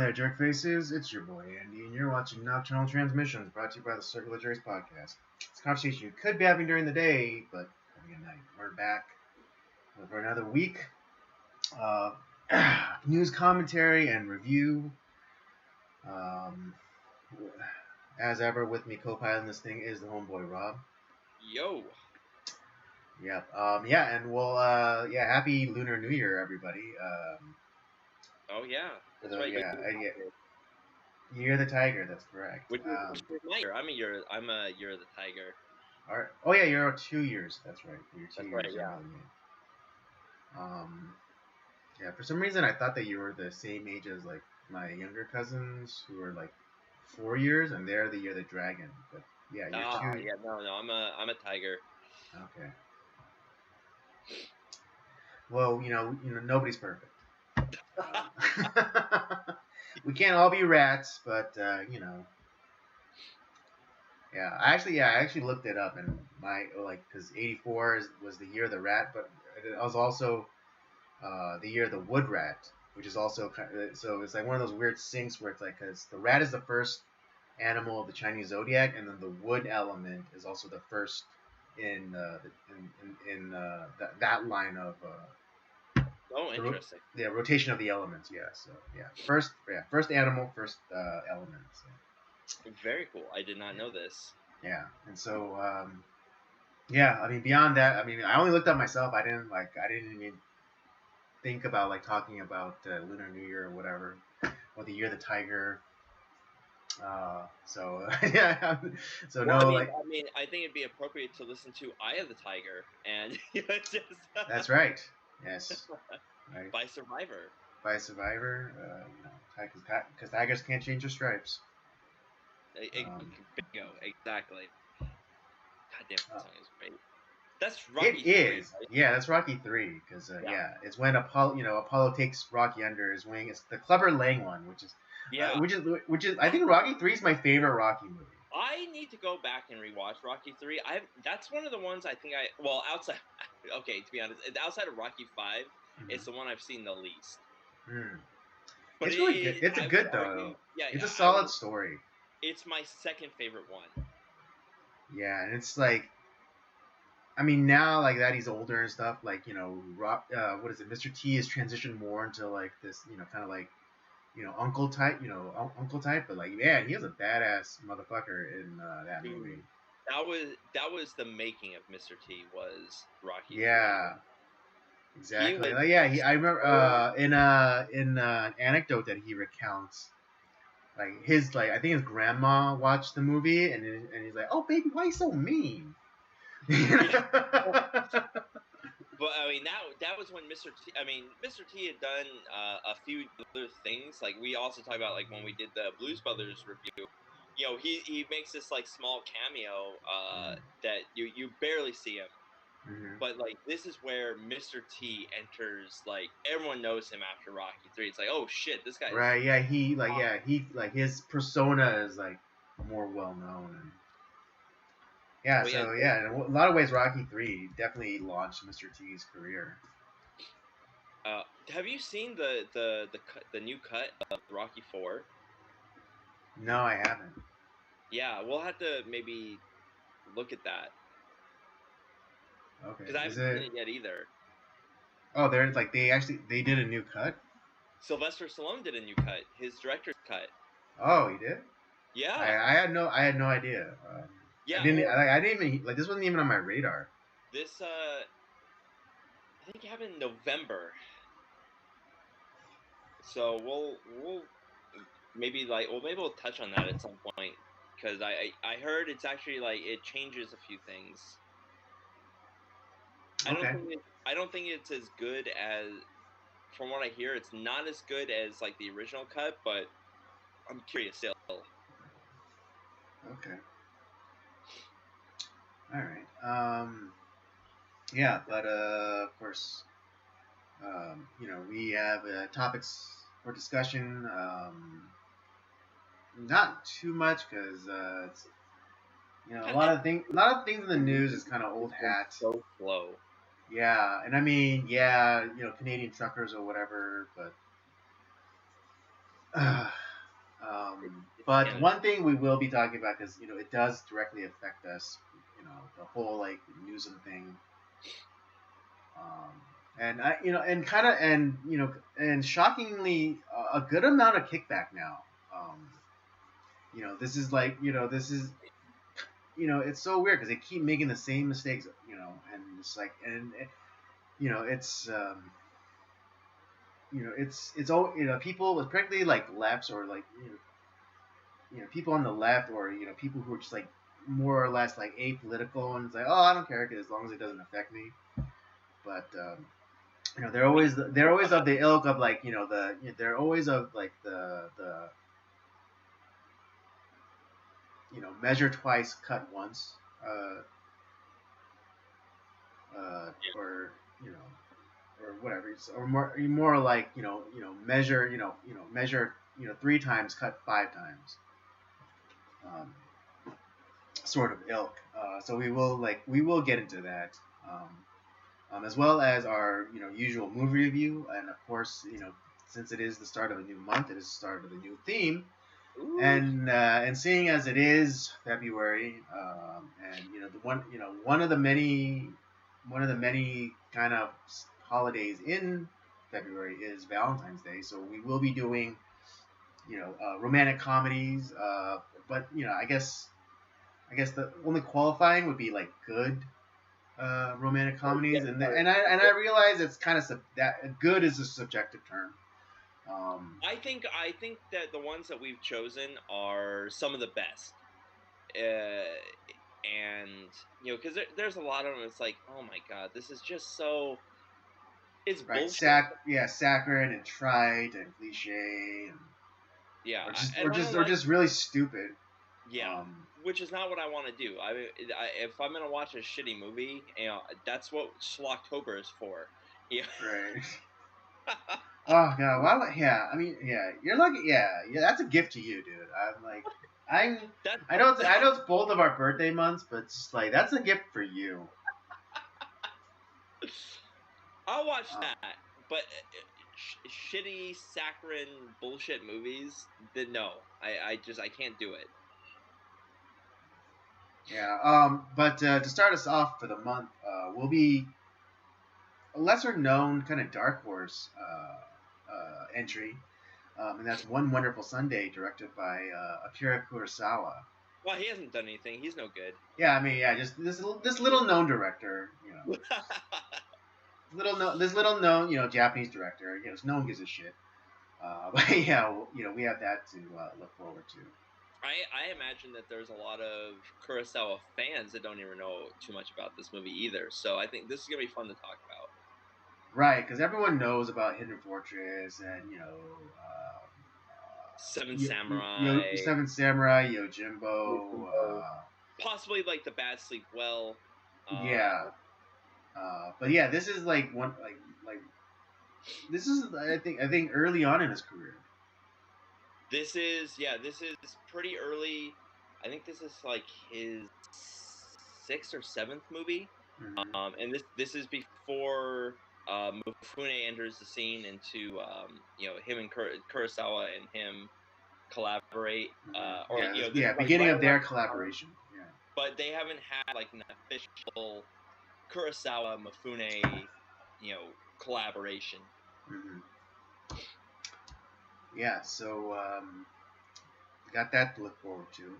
there, jerk faces. It's your boy Andy, and you're watching Nocturnal Transmissions, brought to you by the Circle of Jerks podcast. It's a conversation you could be having during the day, but coming at night. We're back for another week. News commentary and review. As ever, with me co-piloting this thing is the homeboy Rob. Yo. Yep. And we'll happy Lunar New Year, everybody. Oh yeah, that's right. Year of the Tiger. That's correct. Which is my year. I'm a year of the Tiger. All right. Oh yeah, you're 2 years. That's right. You're 2 years. Right, yeah. Yeah. For some reason, I thought that you were the same age as like my younger cousins, who are like 4 years, and they're the year of the dragon. But yeah, you're 2. Yeah, no, I'm a Tiger. Okay. Well, nobody's perfect. We can't all be rats, but Yeah, I actually looked it up, and because 84 was the year of the rat, but it was also the year of the wood rat, which is also so it's like one of those weird syncs where it's like, because the rat is the first animal of the Chinese zodiac, and then the wood element is also the first in that line of interesting. Rotation of the elements. Yeah, so first animal, first element. So. Very cool. I did not know this. Yeah, and so I mean, beyond that, I mean, I only looked up myself. I didn't even think about like talking about Lunar New Year or whatever, or the Year of the Tiger. Yeah. So well, no, I mean, I think it'd be appropriate to listen to "Eye of the Tiger" and just. That's right. Yes. Right. By Survivor. Because tigers can't change their stripes. Bingo, exactly. God damn, that song is great. That's Rocky. It is. 3, right? Yeah, that's Rocky 3. Because it's when Apollo takes Rocky under his wing. It's the Clubber Lang one, which is I think Rocky 3 is my favorite Rocky movie. I need to go back and rewatch Rocky 3. That's one of the ones I think outside. Okay, to be honest, outside of Rocky 5, it's the one I've seen the least. But it's really good. It's good though. Yeah, it's a solid story. It's my second favorite one. Yeah, and it's like, I mean, now like that he's older and stuff, like, what is it? Mr. T has transitioned more into like this, kind of like, uncle type, but like, yeah, he was a badass motherfucker in that movie. That was the making of Mr. T, was Rocky. Yeah. 3. Exactly. I remember in an anecdote that he recounts, like I think his grandma watched the movie and he's like, "Oh baby, why are you so mean?" But I mean, that was when Mr. T had done a few other things. Like we also talked about, like when we did the Blues Brothers review. He makes this like small cameo that you barely see him. Mm-hmm. But like this is where Mr. T enters. Like everyone knows him after Rocky 3. It's like, oh shit, this guy. Right? Yeah. He his persona is like more well known. And... Yeah. In a lot of ways, Rocky 3 definitely launched Mr. T's career. Have you seen the new cut of Rocky 4? No, I haven't. Yeah, we'll have to maybe look at that. Okay. Because I haven't seen it yet either. Oh, they did a new cut? Sylvester Stallone did a new cut. His director's cut. Oh, he did? Yeah. I had no idea. Yeah. I didn't even like this wasn't even on my radar. This I think it happened in November. So we'll maybe we'll touch on that at some point, because I heard it's actually like it changes a few things. Okay. I don't think it's as good as, from what I hear, it's not as good as like the original cut, but I'm curious still. Okay. All right. Yeah, but of course, we have topics for discussion. Not too much, because it's a lot of things in the news is kind of old hat. So slow. Yeah, and I mean, Canadian truckers or whatever, but But one thing we will be talking about, because it does directly affect us. The whole like Newsom thing. And I, and kind of, and shockingly, a good amount of kickback now. This is like, this is, it's so weird because they keep making the same mistakes, and it's like, and it's, it's all, people, particularly like lefts or like, people on the left or people who are just like more or less like apolitical and it's like, oh, I don't care because as long as it doesn't affect me. But they're always of the ilk of like they're always of like the measure twice, cut once, or or whatever, or more like measure measure three times, cut five times, sort of ilk. So we will get into that. As well as our usual movie review, and of course since it is the start of a new month, it is the start of a new theme. Ooh. And seeing as it is February, and the one of the many kind of holidays in February is Valentine's Day, so we will be doing romantic comedies, but I guess the only qualifying would be like good romantic comedies, and I realize it's kind of that good is a subjective term. I think that the ones that we've chosen are some of the best, and because there's a lot of them. It's like, oh my god, this is just so. It's right, bullshit. Saccharine and trite and cliche, and yeah, or just really stupid. Yeah, which is not what I want to do. If I'm gonna watch a shitty movie, that's what Schlocktober is for. Yeah. Right. Oh god, why? Yeah, I mean, yeah, you're lucky. Yeah, that's a gift to you, dude. I know it's both of our birthday months, but it's just like that's a gift for you. I'll watch that, but shitty saccharine bullshit movies, then no, I can't do it. Yeah. But to start us off for the month, will be a lesser known kind of dark horse entry, and that's One Wonderful Sunday, directed by Akira Kurosawa. Well, he hasn't done anything. He's no good. Yeah, I mean, yeah, just this little known director, this little known Japanese director. No one gives a shit. But yeah, we have that to look forward to. I imagine that there's a lot of Kurosawa fans that don't even know too much about this movie either. So I think this is gonna be fun to talk about. Right, because everyone knows about Hidden Fortress and Seven Samurai, Yojimbo, possibly like The Bad Sleep Well. Yeah, but yeah, this is like one like this is I think early on in his career. This is pretty early. I think this is like his 6th or 7th movie. Mm-hmm. And this is before Mifune enters the scene into him and Kurosawa and him collaborate. Beginning of their collaboration. Yeah. But they haven't had like an official Kurosawa Mifune collaboration. Mm-hmm. Yeah, so got that to look forward to.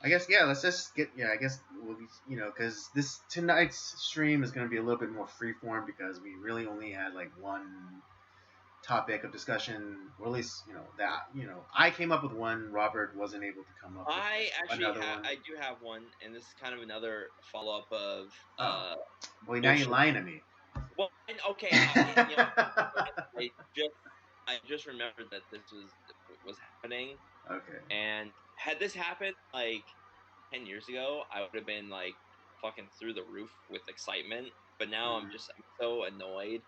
I guess let's just get I guess we'll be because this tonight's stream is going to be a little bit more freeform because we really only had like one topic of discussion, or at least that I came up with one. Robert wasn't able to come up with another one. I do have one, and this is kind of another follow up of. Well, now you're lying to me. Well, okay. I just remembered that this was happening. Okay. And had this happened like 10 years ago, I would have been like fucking through the roof with excitement. But now I'm so annoyed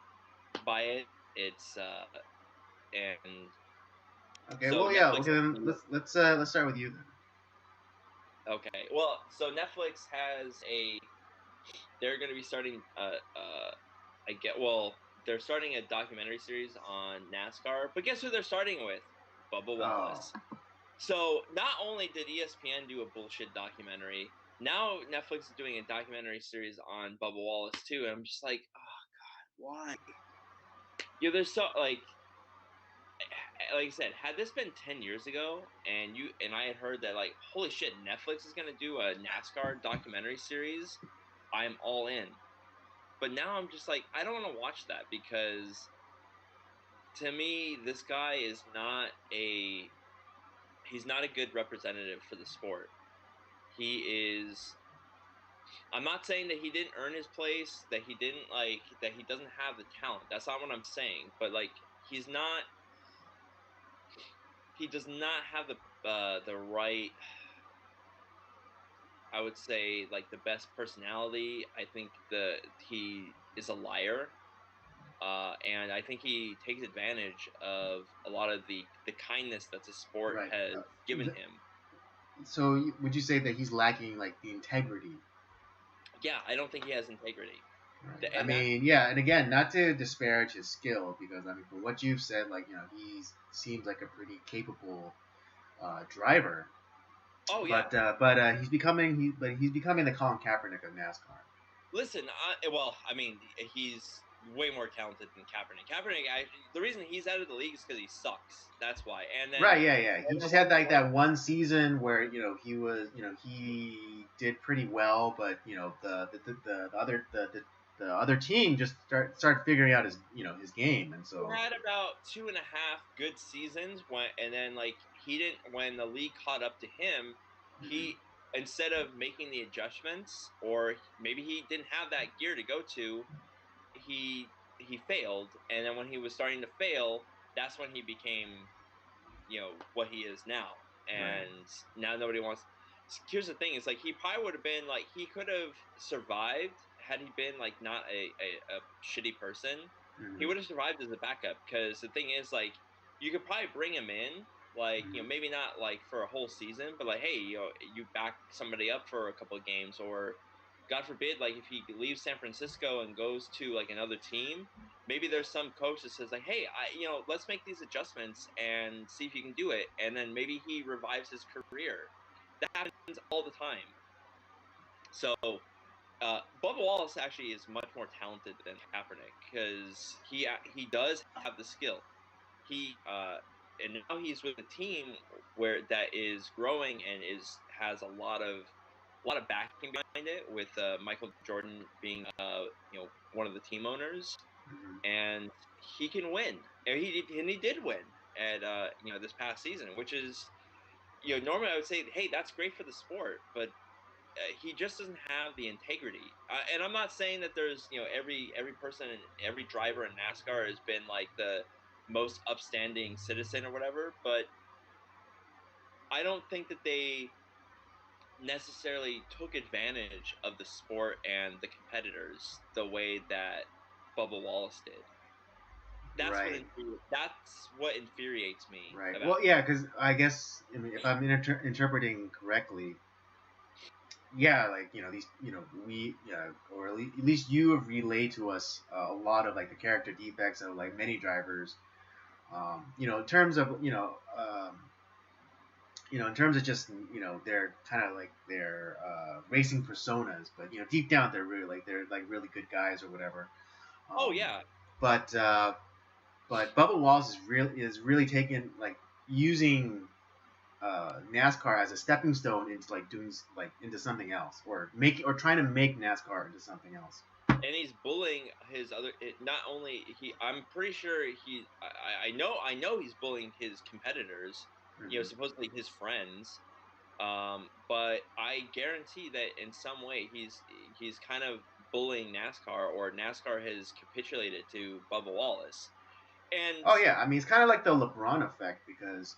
by it. It's and. Okay. So well, yeah. Okay. Then let's start with you then. Okay. Well, so Netflix has they're going to be starting they're starting a documentary series on NASCAR, but guess who they're starting with? Bubba Wallace. So not only did ESPN do a bullshit documentary, now Netflix is doing a documentary series on Bubba Wallace too, and I'm just like, oh god, why? There's so like I said, had this been 10 years ago, and I had heard that like, holy shit, Netflix is gonna do a NASCAR documentary series, I'm all in. But now I'm just like, I don't want to watch that because to me, this guy is he's not a good representative for the sport. He is. I'm not saying that he didn't earn his place, that he doesn't have the talent. That's not what I'm saying. But like, he does not have the right. I would say like the best personality. I think he is a liar. And I think he takes advantage of a lot of the kindness that the sport has given him. So would you say that he's lacking like the integrity? Yeah, I don't think he has integrity. Right. I mean, yeah, and again, not to disparage his skill, because I mean, from what you've said, like he seems like a pretty capable driver. Oh yeah. But he's becoming the Colin Kaepernick of NASCAR. Listen, well, I mean, he's way more talented than Kaepernick. Kaepernick, the reason he's out of the league is because he sucks. That's why. And then right, yeah. He just had like that one season where he did pretty well, but the other team just started figuring out his game, and so he had about 2.5 good seasons and then like when the league caught up to him, he instead of making the adjustments, or maybe he didn't have that gear to go to, he failed, and then when he was starting to fail, that's when he became what he is now. And now nobody wants. Here's the thing: is like he probably would have been like, he could have survived had he been like not a shitty person. He would have survived as a backup, because the thing is, like, you could probably bring him in, like, maybe not like for a whole season, but like, hey, you back somebody up for a couple of games, or God forbid, like if he leaves San Francisco and goes to like another team, maybe there's some coach that says like, hey, let's make these adjustments and see if you can do it, and then maybe he revives his career. That happens all the time. So Bubba Wallace actually is much more talented than Kaepernick, because he does have the skill. And now he's with a team that is growing and has a lot of backing behind it, with Michael Jordan being one of the team owners, and he can win. And he did win at this past season, which is normally I would say, hey, that's great for the sport, but he just doesn't have the integrity. And I'm not saying that there's every person, every driver in NASCAR has been like the most upstanding citizen or whatever, but I don't think that they necessarily took advantage of the sport and the competitors the way that Bubba Wallace did. That's what infuriates me. Right. Well, yeah, because I guess, I mean, if I'm interpreting correctly, yeah, like these, we, or at least you have relayed to us a lot of like the character defects of like many drivers. In terms of in terms of just they're kind of like their racing personas, but deep down they're really good guys or whatever. Oh yeah. But Bubba Wallace is really taking like using NASCAR as a stepping stone into like doing like into something else, or trying to make NASCAR into something else. And he's bullying his other. Not only I'm pretty sure I know he's bullying his competitors. Supposedly his friends. But I guarantee that in some way he's kind of bullying NASCAR, or NASCAR has capitulated to Bubba Wallace. And oh yeah, I mean, it's kind of like the LeBron effect, because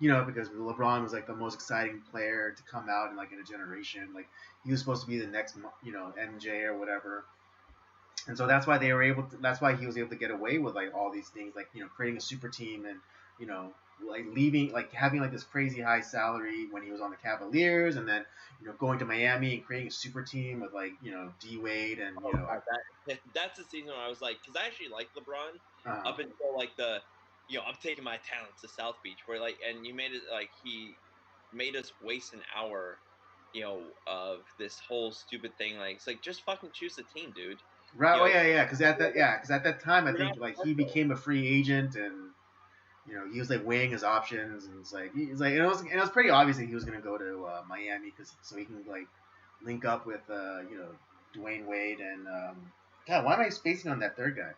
because LeBron was like the most exciting player to come out in a generation. Like, he was supposed to be the next MJ or whatever. And so that's why he was able to get away with like all these things, like creating a super team and you know, like leaving, like having like this crazy high salary when he was on the Cavaliers, and then going to Miami and creating a super team with like D Wade and Oh, God, that's the season when I was like, because I actually liked LeBron up until like I'm taking my talents to South Beach, where like, and you made it like he made us waste an hour, of this whole stupid thing. Like, it's like just fucking choose the team, dude. Right. Oh yeah. Because at that time I You're think not like he became a free agent and he was like weighing his options and it was pretty obvious that he was gonna go to Miami so he can like link up with Dwayne Wade and God, why am I spacing on that third guy?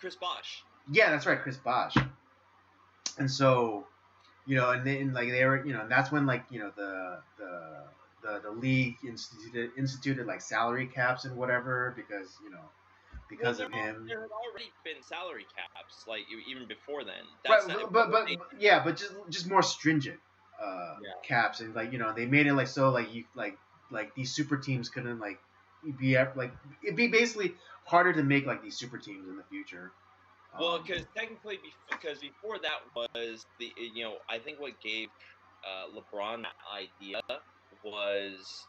Chris Bosh. Yeah, that's right, Chris Bosh. And so and then like they were and that's when like the league instituted like salary caps and whatever because of him. There had already been salary caps, like even before then. Right, That's not, but just more stringent caps, and like they made it like so like you like these super teams couldn't like it'd be basically harder to make like these super teams in the future. Well, because technically, because before that was I think what gave LeBron that idea was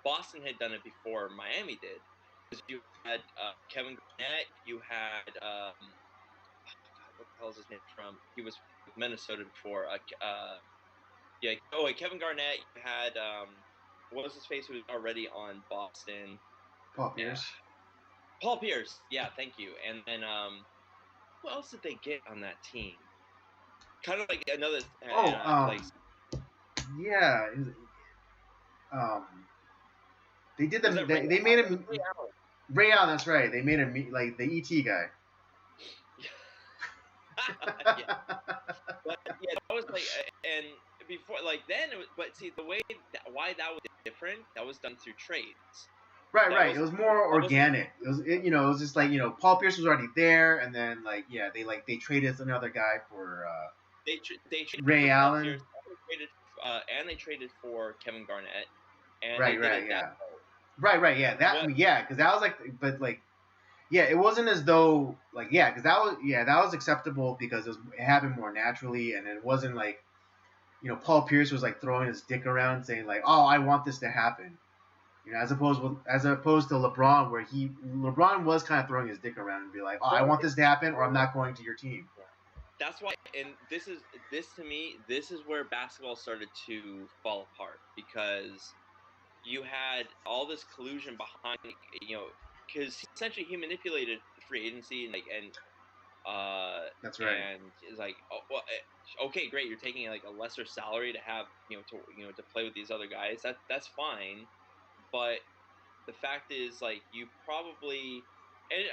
Boston had done it before Miami did. Because you had Kevin Garnett, you had God, what the hell is his name from? He was with Minnesota before. Kevin Garnett. You had what was his face who was already on Boston? Paul Pierce. Paul Pierce. Yeah, thank you. And then who else did they get on that team? Kind of like another. Yeah. They did them. They made him. Ray Allen. That's right. They made him like the ET guy. Yeah. But yeah, that was like, and before like then, but see the way why that was different. That was done through trades. Right. It was more organic. It was just like Paul Pierce was already there, and then they traded another guy for they traded Ray for Allen. Pierce, and they traded for Kevin Garnett. And right, yeah, because that was like, but like, yeah, it wasn't as though like, yeah, because that was acceptable because it happened more naturally, and it wasn't like, Paul Pierce was like throwing his dick around saying like, oh, I want this to happen. As opposed to LeBron, where LeBron was kind of throwing his dick around and be like, oh, I want this to happen, or I'm not going to your team. That's why, and this to me, this is where basketball started to fall apart because you had all this collusion behind, because essentially he manipulated free agency and that's right. And it's like, oh, well, okay, great, you're taking like a lesser salary to have to play with these other guys. That's fine. But the fact is, like, you probably, and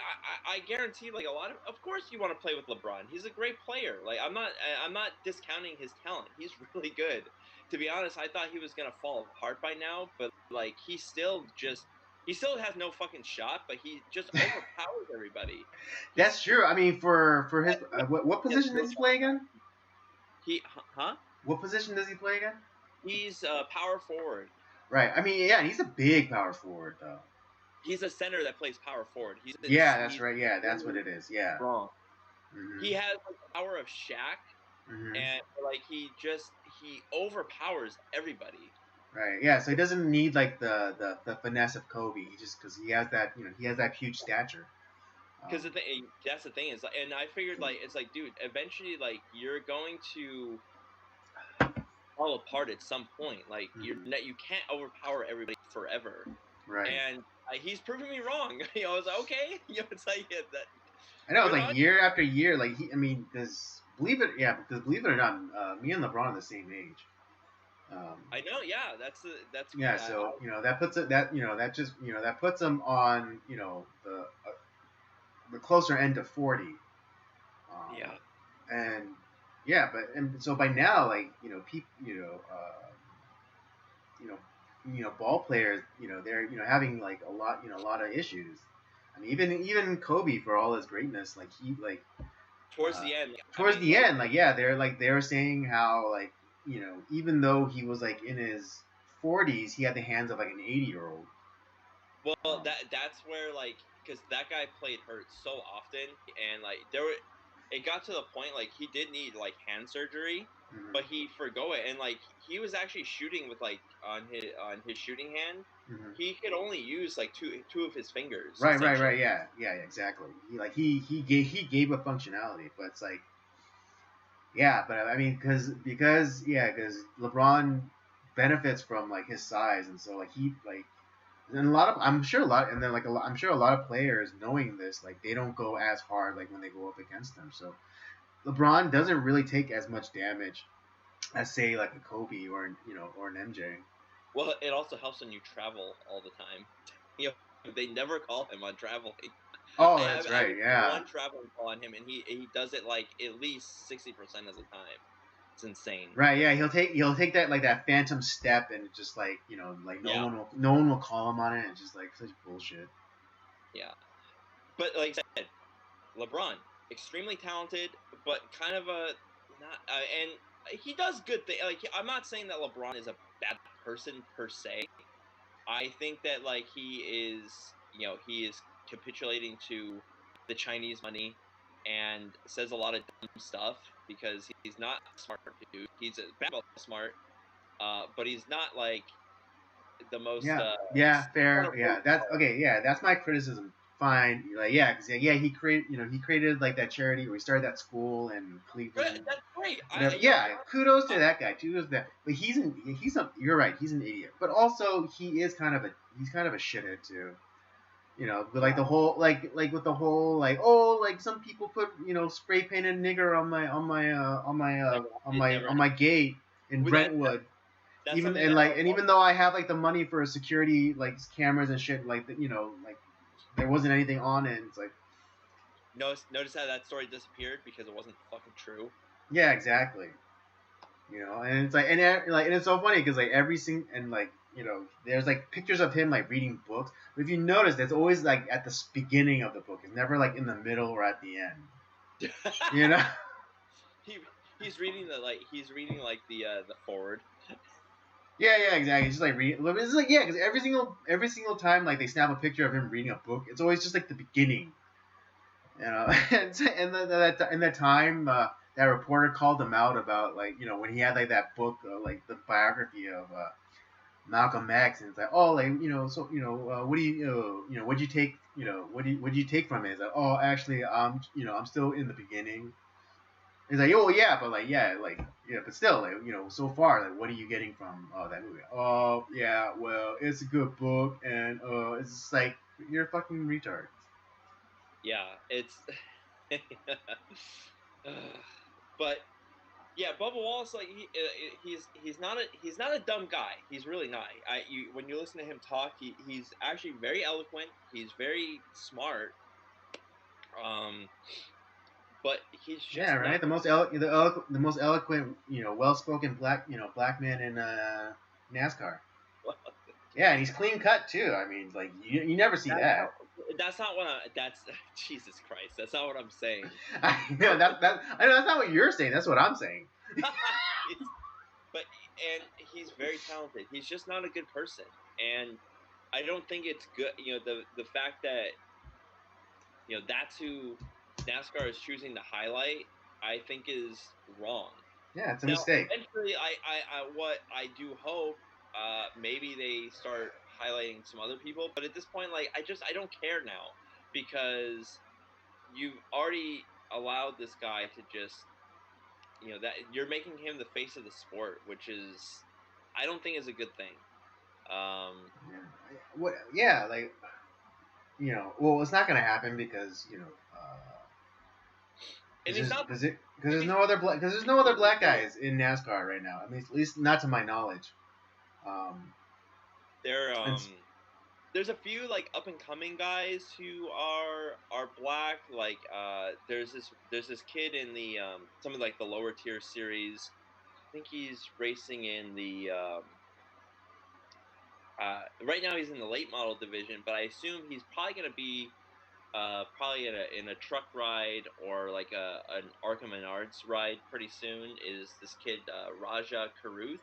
I guarantee, like, a lot of course, you want to play with LeBron. He's a great player. Like, I'm not discounting his talent. He's really good. To be honest, I thought he was gonna fall apart by now, but like, he still has no fucking shot. But he just overpowers everybody. That's true. I mean, for his what position does he play again? What position does he play again? He's power forward. Right. I mean, yeah, he's a big power forward, though. He's a center that plays power forward. That's right. Yeah, that's what it is. Yeah. Wrong. Mm-hmm. He has like, the power of Shaq, and like he overpowers everybody. Right. Yeah. So he doesn't need like the finesse of Kobe. He just because he has that he has that huge stature. Because that's the thing is, and I figured like it's like, dude, eventually like you're going to fall apart at some point. Like you can't overpower everybody forever. Right. And he's proving me wrong. I was like, okay, it's like that. I know, it's like year after year. Like because believe it or not, me and LeBron are the same age. I know, yeah, that's yeah. So that puts it that puts him on the closer end of 40. Yeah. And yeah, and so by now, like ball players, they're having like a lot of issues. I mean, even Kobe, for all his greatness, like he like towards the end, like yeah, they were saying how like even though he was like in his 40s, he had the hands of like an 80-year-old. Well, that's where like because that guy played hurt so often, and like there were it got to the point like he did need like hand surgery, Mhm. but he forgo it, and like he was actually shooting with like on his shooting hand, Mhm. he could only use like two of his fingers. Right, essentially. yeah, exactly. He gave a functionality, but it's like, yeah, but I mean, because LeBron benefits from like his size, and so like he like, and I'm sure a lot, and then like I'm sure a lot of players knowing this, like they don't go as hard like when they go up against him. So LeBron doesn't really take as much damage as say like a Kobe or an MJ. Well, it also helps when you travel all the time. They never call him on traveling. Oh, I that's I right. would Yeah. one traveling call on him, and he does it like at least 60% of the time. It's insane. Right, yeah, he'll take that like that phantom step and just like like Yeah, no one will call him on it. It's just like such bullshit. yeah. But like I said, LeBron, extremely talented, but kind of a not. And he does good things. Like I'm not saying that LeBron is a bad person per se. I think that like he is capitulating to the Chinese money and says a lot of dumb stuff because he's not a smart dude. He's a basketball smart, but he's not like the most Yeah, yeah, on fair. a road Yeah, that's car. okay. Yeah, that's my criticism. Fine. Like, yeah, because he created like that charity where he started that school in Cleveland. That's great. Whatever. You know, Yeah, kudos to that guy. Kudos to that. But you're right. He's an idiot. But also he's kind of a shithead too. With like the whole like with the whole like, oh, like some people put spray painted nigger never. on my gate in With that, Brentwood. that's Even something and that like and even though I have like the money for security like cameras and shit, like like there wasn't anything on it. It's like, notice how that story disappeared because it wasn't fucking true. yeah, exactly. And it's like and it's so funny because like every single and like there's like pictures of him like reading books. But if you notice, it's always like at the beginning of the book. It's never like in the middle or at the end. You know? he he's reading like the forward. Yeah, exactly. It's just like reading. It's like, yeah, because every single time like they snap a picture of him reading a book, it's always just like the beginning. And in that time, that reporter called him out about like when he had like that book, like the biography of Malcolm X, and it's like, oh, like so what do what'd you take, what'd you take from it? It's like, oh, actually, I'm still in the beginning. It's like, oh yeah, but like yeah, like yeah, but still, like so far, like what are you getting from that movie? Oh yeah, well, it's a good book, and it's just like you're a fucking retard. Yeah, it's. But yeah, Bubba Wallace, like he's not a dumb guy. He's really not. When you listen to him talk, he's actually very eloquent. He's very smart. Um, but he's Yeah, just right. not. The most eloquent, well spoken black man in NASCAR. Yeah, and he's clean cut too. I mean, like you never see That's not. that. That's not what I. That's Jesus Christ. That's not what I'm saying. I know that's not what you're saying. That's what I'm saying. But and he's very talented. He's just not a good person, and I don't think it's good. The fact that that's who NASCAR is choosing to highlight, I think is wrong. Yeah, it's a Now, mistake. eventually, what I do hope, maybe they start highlighting some other people. But at this point, like I don't care now because you've already allowed this guy to just that you're making him the face of the sport, which is I don't think is a good thing. Yeah. What? Yeah, like well, it's not gonna happen because And he's not. because there's no other black guys in NASCAR right now. I mean, at least not to my knowledge. Um, There, and there's a few like up and coming guys who are black. Like, there's this kid in the some of like the lower tier series. I think he's racing in the right now he's in the late model division, but I assume he's probably gonna be probably in a truck ride or like an Arkham Menards ride pretty soon. Is this kid Raja Karuth,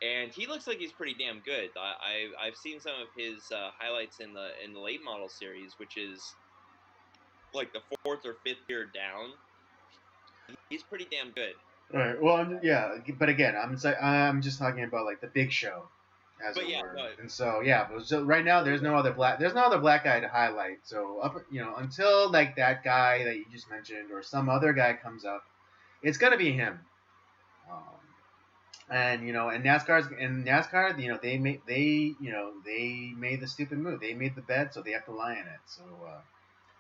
and he looks like he's pretty damn good. I've seen some of his highlights in the late model series, which is like the fourth or fifth year down. he's pretty damn good. All right. Well, yeah, but again, I'm just talking about like the big show, as But it yeah, were. no, And so yeah, but so right now there's no other black guy to highlight. So until like that guy that you just mentioned or some other guy comes up, it's gonna be him. Um, and NASCAR, they made the stupid move. They made the bet, so they have to lie in it. So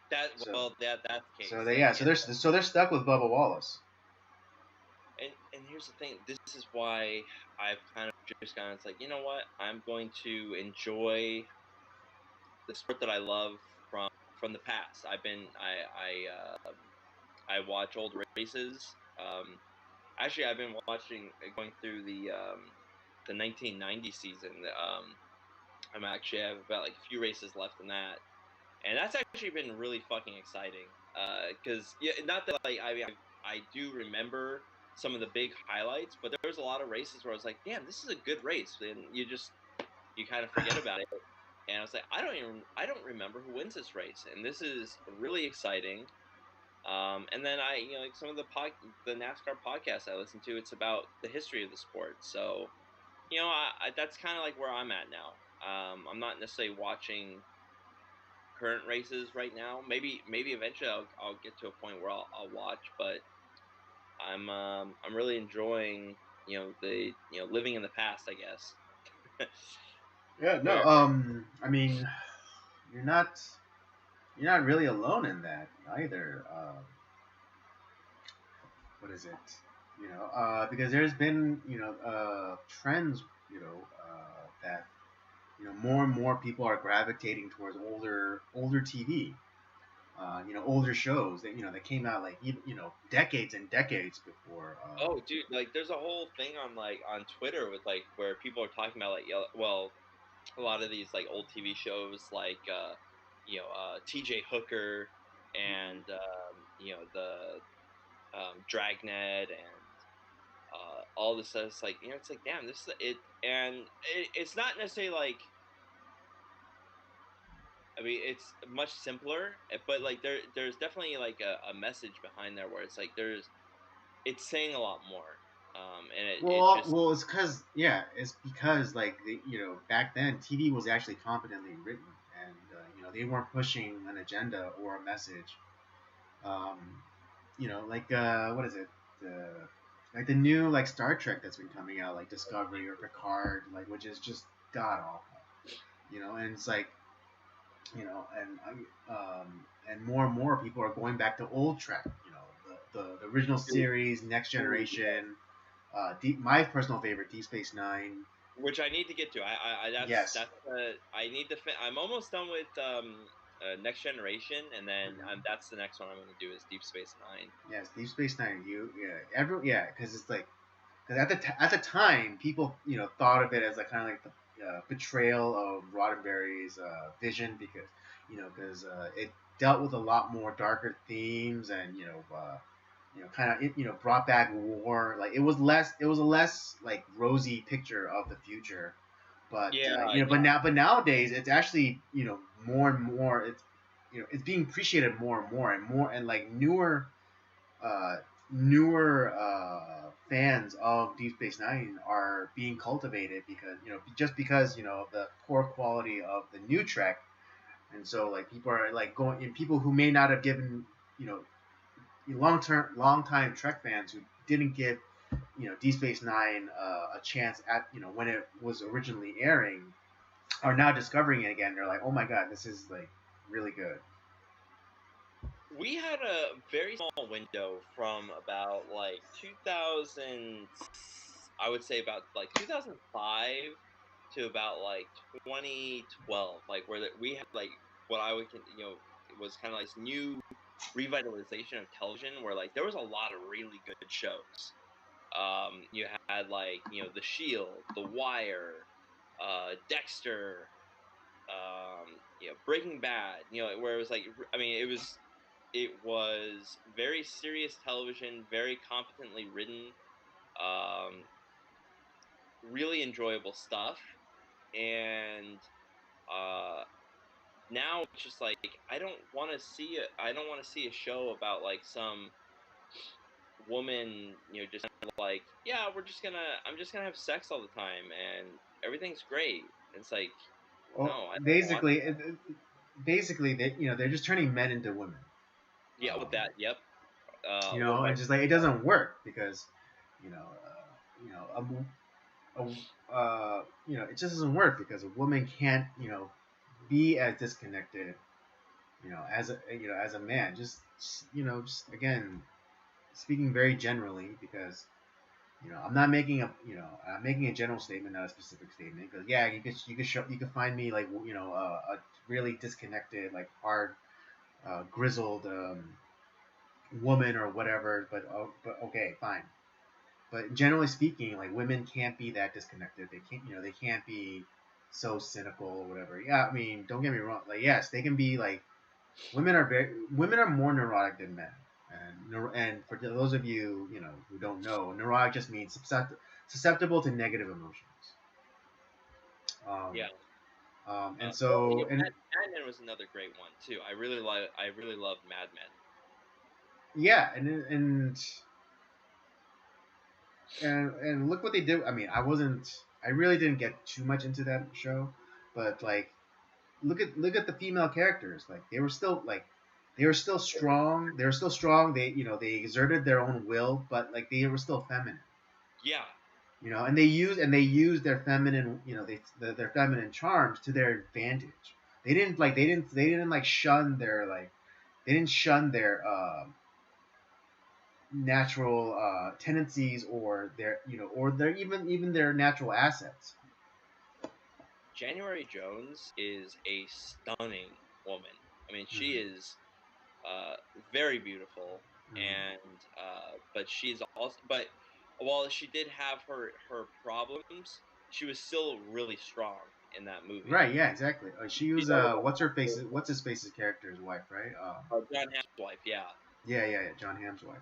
that's the case. so they Like, yeah, so they're stuck with Bubba Wallace. and here's the thing. This is why I've kind of just gone. It's like, you know what? I'm going to enjoy the sport that I love from the past. I watch old races. Actually, I've been going through the 1990 season. I have about like a few races left in that, and that's actually been really fucking exciting. Because yeah, not that like I do remember some of the big highlights, but there was a lot of races where I was like, damn, this is a good race, and you kind of forget about it. And I was like, I don't remember who wins this race, and this is really exciting. And then like some of the NASCAR podcasts I listen to, it's about the history of the sport. So, that's kind of like where I'm at now. I'm not necessarily watching current races right now. Maybe eventually I'll get to a point where I'll watch, but I'm really enjoying living in the past, I guess. Yeah, no. Where I mean, you're not you're not really alone in that either. What is it? Because there's been trends, that more and more people are gravitating towards older TV. Older shows that came out like decades and decades before. Oh, dude, like there's a whole thing on Twitter with like where people are talking about like well, a lot of these like old TV shows like TJ Hooker and the Dragnet and all this stuff. It's like it's like damn, this is it, and it's not necessarily like I mean it's much simpler, but like there's definitely like a message behind there where it's like it's saying a lot more, and it just it's because like back then TV was actually competently written, and they weren't pushing an agenda or a message. Um, like what is it? Like the new like Star Trek that's been coming out, like Discovery or Picard, like which is just god awful. And it's like and more and more people are going back to old Trek. The original series, Next Generation. My personal favorite, Deep Space Nine. which I need to get to. Yes. I need to. I'm almost done with Next Generation, and then that's the next one I'm going to do is Deep Space Nine. Yes, Deep Space Nine. Because it's like, because at the time, people thought of it as like kind of like the betrayal of Roddenberry's vision, because it dealt with a lot more darker themes, and kind of brought back war. Like it was a less like rosy picture of the future. But but nowadays it's actually more and more it's being appreciated more and more, and like uh, fans of Deep Space Nine are being cultivated because just because of the poor quality of the new Trek, and so like people are like going, and people who may not have given long time Trek fans who didn't give Deep Space Nine a chance at when it was originally airing are now discovering it again. They're like, oh my god, this is like really good. We had a very small window from about like 2000. I would say about like 2005 to about like 2012, like where we had like what I would it was kind of like this new revitalization of television where like there was a lot of really good shows. You had like The Shield, The Wire, Dexter, Breaking Bad. Where it was like I mean it was very serious television, very competently written, um, really enjoyable stuff, and now it's just like I don't want to see it. I don't want to see a show about like some woman, just kind of like, yeah, I'm just gonna have sex all the time and everything's great. It's like, Well, no, I don't want. basically, they're just turning men into women. Yeah, with that, yep. What And about just like it doesn't work because, you know, you know, it just doesn't work because a woman can't, be as disconnected, as a man. Just again, speaking very generally because, I'm making a general statement, not a specific statement. Because yeah, you could find me like, a really disconnected, like hard, grizzled woman or whatever. But okay, fine. But generally speaking, like women can't be that disconnected. They can't be so cynical or whatever. Yeah, I mean, don't get me wrong. Like, yes, they can be like women are more neurotic than men. And for those of you who don't know, neurotic just means susceptible to negative emotions. Um, yeah? and Well, so and Mad Men was another great one too. I really loved Mad Men. yeah, and look what they did. I mean, I really didn't get too much into that show, but like look at the female characters. Like they were still strong. They were still strong. They exerted their own will, but like they were still feminine. Yeah, And they used their feminine, their feminine charms to their advantage. They didn't like shun their like they didn't shun their natural tendencies or their even their natural assets. January Jones is a stunning woman. I mean, she Mm-hmm. is uh, very beautiful, Mm-hmm. and but she's also but while she did have her problems, she was still really strong in that movie. Right? Yeah, exactly. She She's was always what's his face's character's wife, right? John Hamm's wife, yeah. Yeah, John Hamm's wife.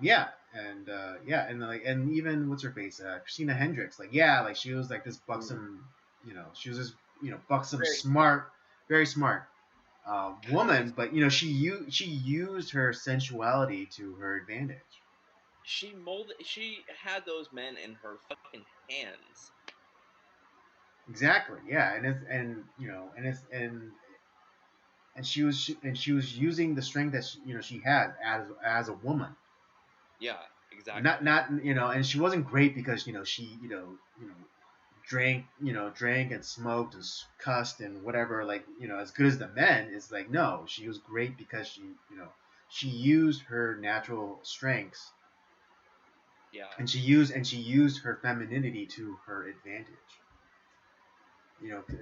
Yeah, and like, and even what's her face, Christina Hendricks. Like, yeah, like she was like this buxom, she was this, buxom, Very, smart, very smart very. woman, but she used her sensuality to her advantage. She had those men in her fucking hands. Exactly. Yeah, and she was using the strength that she had as a woman. Yeah, exactly. Not and she wasn't great because she drank and smoked and cussed and whatever, like as good as the men. Is like, no, she was great because she used her natural strengths, Yeah, and she used her femininity to her advantage.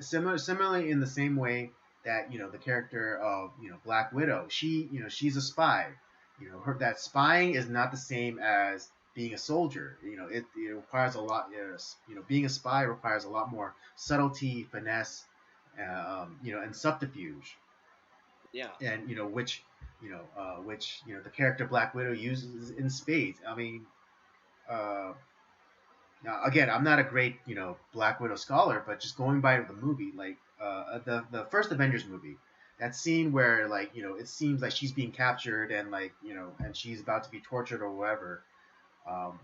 Similarly in the same way that the character of Black Widow, she's a spy. Her that spying is not the same as being a soldier. It requires a lot. Being a spy requires a lot more subtlety, finesse, and subterfuge, yeah. and which the character Black Widow uses in spades. I mean, uh, now, again, I'm not a great, Black Widow scholar, but just going by the movie, like the first Avengers movie, that scene where like it seems like she's being captured and like and she's about to be tortured or whatever, um,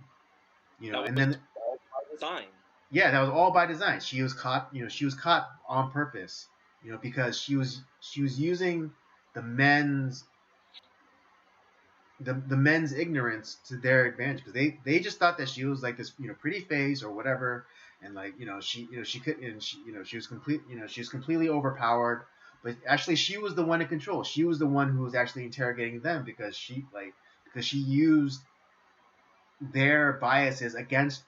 That and was then all by design. yeah, that was all by design. She was caught, she was caught on purpose, because she was using the men's the men's ignorance to their advantage because they just thought that she was like this pretty face or whatever, and like she could, and she was completely overpowered, but actually she was the one in control. She was the one who was actually interrogating them because she used their biases against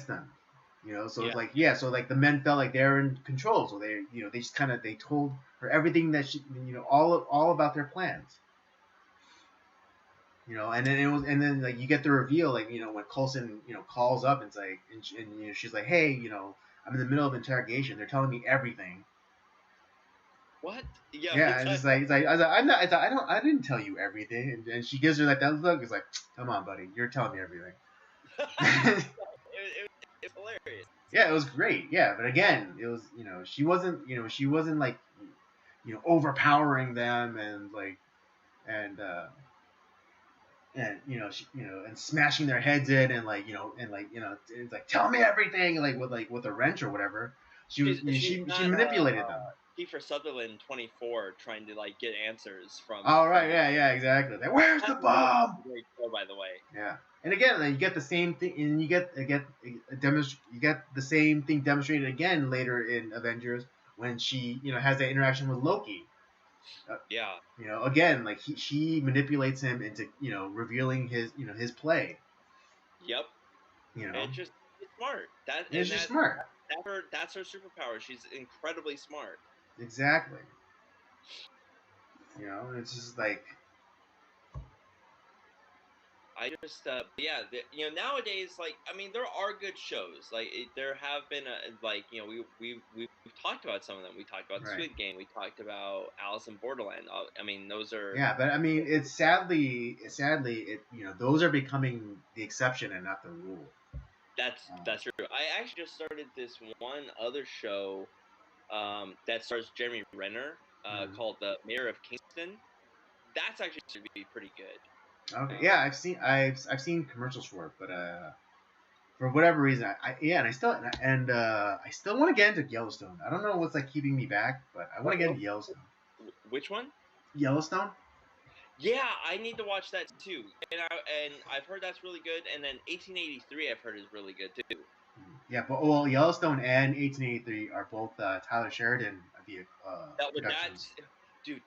them. So Yeah, it's like, yeah, so like the men felt like they're in control, so they just kind of they told her everything that she all about their plans. And then like you get the reveal, like when Coulson calls up and it's like, and she's like, hey, I'm in the middle of interrogation, they're telling me everything. what? Yeah, Yeah, it's just exactly. like, I was like, I'm not, it's like, I didn't tell you everything, and she gives her like that look. It's like, come on, buddy, you're telling me everything. It's hilarious. Yeah, it was great. Yeah, but again, it was she wasn't like overpowering them and like and and and smashing their heads in, and it's like, tell me everything, like with a wrench or whatever. She's She not manipulated them. Kiefer Sutherland 24 trying to like get answers Oh right, from yeah, exactly. Like, where's the that's a really bomb? great show, by the way. Yeah, and again, like, you get the same thing, and you get the same thing demonstrated again later in Avengers when she has that interaction with Loki. Yeah. Again, like she manipulates him into revealing his play. Yep. You know, It's just it's smart. and she's smart. That's her superpower. She's incredibly smart. Exactly. And it's just like, I just nowadays, like, I mean, there are good shows. Like there have been we've talked about some of them. We talked about right. Squid Game. We talked about Alice in Borderland. I mean, those are Yeah, but I mean, it's sadly those are becoming the exception and not the rule. that's true. I actually just started this one other show that stars Jeremy Renner called The Mayor of Kingston. That's actually to be pretty good. Okay, yeah, I've seen commercials for it, but for whatever reason, and I still want to get into Yellowstone. I don't know what's like keeping me back, but I want to get into Yellowstone. Which one? Yellowstone. Yeah, I need to watch that too. And I've heard that's really good. And then 1883 I've heard is really good too. Yeah, but Yellowstone and 1883 are both Tyler Sheridan via productions. Dude.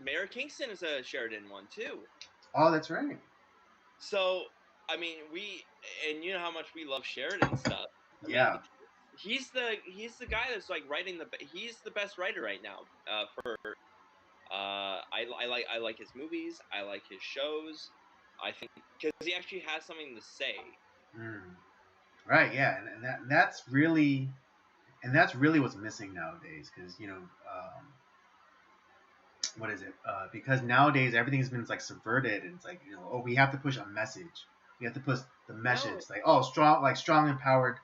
Mayor Kingston is a Sheridan one too. Oh, that's right. So I mean, you know how much we love Sheridan stuff. I mean, he's the guy that's like writing he's the best writer right now for I like his movies. I like his shows. I think because he actually has something to say. Right. Yeah, and that's really what's missing nowadays. Because what is it? Because nowadays everything's been like subverted, and it's like we have to push a message. We have to push the message, strong, empowered,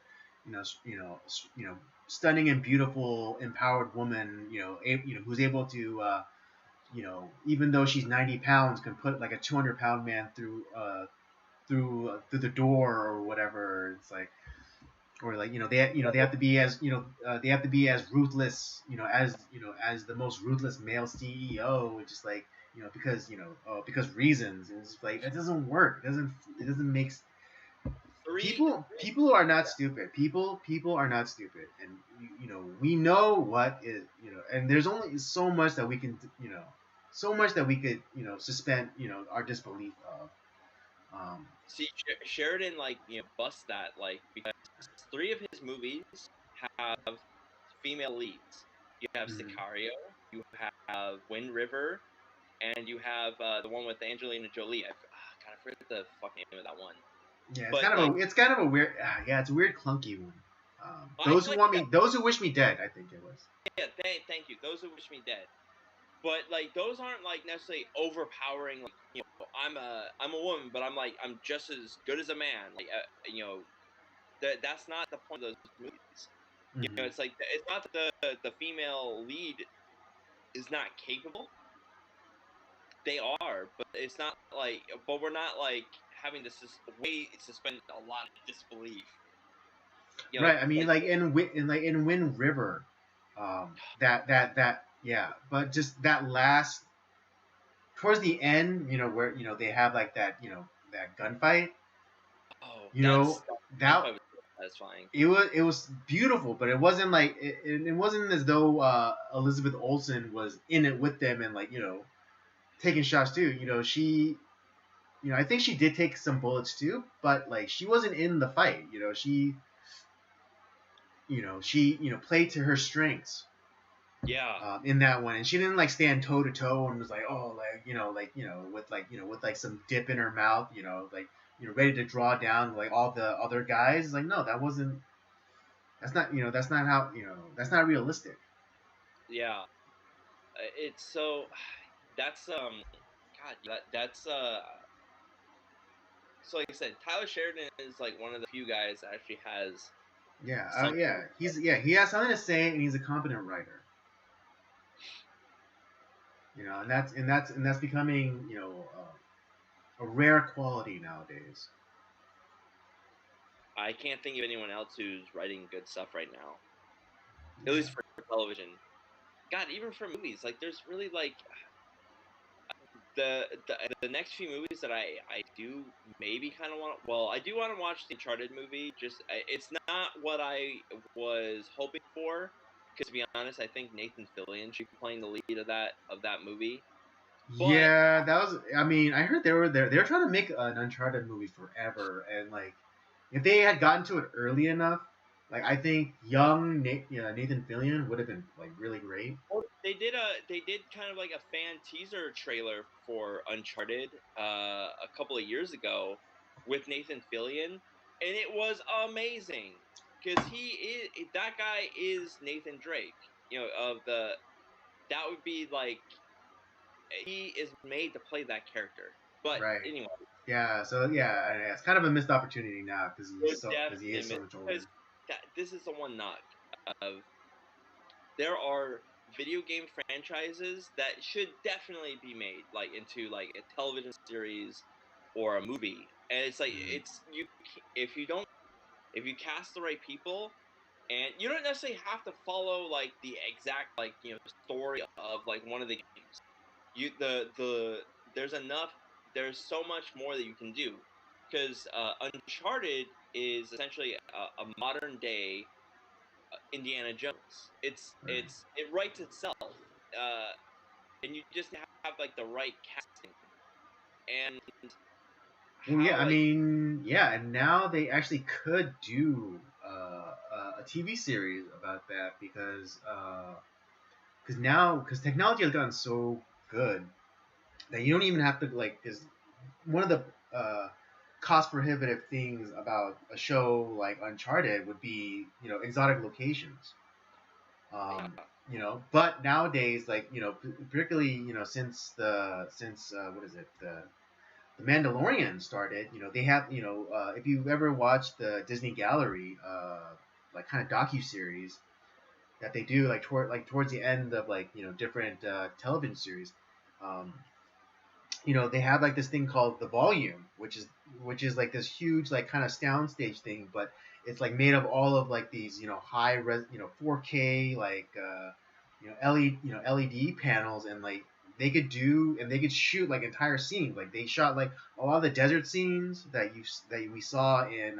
stunning and beautiful, empowered woman, who's able to even though she's 90 pounds, can put like a 200-pound man through the door or whatever. It's like, or like they have to be as ruthless, as the most ruthless male CEO, just like because reasons. And it's like, that doesn't work. It doesn't make people are not stupid. People are not stupid, and we know what is, and there's only so much that we can could suspend our disbelief of. See, Sheridan busts that because 3 of his movies have female leads. You have Sicario, you have Wind River, and you have the one with Angelina Jolie. I forget the fucking name of that one. Yeah, it's kind of a weird. It's a weird, clunky one. Those who wish me dead, I think it was. Yeah, thank you. Those who wish me dead. But like those aren't like necessarily overpowering. Like, I'm a woman, but I'm just as good as a man. Like that's not the point of those movies. It's like, it's not that the female lead is not capable. They are, but it's not like. But we're not like having to suspend a lot of disbelief. Right. I mean, like in Wind River, but just that last towards the end, where they have like that that gunfight. That satisfying. It was beautiful, but it wasn't like it wasn't as though Elizabeth Olsen was in it with them and like taking shots too. She. I think she did take some bullets too, but like she wasn't in the fight. She played to her strengths. Yeah. In that one, and she didn't like stand toe to toe and was like, with some dip in her mouth, ready to draw down like all the other guys. Like, no, that's not realistic. Yeah. It's so. That's God. That's So like I said, Tyler Sheridan is like one of the few guys that actually has. He has something to say, and he's a competent writer. And that's becoming a rare quality nowadays. I can't think of anyone else who's writing good stuff right now. At Yeah. least for television. God, even for movies, like there's really like the next few movies that I do maybe kind of want. Well, I do want to watch the Uncharted movie. Just it's not what I was hoping for. Because to be honest, I think Nathan Fillion should be playing the lead of that movie. But Yeah, that was. I mean, I heard they were there. They were trying to make an Uncharted movie forever, and like, if they had gotten to it early enough, like I think young Nathan Fillion would have been like really great. they did kind of like a fan teaser trailer for Uncharted a couple of years ago with Nathan Fillion, and it was amazing because that guy is Nathan Drake. You know, of the that would be like he is made to play that character. But Right. anyway, Yeah. So yeah, it's kind of a missed opportunity now would because he is so definitely much older. because this is the one knock of there are video game franchises that should definitely be made like into like a television series or a movie. And it's like Mm. it's you if you cast the right people and you don't necessarily have to follow like the exact like story of like one of the games. You the there's so much more that you can do because Uncharted is essentially a modern day Indiana Jones. Right. It writes itself, and you just have like the right casting and Well, yeah, how I like mean, yeah, and now they actually could do a TV series about that because technology has gotten so good that you don't even have to like because one of the cost prohibitive things about a show like Uncharted would be exotic locations. yeah, But nowadays, like particularly since what is it the Mandalorian started, they have, if you've ever watched the Disney Gallery, like kind of docu series that they do, like towards the end of like different television series, um, they have like this thing called the volume, which is like this huge like kind of soundstage thing, but it's like made of all of like these high res 4K like LED panels, and like they could shoot like entire scenes. Like they shot like a lot of the desert scenes that we saw in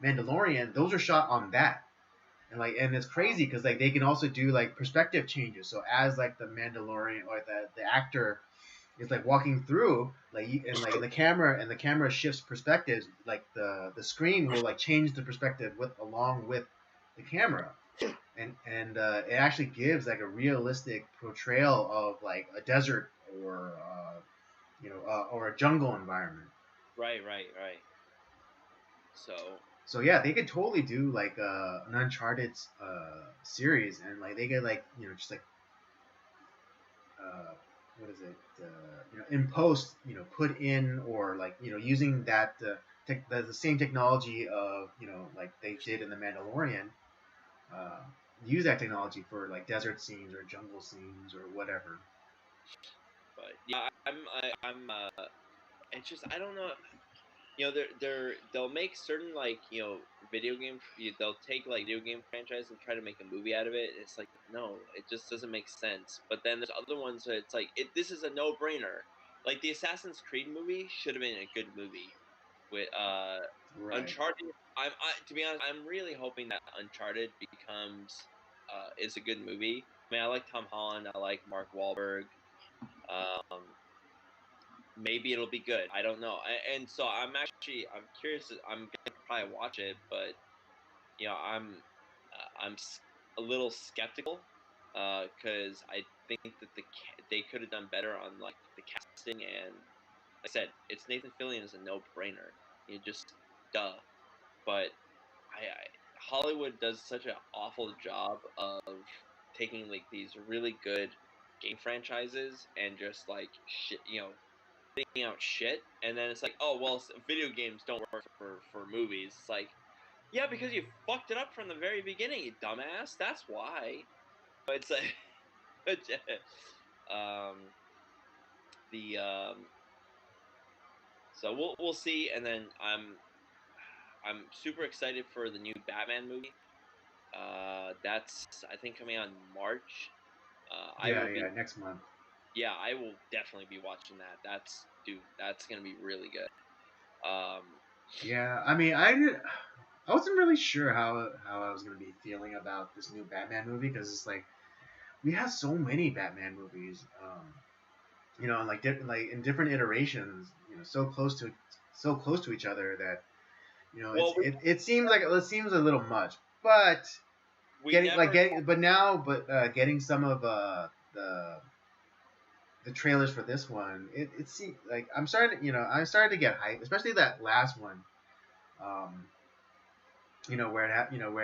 Mandalorian. Those are shot on that. And it's crazy because like they can also do like perspective changes. So as like the Mandalorian or the actor is like walking through and the camera shifts perspectives, like the screen will like change the perspective along with the camera, and it actually gives like a realistic portrayal of like a desert or a jungle environment. right. So So yeah, they could totally do like an Uncharted series, and like they could like just like uh, what is it? In post, put in or like using that the same technology of like they did in the Mandalorian. Uh, Use that technology for like desert scenes or jungle scenes or whatever. but yeah, I'm it's just I don't know. They'll make certain like video game they'll take like video game franchise and try to make a movie out of it. It's like no, it just doesn't make sense. But then there's other ones that it's like this is a no brainer. Like the Assassin's Creed movie should have been a good movie with Right. Uncharted. To be honest, I'm really hoping that Uncharted becomes is a good movie. I mean, I like Tom Holland. I like Mark Wahlberg. Um, maybe it'll be good. I don't know. And so I'm curious. I'm gonna probably watch it, but I'm a little skeptical because I think that they could have done better on like the casting and like I said, it's Nathan Fillion is a no brainer. You just duh. But I Hollywood does such an awful job of taking like these really good game franchises and just like shit, thinking out shit, and then it's like, oh well, video games don't work for movies. It's like, yeah, because you fucked it up from the very beginning, you dumbass. That's why. But it's like, um, the So we'll see. And then I'm super excited for the new Batman movie. That's I think coming out in March. I will be next month. Yeah, I will definitely be watching that. That's gonna be really good. Yeah, I mean, I wasn't really sure how I was gonna be feeling about this new Batman movie because it's like we have so many Batman movies, and like in different iterations, so close to each other that well, it seems like it seems a little much, but we never. getting some of the trailers for this one, it seems like I'm starting to get hyped, especially that last one. Um, where it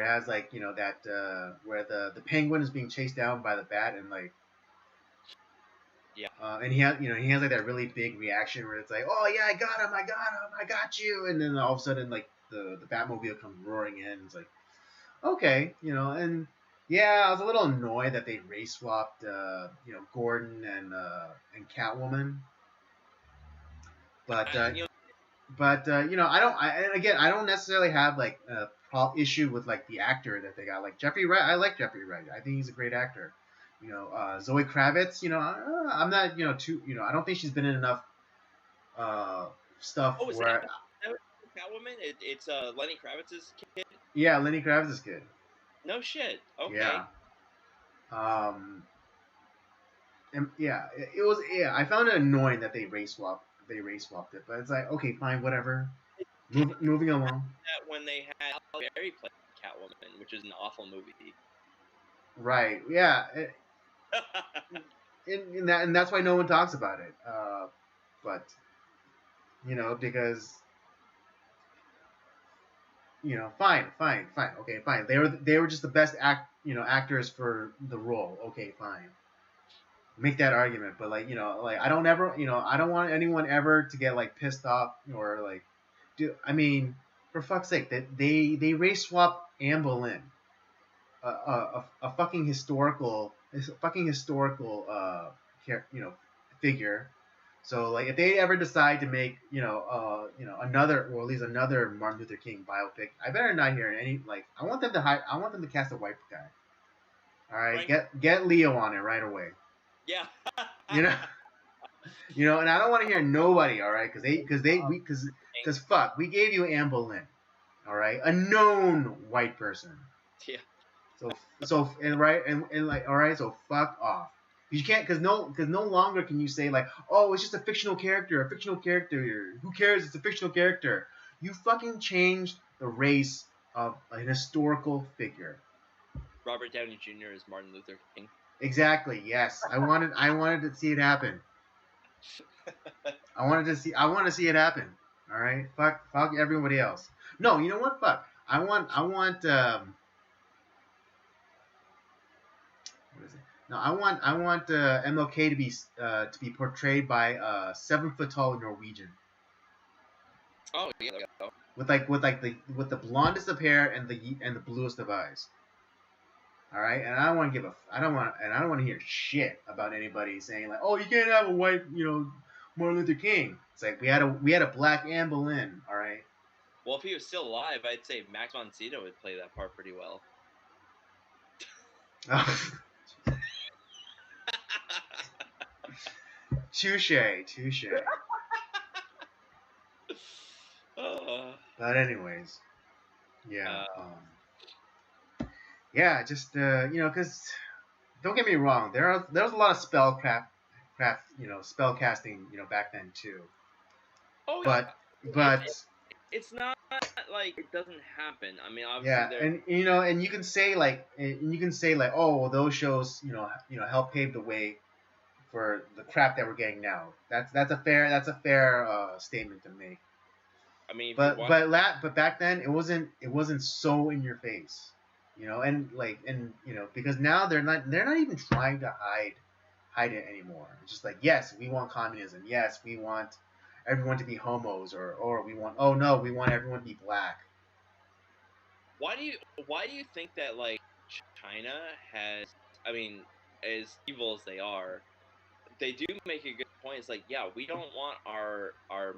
has like that where the penguin is being chased down by the bat and like Yeah. and he has like that really big reaction where it's like, oh yeah, I got him, I got you, and then all of a sudden like the Batmobile comes roaring in. It's like, okay, and yeah, I was a little annoyed that they race swapped Gordon and Catwoman, but You know, I don't necessarily have like a issue with like the actor that they got. Like Jeffrey Wright, I like Jeffrey Wright. I think he's a great actor. Zoe Kravitz. I'm not too. I don't think she's been in enough stuff oh, is where. that Catwoman? It's Lenny Kravitz's kid. Yeah, Lenny Kravitz's kid. No shit. Okay. Yeah. And yeah, it was. Yeah, I found it annoying that they race swapped. They race swapped it, but it's like, okay, fine, whatever. Moving along. That when they had Halle Berry play Catwoman, which is an awful movie. Right. Yeah. And that's why no one talks about it. But because fine, okay, fine. They were just the best actors for the role. Okay, fine. Make that argument, but like I don't want anyone ever to get like pissed off or like, dude. I mean, for fuck's sake, that they race swap Anne Boleyn, a fucking historical figure. So like if they ever decide to make another, or at least another Martin Luther King biopic, I better not hear any like I want them to cast a white guy. All right, get Leo on it right away. Yeah. And I don't want to hear nobody. All right, because fuck, we gave you Anne Boleyn. All right, a known white person. Yeah. So and like all right, so fuck off. You can't because no longer can you say like, oh, it's just a fictional character. Who cares? It's a fictional character. You fucking changed the race of an historical figure. Robert Downey Jr. is Martin Luther King. Exactly. Yes, I wanted to see it happen. I want to see it happen. All right. Fuck everybody else. No, you know what? Fuck. I want what is it? No, I want MLK to be portrayed by a 7 foot tall Norwegian. Oh yeah. With the blondest of hair and the bluest of eyes. All right, and I don't want to hear shit about anybody saying like, oh, you can't have a white, Martin Luther King. It's like we had a black Anne Boleyn. All right. Well, if he was still alive, I'd say Max von Sydow would play that part pretty well. Touche. But anyways, yeah, just because don't get me wrong, there was a lot of spell casting, back then too. Oh, but it's not like it doesn't happen. I mean, and obviously, and you can say like oh, well, those shows help pave the way for the crap that we're getting now. That's a fair statement to make. I mean, but back then it wasn't so in your face, and because now they're not even trying to hide it anymore. It's just like, yes, we want communism. Yes, we want everyone to be homos, or we want everyone to be black. Why do you think that like China has? I mean, as evil as they are, they do make a good point. It's like, yeah, we don't want our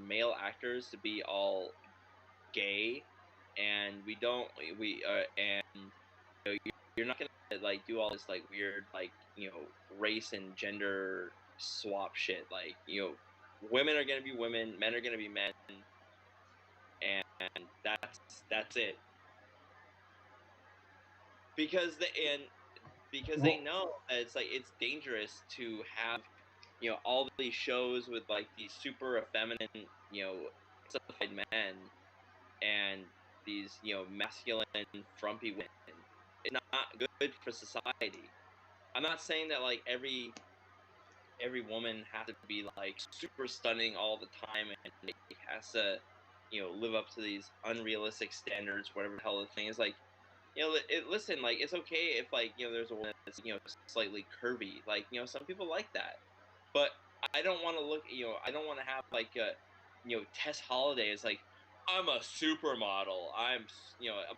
male actors to be all gay, and we don't we and you know, you're not gonna like do all this like weird like race and gender swap shit. Like women are gonna be women, men are gonna be men, and that's it. Because they Well, know that it's like it's dangerous to have all these shows with like these super effeminate justified men and these masculine frumpy women. It's not good for society. I'm not saying that like every woman has to be like super stunning all the time and like, has to live up to these unrealistic standards, whatever the hell the thing is. Like listen, like it's okay if like there's a woman that's slightly curvy. Like some people like that, but I don't want to look. I don't want to have like a Tess Holiday is like I'm a supermodel.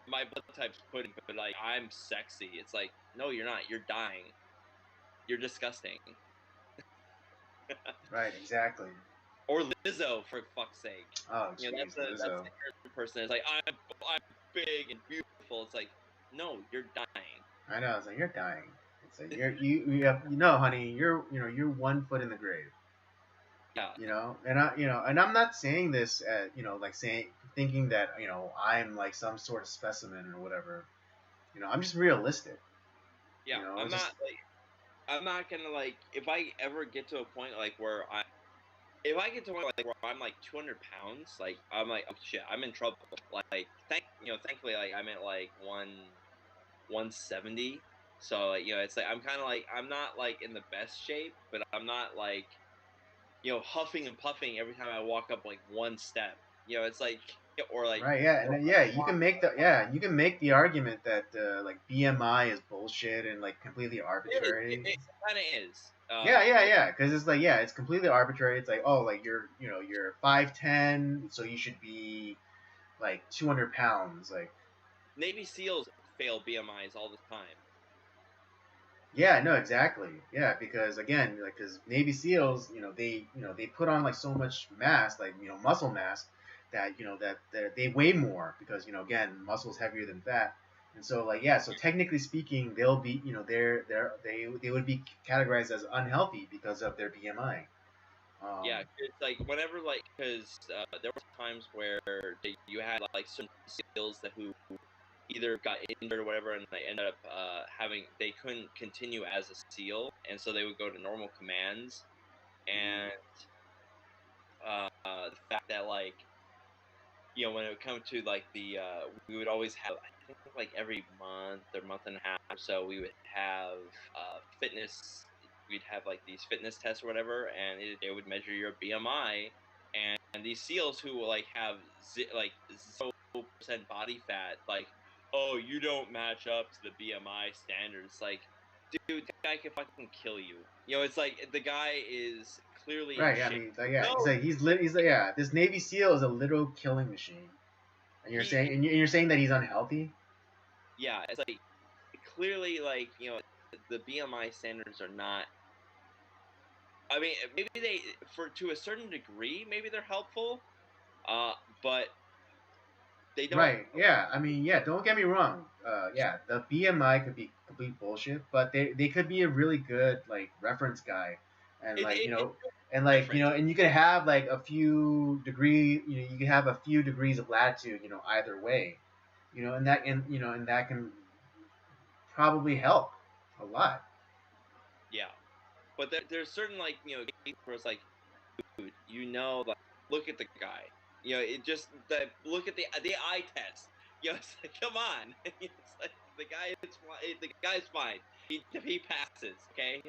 My blood type's pudding, but like I'm sexy. It's like no, you're not. You're dying. You're disgusting. right, exactly. Or Lizzo, for fuck's sake. Oh, That's jeez, the Lizzo. person. It's like I'm big and beautiful. It's like no, you're dying. I know. It's like you're dying. It's like honey, you're 1 foot in the grave. Yeah, And I'm not saying this, like thinking that I'm like some sort of specimen or whatever. I'm just realistic. yeah. It's just I'm not gonna like if I ever get to a point like where if I get to a point like where I'm like 200 pounds, like I'm like oh shit, I'm in trouble. Like thankfully like I'm at like 170. So like, it's like I'm kind of like I'm not like in the best shape, but I'm not like huffing and puffing every time I walk up like one step. It's like or like right, yeah, and or then, yeah, you can make the argument that like BMI is bullshit and like completely arbitrary. it kind of is. Yeah, because it's like it's completely arbitrary. It's like like you're 5'10", so you should be like 200 pounds. Like Navy SEALs fail BMIs all the time. yeah, no, exactly. Yeah, because again, like because Navy SEALs, they put on like so much mass, like muscle mass, that they weigh more because again, muscle's heavier than fat, and so like so technically speaking, they'll be they would be categorized as unhealthy because of their BMI. Yeah, it's like whenever like because there were times where you had like certain SEALs that who either got injured or whatever, and they ended up they couldn't continue as a SEAL, and so they would go to normal commands, and the fact that like when it would come to like we would always have I think like every month or month and a half or so we would have fitness. We'd have like these fitness tests or whatever, and they would measure your BMI. And these SEALs who will like have like 0% body fat, like oh you don't match up to the BMI standards. Like dude, the guy can fucking kill you. It's like the guy is clearly in Right. I shape. mean, like, No, he's like this Navy SEAL is a literal killing machine, and you're he saying you're saying that he's unhealthy. yeah, it's like clearly like the BMI standards are not. I mean, maybe they for to a certain degree, maybe they're helpful, but they don't. Right. Yeah. I mean, yeah. Don't get me wrong. Yeah, the BMI could be complete bullshit, but they could be a really good like reference guy, and like It's and reference. and you could have like a few degree. You could have a few degrees of latitude. Either way. And that can probably help a lot. Yeah, but there's certain like cases where it's like, dude, like look at the guy. It just look at the eye test. It's like come on. It's like the guy is fine. The guy's fine. He passes. Okay.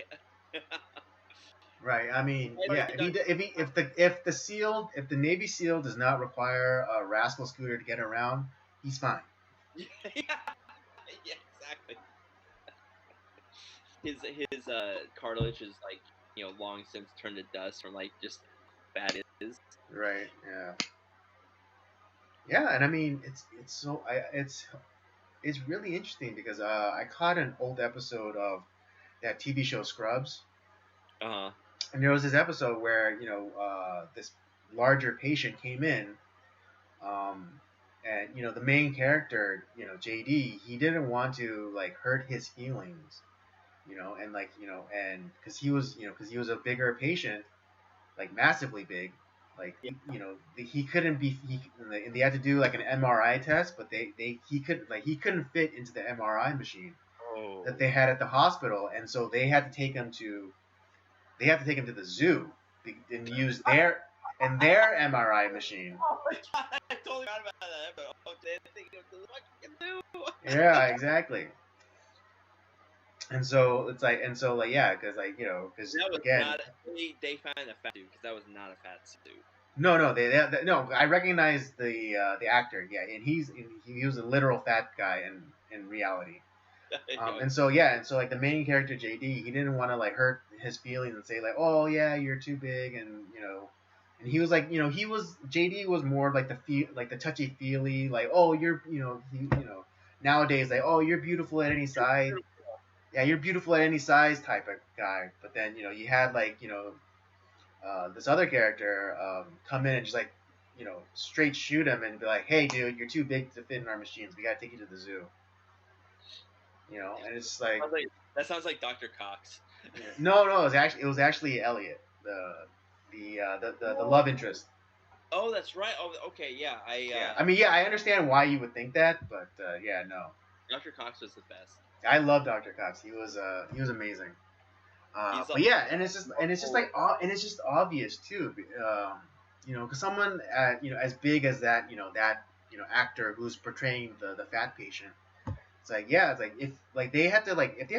Right. I mean, I've yeah. already done. If the Navy SEAL does not require a rascal scooter to get around, he's fine. Yeah, yeah, exactly. His cartilage is like long since turned to dust from like just how bad it is. Right. Yeah. Yeah, and I mean, it's really interesting because I caught an old episode of that TV show Scrubs, Uh huh. And there was this episode where this larger patient came in, um, and the main character, JD, he didn't want to like hurt his feelings, and like and because he was a bigger patient, like massively big, like Yeah. he couldn't be and they had to do like an MRI test, but he couldn't fit into the MRI machine Oh. that they had at the hospital, and so they have to take him to the zoo and use their MRI machine. Oh my god, I totally forgot about that. But they think it was the fucking zoo. Yeah, exactly. And so it's like, yeah, because because That was again, not. They found a fat dude because that was not a fat suit. no, no, I recognize the actor, yeah, and he was a literal fat guy in reality. And so like the main character JD, he didn't want to like hurt his feelings and say like, oh yeah, you're too big, and and he was like, JD was more like the touchy feely, like, oh, nowadays, like, oh, you're beautiful at any size, yeah, you're beautiful at any size type of guy. But then you had like this other character come in and just like straight shoot him and be like, hey dude, you're too big to fit in our machines, we gotta take you to the zoo. And it's like, that sounds like Dr. Cox. no, it was actually Elliot, the love interest. Oh, that's right. Oh, okay, yeah. I mean, yeah, I understand why you would think that, but yeah, no. Dr. Cox was the best. I love Dr. Cox. He was amazing. But yeah, and it's just obvious too, because someone as big as that actor who's portraying the fat patient. It's like, yeah, it's like if they had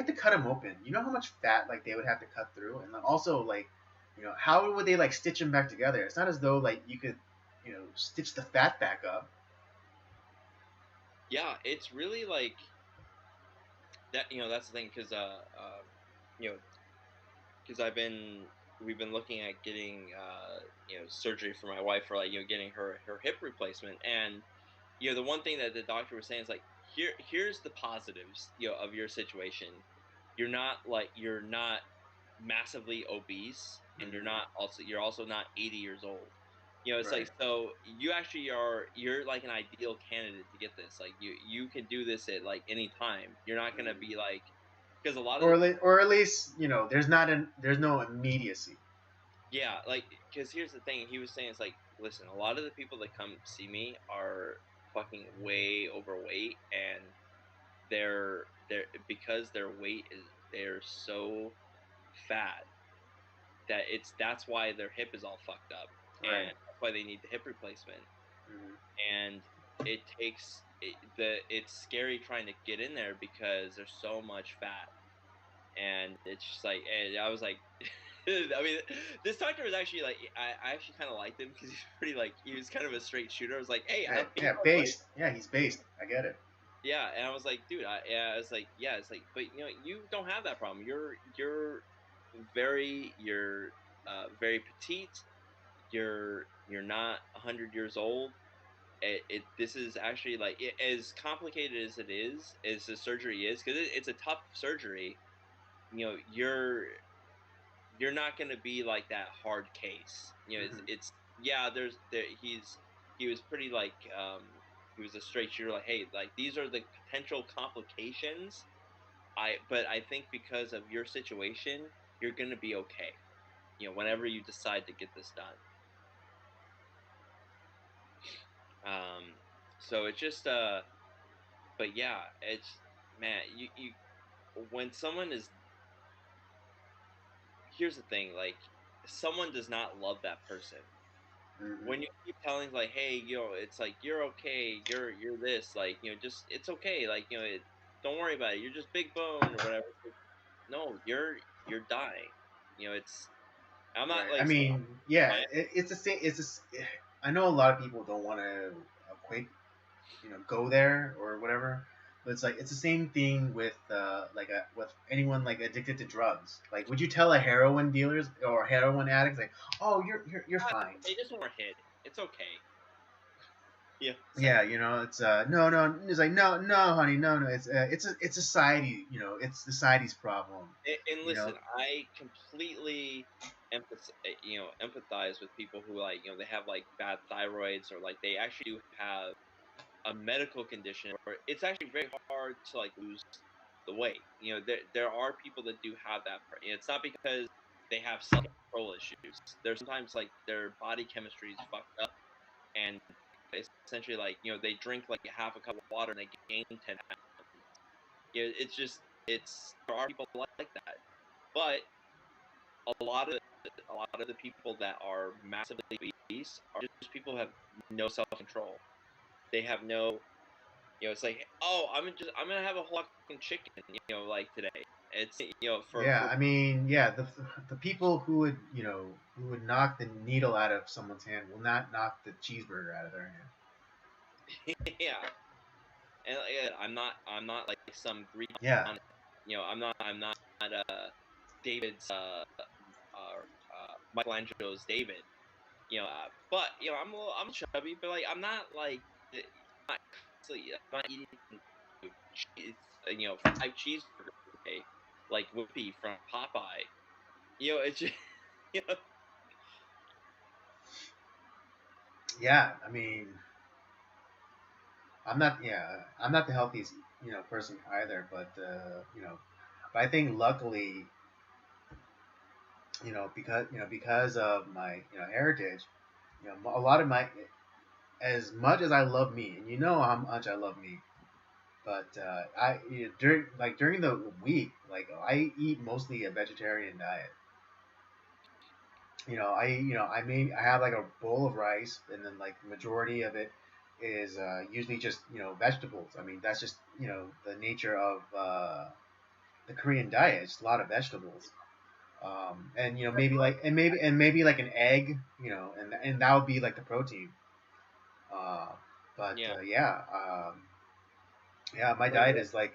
to cut him open, how much fat like they would have to cut through, and then also like, how would they like stitch him back together? It's not as though like you could, stitch the fat back up. Yeah, it's really like that. That's the thing, because because we've been looking at getting surgery for my wife for like getting her hip replacement, and the one thing that the doctor was saying is like, here's the positives of your situation. You're not massively obese, and you're also not 80 years old. It's Right. like, so you actually you're like an ideal candidate to get this. Like you can do this at like any time. You're not gonna be like, because a lot of or at least there's no immediacy. yeah, like, because here's the thing. He was saying, it's like, listen, a lot of the people that come see me are fucking way overweight, and they're because their weight is, they're so fat that that's why their hip is all fucked up, Right. and that's why they need the hip replacement. Mm-hmm. And it takes it's scary trying to get in there because there's so much fat, and it's just like, and I was like, I mean, this doctor was actually like, I actually kind of liked him because he's pretty like, he was kind of a straight shooter. I was like, hey, based. Yeah, he's based. I get it. Yeah, and I was like, dude, I was like, yeah, it's like, but you don't have that problem. You're very petite. You're not 100 years old. This is actually like, as complicated as it is, as the surgery is, because it's a tough surgery. You're not going to be like that hard case. It's yeah. He was pretty like, he was a straight shooter. Like, hey, like, these are the potential complications. But I think because of your situation, you're going to be okay. Whenever you decide to get this done. So it's just but yeah, it's, man, you when someone is, here's the thing, like, someone does not love that person. Mm-hmm. When you keep telling like, hey, it's like, you're okay, you're this, like, just, it's okay, like, don't worry about it, you're just big bone or whatever. No, you're dying. It's, I'm not Right. like, I mean, yeah, it's the same. I know a lot of people don't want to equate, go there or whatever. But it's the same thing with with anyone like addicted to drugs. Like, would you tell a heroin dealers or heroin addicts like, oh, you're fine? they just want hit. It's okay. Yeah. Yeah, you know, it's no, no. It's like no, no, honey, no, no. It's society. You know, it's society's problem. And You know, listen, I completely empathize with people who like they have like bad thyroids or like they actually do have a medical condition where it's actually very hard to like lose the weight. There are people that do have that. It's not because they have self control issues. There's sometimes like their body chemistry is fucked up, and it's essentially like they drink like half a cup of water and they gain 10 pounds. It's just there are people like that, but a lot of the people that are massively obese are just people who have no self control. They have no it's like, oh, I'm gonna have a whole fucking chicken, like today. It's yeah. for I mean, yeah. The people who would who would knock the needle out of someone's hand will not knock the cheeseburger out of their hand. yeah, and I'm not like some Greek Yeah, on it. I'm not David's Michelangelo's David. But I'm chubby, but like I'm not like not I'm not eating cheese, 5 cheeseburgers a day like Whippy from Popeye. It's just you know, yeah. I mean, I'm not. Yeah, I'm not the healthiest person either. But but I think luckily because of my heritage, a lot of my as much as I love meat, and you know how much I love meat, but during the week, like I eat mostly a vegetarian diet. I have like a bowl of rice, and then like the majority of it is usually just vegetables. I mean that's just the nature of the Korean diet. It's a lot of vegetables. And maybe like an egg, and that would be like the protein. Uh, but yeah, yeah, my like diet is like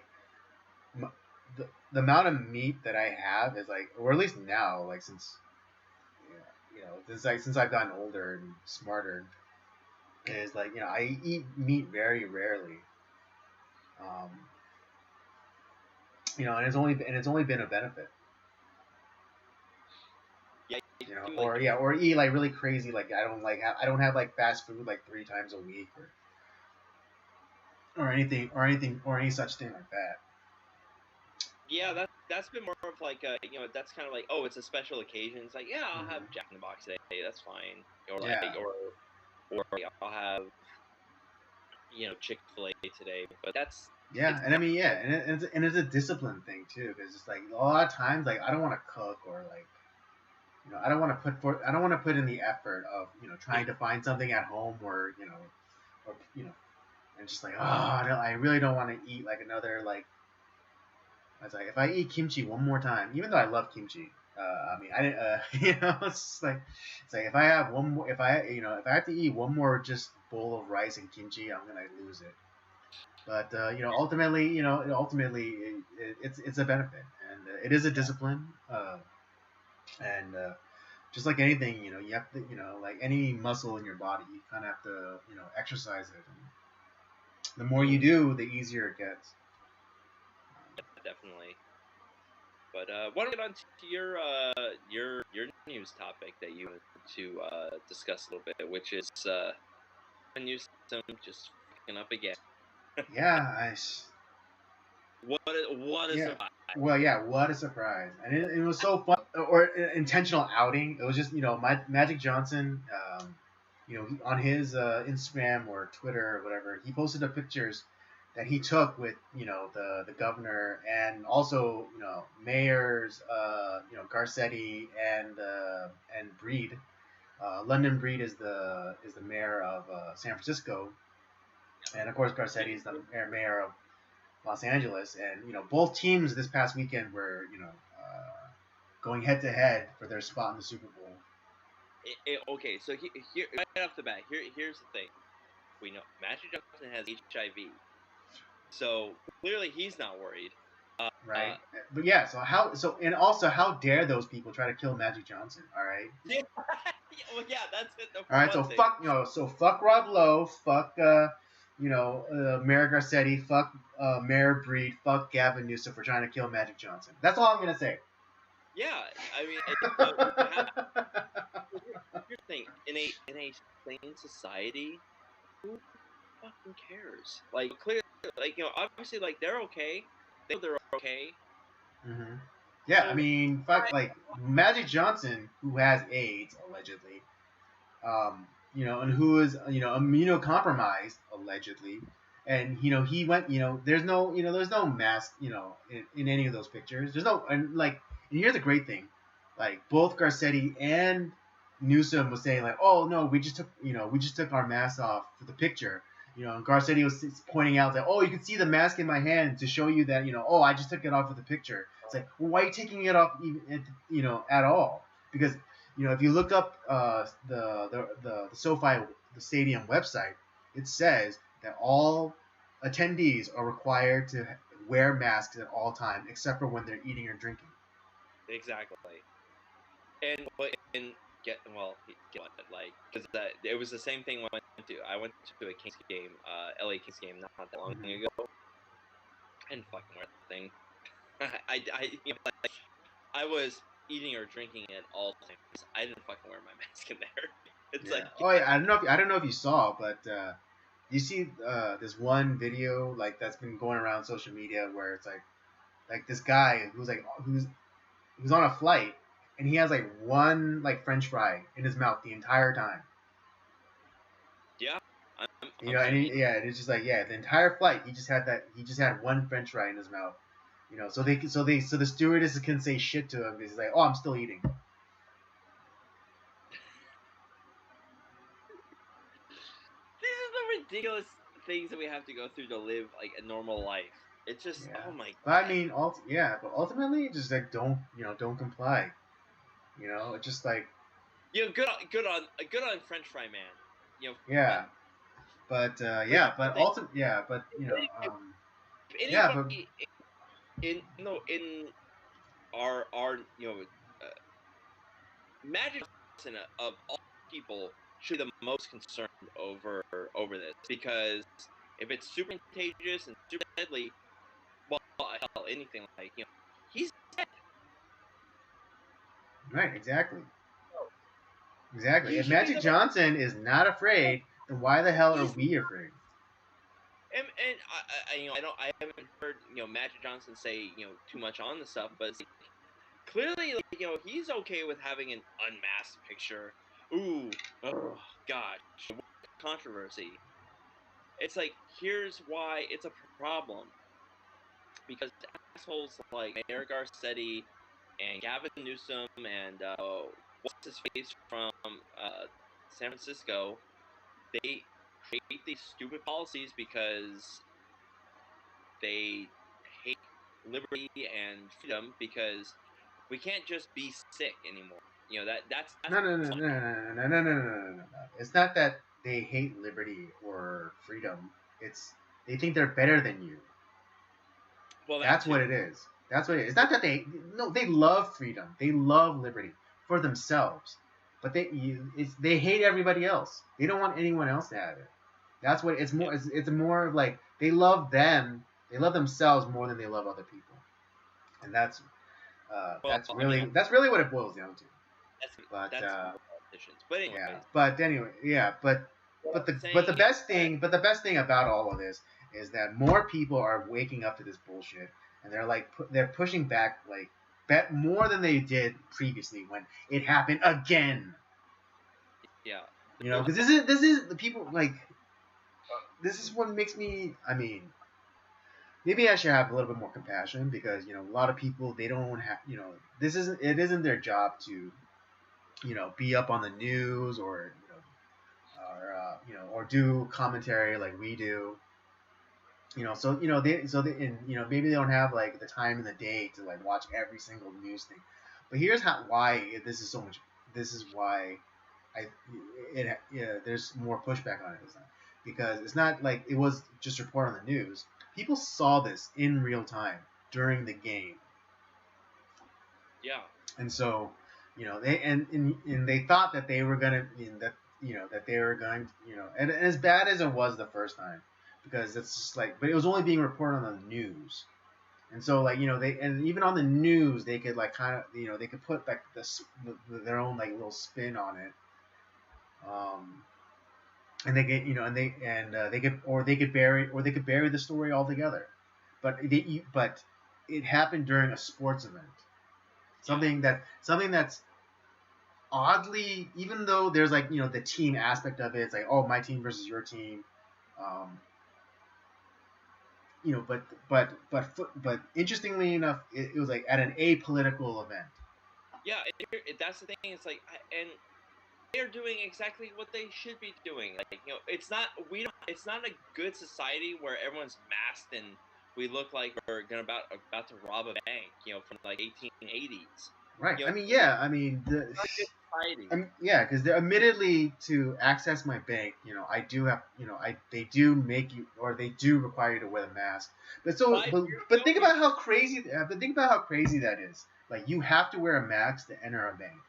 m- the amount of meat that I have is like, or at least now, like since since I've gotten older and smarter, is like I eat meat very rarely. Um, and it's only been a benefit. yeah, you do like Or eat like really crazy, like I don't have like fast food like 3 times a week or any such thing like that. yeah, that's been more of like that's kind of like, oh, it's a special occasion. It's like, yeah, I'll have Hmm. Jack in the Box today. That's fine. Or like Yeah, or like, I'll have Chick-fil-A today. But yeah, it's and I not mean, yeah, like and it's a discipline thing too, because it's like a lot of times, like I don't want to cook or like I don't want to put in the effort of trying to find something at home or and just like I really don't want to eat like another like. I was like, if I eat kimchi one more time, even though I love kimchi, I mean, I didn't, it's like if I have one more, if I have to eat one more just bowl of rice and kimchi, I'm gonna lose it. But ultimately, it's a benefit, and it is a discipline, and just like anything, you have to, like any muscle in your body, you kind of have to, exercise it. And the more yeah, you do, the easier it gets. definitely. But why don't we get on to your news topic that you wanted to discuss a little bit, which is news system just fucking up again. Yeah, What a yeah. surprise! Well, yeah. What a surprise, and it was so fun. Or intentional outing. It was just my Magic Johnson. On his Instagram or Twitter or whatever, he posted the pictures that he took with the governor and also mayors Garcetti and Breed. London Breed is the mayor of San Francisco, and of course Garcetti is the mayor of Los Angeles, and both teams this past weekend were going head to head for their spot in the Super Bowl. Okay, so here right off the bat, here's the thing. We know Magic Johnson has HIV, so clearly he's not worried. Right, but yeah. So how? So and also, how dare those people try to kill Magic Johnson? All right. Yeah, Well, yeah, that's it. All right, so fuck Rob Lowe, fuck Mayor Garcetti, fuck Mayor Breed, fuck Gavin Newsom for trying to kill Magic Johnson. That's all I'm gonna say. Yeah, I mean, here's the thing: in a sane society, who fucking cares? Like, clearly, like obviously, like they're okay. They know they're okay. Mm-hmm. Yeah, I So mean, fuck, like Magic Johnson, who has AIDS allegedly, and who is immunocompromised allegedly, and he went, there's no mask, in any of those pictures. There's no, and here's the great thing, like both Garcetti and Newsom was saying like, oh no, we just took our masks off for the picture. And Garcetti was pointing out that, oh, you can see the mask in my hand to show you that, oh, I just took it off for the picture. It's like, well, why are you taking it off even, at all? Because if you look up the SoFi the stadium website, it says that all attendees are required to wear masks at all times, except for when they're eating or drinking. Exactly. And get what, like, because it was the same thing when I went to a Kings game, LA Kings game not that long ago. I didn't fucking wear the thing. I was eating or drinking at all times. I didn't fucking wear my mask in there. It's like, oh yeah, I don't know if you saw, but you see this one video like that's been going around social media where it's like this guy who's on a flight and he has like one like French fry in his mouth the entire time. yeah, and it's just like, the entire flight he just had one French fry in his mouth. So the stewardess can say shit to him because he's like, oh, I'm still eating. These are the ridiculous things that we have to go through to live like a normal life. It's just, oh my god. But I mean, but ultimately, just like don't comply. It's just like, good on French fry man. Yeah, but in our Magic Johnson of all people should be the most concerned over this, because if it's super contagious and super deadly, well, hell, anything like he's dead. Right, exactly. If Magic Johnson is not afraid, then why the hell are we afraid? And I haven't heard Magic Johnson say too much on the stuff, but clearly he's okay with having an unmasked picture. Ooh, oh gosh, controversy. It's like, here's why it's a problem, because assholes like Mayor Garcetti and Gavin Newsom and what's his face from San Francisco, they create these stupid policies because they hate liberty and freedom, because we can't just be sick anymore. That's No. It's not that they hate liberty or freedom. It's they think they're better than you. Well, that's what it is. That's what it is. It's not that they love freedom. They love liberty for themselves, but they hate everybody else. They don't want anyone else to have it. That's what it's more. It's more of like they love them. They love themselves more than they love other people, and that's really what it boils down to. That's politicians. But anyway. But the best thing about all of this is that more people are waking up to this bullshit, and they're pushing back bet more than they did previously when it happened again. Yeah. Because this is the people this is what makes me. I mean, maybe I should have a little bit more compassion, because a lot of people, they don't have it isn't their job to be up on the news or or do commentary like we do. Maybe they don't have like the time in the day to watch every single news thing. But here's why this is so much. This is why there's more pushback on it. Because it's not like it was just reported on the news. People saw this in real time during the game. Yeah. And so, and they thought that they were gonna that they were going and as bad as it was the first time, because it's just like, but it was only being reported on the news. And so, like, they, and even on the news, they could, like, kind of, they could put, like, their own, like, little spin on it. And they get, they could, they could bury the story altogether. But it happened during a sports event. Something that's oddly, even though there's, like, the team aspect of it, it's like, oh, my team versus your team. Um, but interestingly enough, it was like at an apolitical event. Yeah, that's the thing. It's like, and they're doing exactly what they should be doing. Like, it's not it's not a good society where everyone's masked and we look like we're about to rob a bank, from like 1880s. Right. I mean, It's yeah. I mean, not a good society. yeah, because admittedly, to access my bank, I do have, they do make you, or they do require you to wear the mask. But think about how crazy. But think about how crazy that is. Like, you have to wear a mask to enter a bank.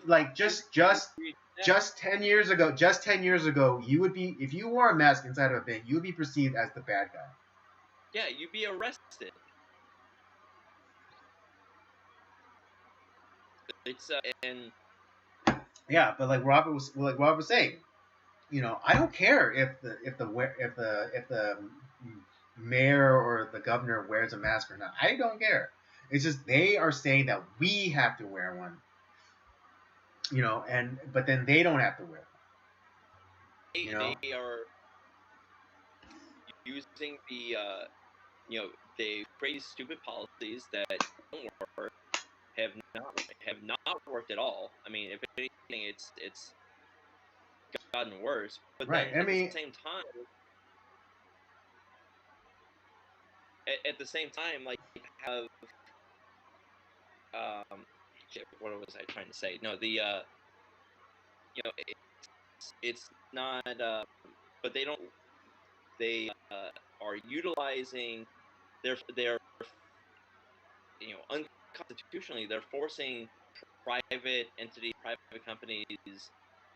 Like, just 10 years ago, you would be, if you wore a mask inside of a bank, you would be perceived as the bad guy. Yeah, you'd be arrested. It's and Yeah, but like Robert was saying, I don't care if the mayor or the governor wears a mask or not. I don't care. It's just they are saying that we have to wear one. But then they don't have to wear one. they are using the they create stupid policies that don't work, have not worked at all. I mean, if anything, it's gotten worse. But Right. then at the same time, like, have what was I trying to say? No, the it's not. But they are utilizing their unconstitutionally. They're forcing private companies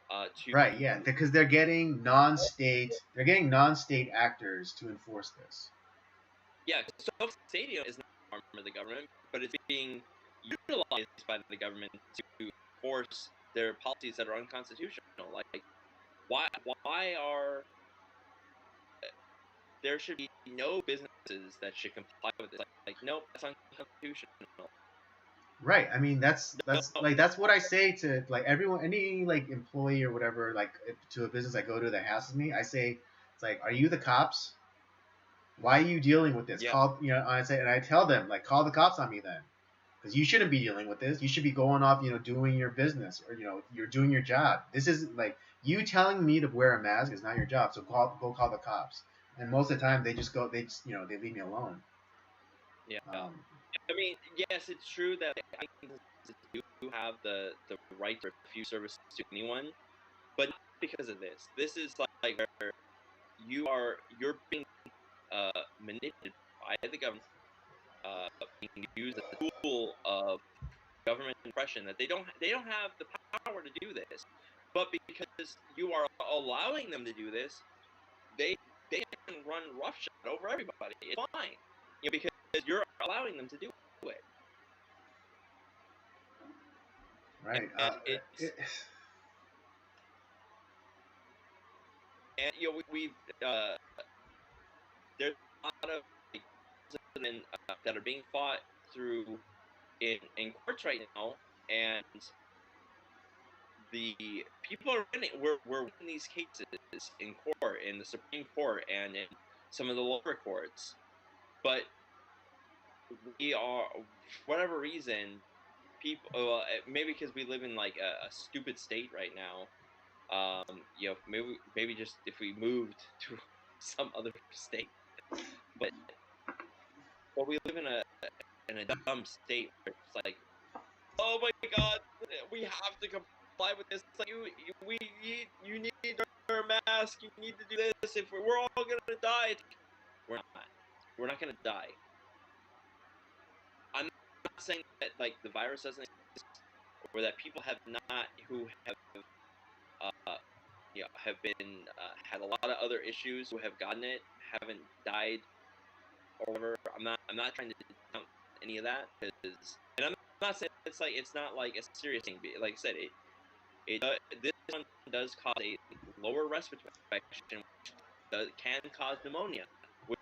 to Right. Yeah. Because they're getting non-state actors to enforce this. Yeah, so Stadium is not an arm of the government, but it's being utilized by the government to force their policies that are unconstitutional. Like, why are there should be no businesses that should comply with this? Like nope, that's unconstitutional. Right. I mean, that's what I say to, like, everyone, any, like, employee or whatever, like, to a business I go to that hassles me. I say, it's like, are you the cops? Why are you dealing with this? Yeah. Call, and I tell them, like, call the cops on me then, because you shouldn't be dealing with this. You should be going off, doing your business, or you're doing your job. This is like, you telling me to wear a mask is not your job. So go call the cops. And most of the time they just they leave me alone. Yeah. I mean, yes, it's true that I do have the right to refuse services to anyone, but not because of this. This is like where you're being manipulated by the government, being used as a tool of government oppression. That they don't have the power to do this, but because you are allowing them to do this, they can run roughshod over everybody. It's fine, because you're allowing them to do it. Right. And we've there's a lot of, like, that are being fought through in courts right now, and the people are winning. We're winning these cases in court, in the Supreme Court, and in some of the lower courts. But we are, for whatever reason, people. Maybe because we live in like a stupid state right now. Maybe just if we moved to some other state, but we live in a dumb state where it's like, oh my God, we have to comply with this. It's like you need to wear a mask. You need to do this. If we're all gonna die, we're not. We're not gonna die. I'm not saying that, like, the virus doesn't exist. that people have not who have have been had a lot of other issues who have gotten it haven't died or whatever. I'm not trying to discount any of that because, and I'm not saying it's not like a serious thing. Like I said, this one does cause a lower respiratory infection, which can cause pneumonia,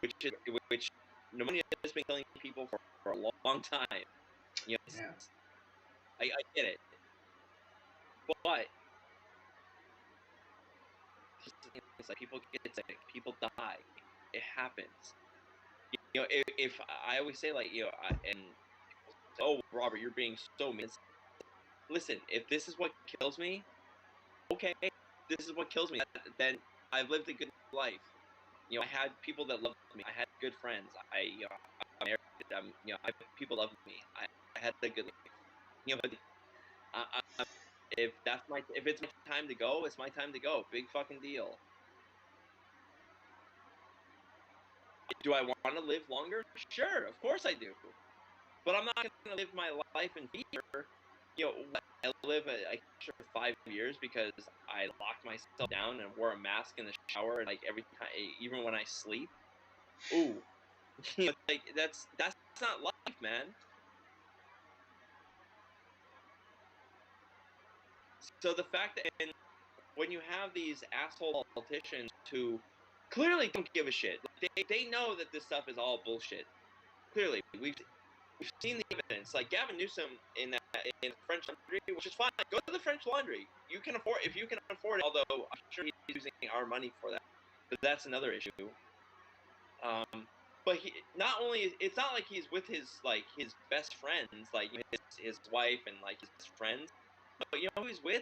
which pneumonia has been killing people for a long time. You know, Yeah. I get it, but it's like people get sick, people die, it happens. You know, if I always say like and oh Robert, you're being so mean. Listen, if this is what kills me, okay, this is what kills me. Then I've lived a good life. You know, I had people that loved me. I had good friends. I'm married. People loved me. I had a good life. You know, but if it's my time to go, it's my time to go. Big fucking deal. Do I want to live longer? Sure, of course I do. But I'm not going to live my life in fear. You know, I live an extra 5 years because I locked myself down and wore a mask in the shower and like every time, even when I sleep. Ooh, you know, like that's not life, man. So the fact that and when you have these asshole politicians who clearly don't give a shit, they know that this stuff is all bullshit. Clearly, we've seen the evidence. Like Gavin Newsom in French Laundry, which is fine. Go to the French Laundry. You can afford if you can afford it. Although I'm sure he's using our money for that, but that's another issue. But not only it's not like he's with his best friends, like his wife and like his friends. But you know who he's with?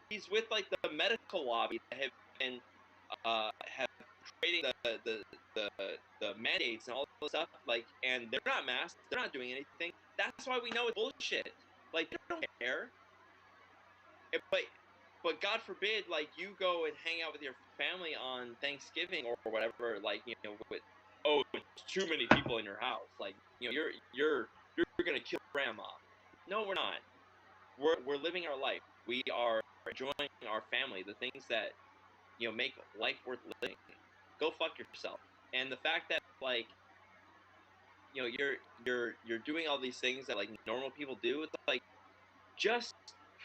He's with like the medical lobby that have been have creating the mandates and all this stuff. Like, and they're not masked. They're not doing anything. That's why we know it's bullshit. Like they don't care. But God forbid, like you go and hang out with your family on Thanksgiving or whatever. Like with it's too many people in your house. Like you're gonna kill grandma. No, we're not. We're living our life. We are enjoying our family. The things that make life worth living. Go fuck yourself. And the fact that like you're doing all these things that like normal people do, it's like just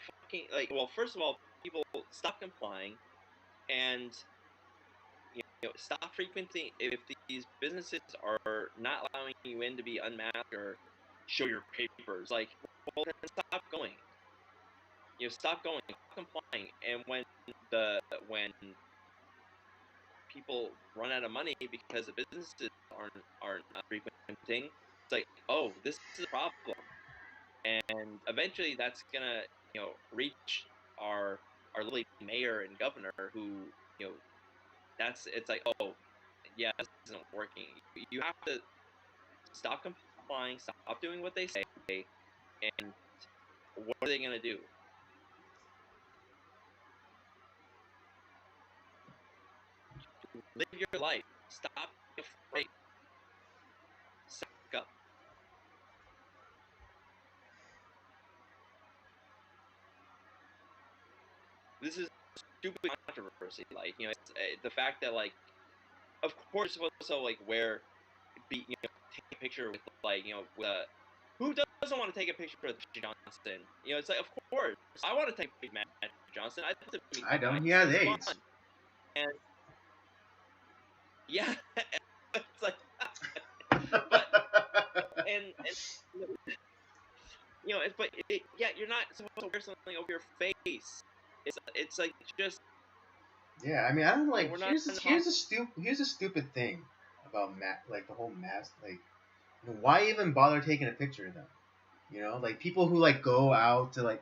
fucking like well, first of all, people stop complying and stop frequenting if these businesses are not allowing you in to be unmasked or show your papers, like well then stop going. Stop going, stop complying. And when people run out of money because the businesses aren't frequenting, it's like, oh, this is a problem, and eventually that's gonna reach our lovely mayor and governor who it's like, oh yeah, this isn't working. You have to stop complying, stop doing what they say, and what are they gonna do? Live your life. Stop being afraid. Suck up. This is stupid controversy. Like it's, the fact that like, of course, also like take a picture with like with who doesn't want to take a picture with Johnson? It's like, of course, I want to take a picture with Magic Johnson. I think to meet I the guy. don't. Yeah, He's they. fun. And yeah, it's like, but and yeah, you're not supposed to wear something over your face. It's like just Yeah, I mean, I don't like. we're not Here's a stupid thing about like the whole mask. Like, why even bother taking a picture of them? Like people who like go out to like.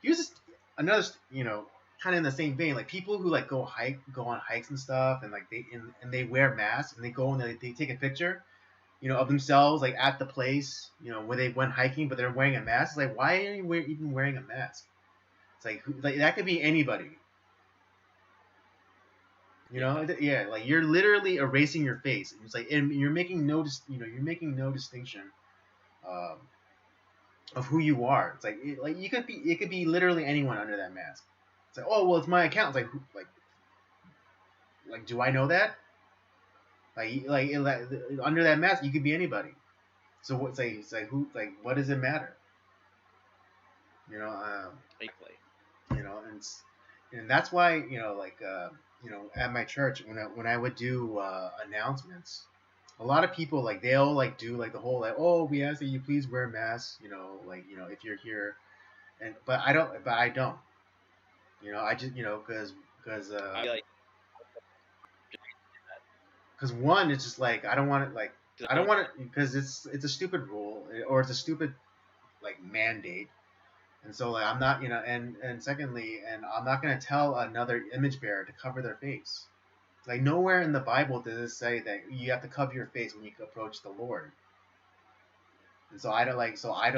Here's another kind of in the same vein. Like people who like go on hikes and stuff, and like and they wear masks and they go and they take a picture. Of themselves like at the place, where they went hiking, but they're wearing a mask. It's like, why are you even wearing a mask? It's like that could be anybody. Yeah, like you're literally erasing your face. It's like, and you're making no distinction um, of who you are. It's like it could be literally anyone under that mask. It's like, oh well, it's my account. It's like like do I know that? Like under that mask, you could be anybody. So what's like it's like who like what does it matter? You know, Likely. you know, and that's why at my church when I would do announcements, a lot of people like they'll like do like the whole like oh we ask that you please wear masks if you're here and but I don't I just because I like one it's just like I don't want it like I don't don't want it because it's a stupid rule or it's a stupid like mandate. And so like I'm not and secondly and I'm not gonna tell another image bearer to cover their face. Like nowhere in the Bible does it say that you have to cover your face when you approach the Lord. And so I don't I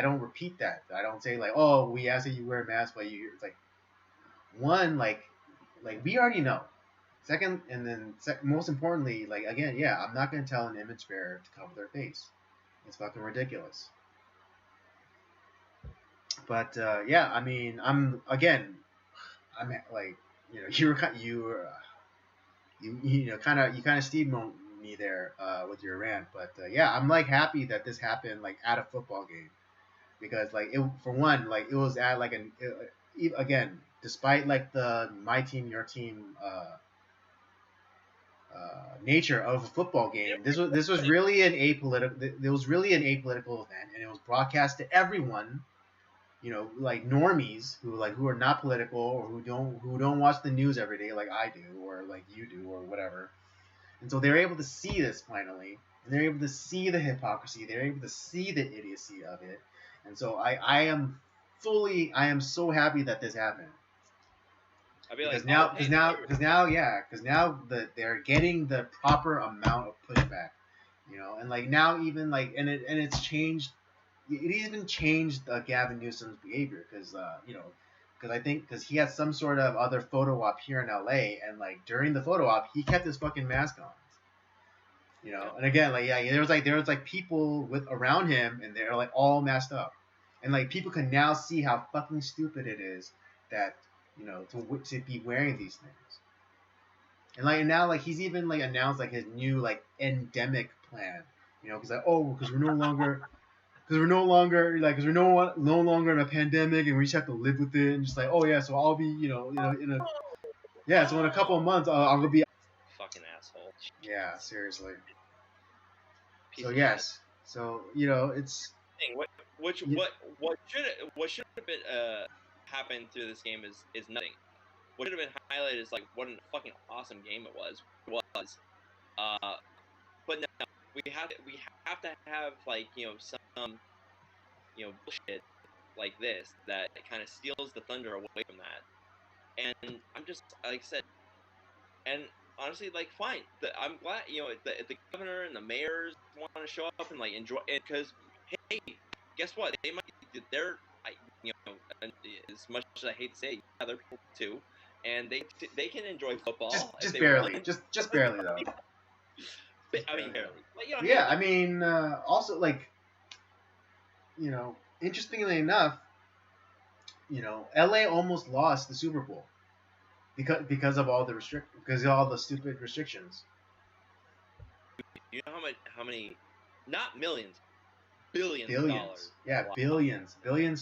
don't repeat that. I don't say like, oh, we ask that you wear a mask, but you it's like one like we already know. Second, and then most importantly, like again, yeah, I'm not gonna tell an image bearer to cover their face. It's fucking ridiculous. But yeah, I mean, I'm like you were you kind of steamrolled me there with your rant. But yeah, I'm like happy that this happened like at a football game because like it for one like it was at like again despite like the my team your team nature of a football game. This was really an apolitical. There was really an apolitical event, and it was broadcast to everyone. Like normies who are not political or who don't watch the news every day like I do or like you do or whatever. And so they're able to see this finally, and they're able to see the hypocrisy. They're able to see the idiocy of it. And so I am so happy that this happened. I'd be Because like, now, oh, hey, because now they're getting the proper amount of pushback, and like now even like and it's changed. It even changed Gavin Newsom's behavior because I think because he had some sort of other photo op here in LA, and like during the photo op, he kept his fucking mask on. And again, like yeah, there was like people with around him, and they're like all masked up, and like people can now see how fucking stupid it is that to be wearing these things. And like now, like he's even like announced like his new like endemic plan. Because like because we're no longer no longer in a pandemic and we just have to live with it and just like oh yeah, so I'll be so in a couple of months I'm gonna be fucking asshole. yeah seriously. Piece So of yes, shit. so it's What should have been happened through this game is nothing. What should have been highlighted is like what a fucking awesome game it was. But no, we have to have like some bullshit like this that kind of steals the thunder away from that. And I'm just like I said, and honestly, like fine, I'm glad the governor and the mayors want to show up and like enjoy it because hey, guess what? They're as much as I hate to say it, other people too, and they can enjoy football just if they barely, want. just barely though. I mean, barely. Like, yeah, I mean, also like, interestingly enough, LA almost lost the Super Bowl because of all the because of all the stupid restrictions. You know how many, not millions, billions of dollars. Yeah, wow. billions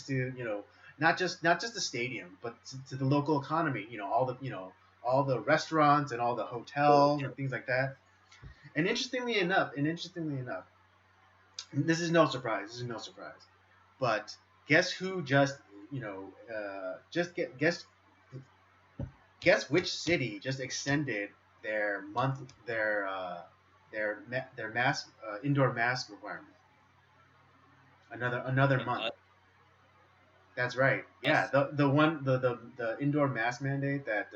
to not just the stadium, but to the local economy. All the restaurants and all the hotels and things like that. And interestingly enough, this is no surprise. But guess who guess which city just extended their mask indoor mask requirement another month. That's right. Yeah, the indoor mask mandate that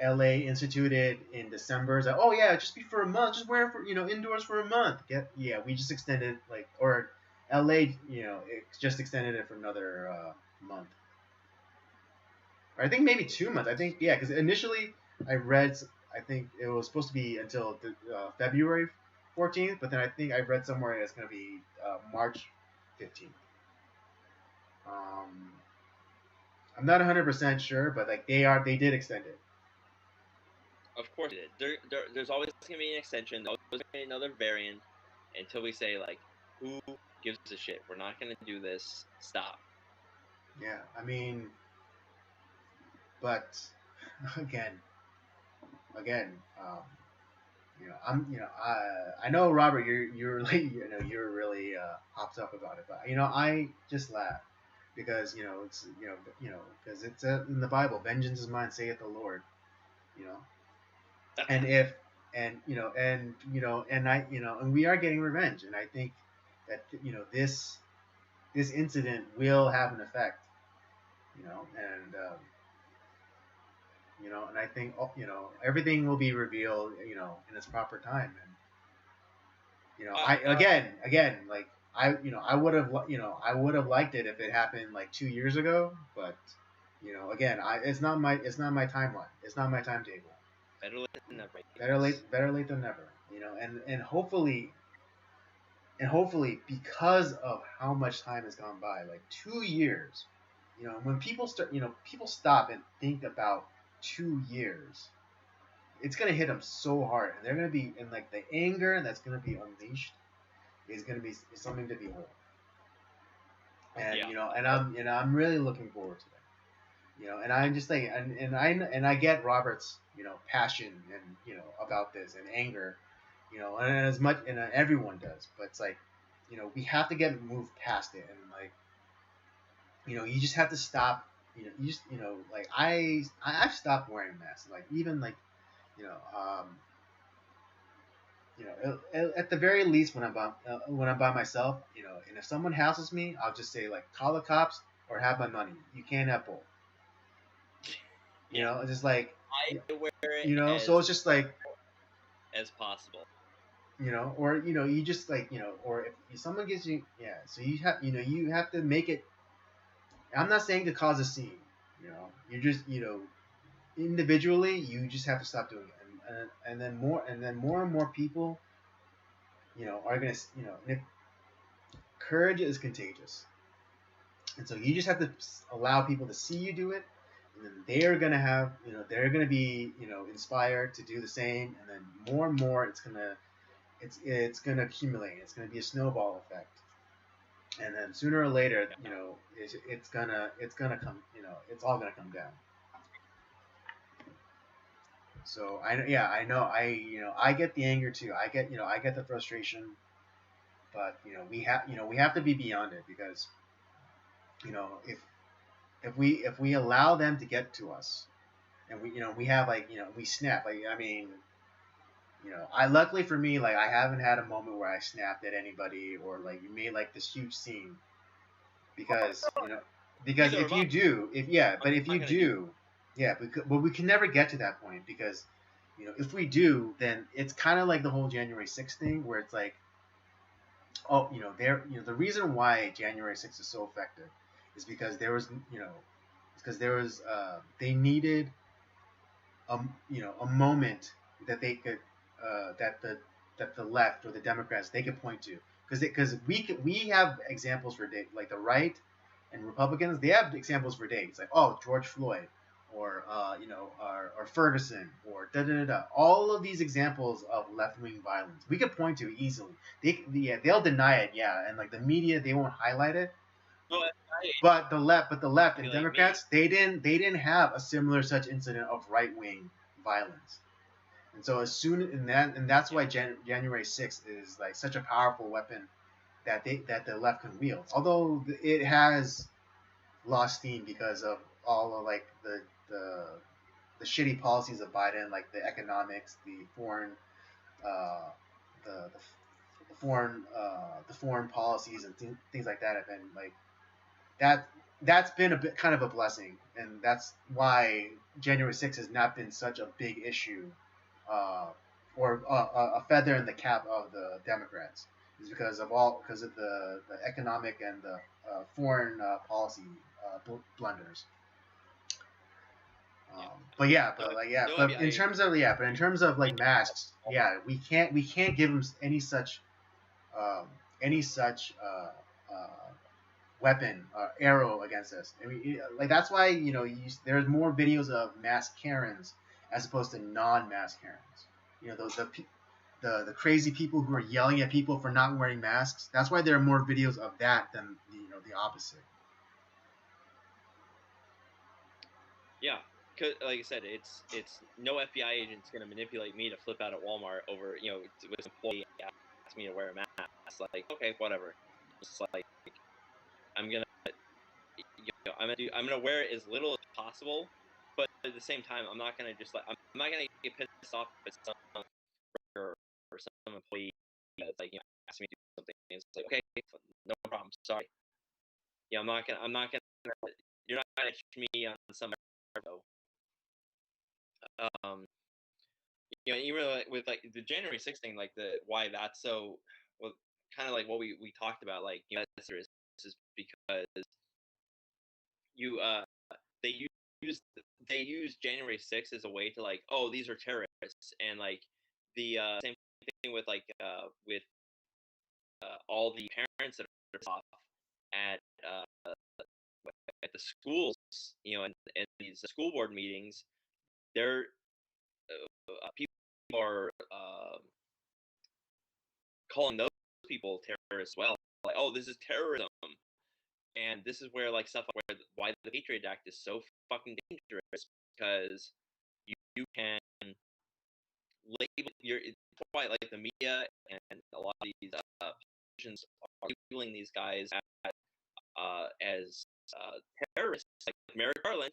LA instituted in December is like, oh yeah, just be for a month, just wear it for indoors for a month. We just extended or LA it just extended it for another month. Or I think maybe 2 months. I think because initially I think it was supposed to be until February 14th, but then I think I read somewhere it's going to be March 15th. I'm not 100% sure, but like they did extend it. Of course it did. There's always gonna be an extension. There's always gonna be another variant until we say like, who gives a shit? We're not gonna do this. Stop. Yeah, I mean, but again, again, I know Robert, you're like, you're really hopped up about it, but I just laugh because because it's in the Bible, vengeance is mine, saith the Lord, you know, and if and we are getting revenge, and I think that this incident will have an effect, and and I think everything will be revealed, in its proper time, and I again like I would have I would have liked it if it happened like 2 years ago, but again it's not my timeline, it's not my timetable. Better late than never. Better late than never, and hopefully because of how much time has gone by, like 2 years, when people start, people stop and think about 2 years, it's gonna hit them so hard, and they're gonna be, and like the anger that's gonna be unleashed is gonna be something to behold. And I'm really looking forward to that. And I'm just like, and I get Robert's passion and about this and anger, and as much, and everyone does, but it's like we have to get moved past it, and like you just have to stop. You just like I've stopped wearing masks, like even like you know um at the very least when I'm by myself, and if someone houses me, I'll just say like call the cops or have my money. You can't have both. It's just like I wear it so it's just like as possible. Or you just like or if someone gives you so you have to make it. I'm not saying to cause a scene. You just individually you just have to stop doing it, and then more and more people are gonna courage is contagious, and so you just have to allow people to see you do it, and then they are gonna have they're gonna be inspired to do the same, and then more and more it's gonna accumulate. It's gonna be a snowball effect, and then sooner or later it's gonna come it's all gonna come down. So I know I get the anger too. I get the frustration, but we have to be beyond it, because if we allow them to get to us, and we have like we snap, like I mean I luckily for me, like I haven't had a moment where I snapped at anybody or like you made like this huge scene, because if you do but we can never get to that point, because if we do, then it's kind of like the whole January 6th thing, where it's like, oh, the reason why January 6th is so effective is because there was, they needed a moment that they could, that the left or the Democrats, they could point to, because we have examples for days, like the right and Republicans, they have examples for days, like, oh, George Floyd, or or Ferguson, or da da da da. All of these examples of left wing violence we could point to easily. They'll deny it, and like the media, they won't highlight it. But the left and Democrats, they didn't have a similar such incident of right wing violence. And so and that's why January 6th is like such a powerful weapon that the left can wield. Although it has lost steam because of all of like the shitty policies of Biden, like the economics, the foreign the foreign policies and things like that have been like that's been a bit kind of a blessing, and that's why January 6th has not been such a big issue, or a feather in the cap of the Democrats, is because of the economic and the foreign policy blunders. But in terms of like masks, we can't give them any such any such weapon, arrow against us. I mean, like that's why there's more videos of mass Karens as opposed to non-mass Karens. You know, the crazy people who are yelling at people for not wearing masks. That's why there are more videos of that than the opposite. Yeah, cause like I said, it's no FBI agent's gonna manipulate me to flip out at Walmart over with an employee ask me to wear a mask. Like, okay, whatever. It's like I'm gonna I'm gonna wear it as little as possible, but at the same time, I'm not gonna just I'm not gonna get pissed off at some or some employee that's like ask me to do something. It's like, okay, no problem, sorry. Yeah, I'm not gonna you're not gonna catch me on some um even with like the January 6th thing, like the why that's so well, kind of like what we talked about, like this is because you they use they use January 6th as a way to like, oh, these are terrorists, and like the same thing with like all the parents that are off at at the schools, and these school board meetings, they're people are calling those people terrorists. Well, like, oh, this is terrorism, and this is where like stuff where why the Patriot Act is so fucking dangerous, because you can label your why like the media and a lot of these politicians are labeling these guys as terrorists, like Merrick Garland,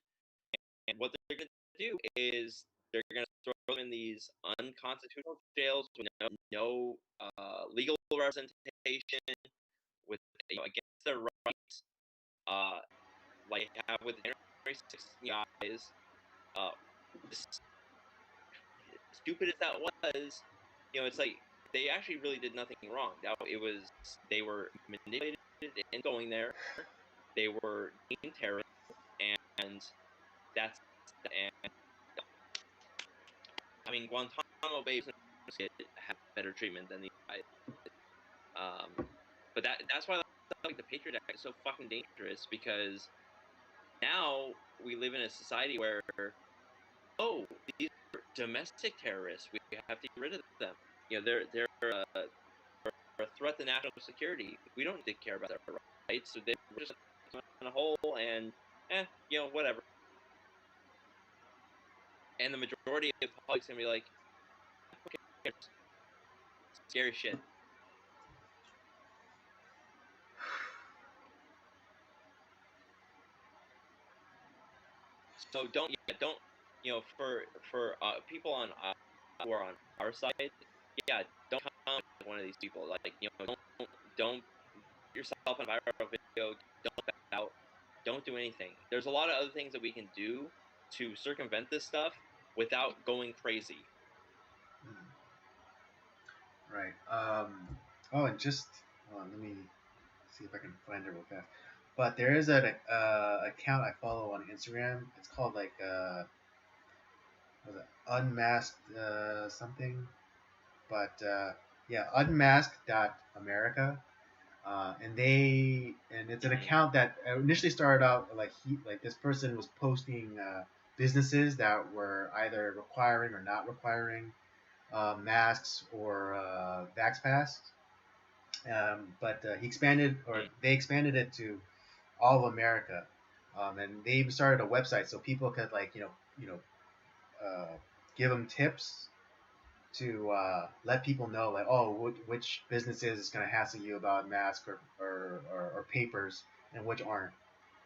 and what they're going to do is they're going to throw them in these unconstitutional jails with no legal representation, with against their rights, uh, like have with the January 6th guys. Uh, stupid as that was, it's like they actually really did nothing wrong. Now it was they were manipulated in going there. They were deemed terrorists, and that's and I mean Guantanamo Bay have better treatment than these guys. But that's why like the Patriot Act is so fucking dangerous, because now we live in a society where these are domestic terrorists. We have to get rid of them. They're a threat to national security. We don't need to care about their rights. So they're just in a hole, and whatever. And the majority of the public's gonna be like, who cares? Scary shit. So don't for people on who are on our side, don't come with one of these people. Like don't yourself in a viral video. Don't back out. Don't do anything. There's a lot of other things that we can do to circumvent this stuff without going crazy. Right. Oh, and just let me see if I can find it real fast. But there is an account I follow on Instagram. It's called like was it unmasked something, but yeah, unmasked.america. And it's an account that initially started out like this person was posting businesses that were either requiring or not requiring masks or vax pass. But he expanded, or they expanded it to all of America, and they even started a website so people could like uh, give them tips to let people know like, oh, which businesses is going to hassle you about masks or papers and which aren't.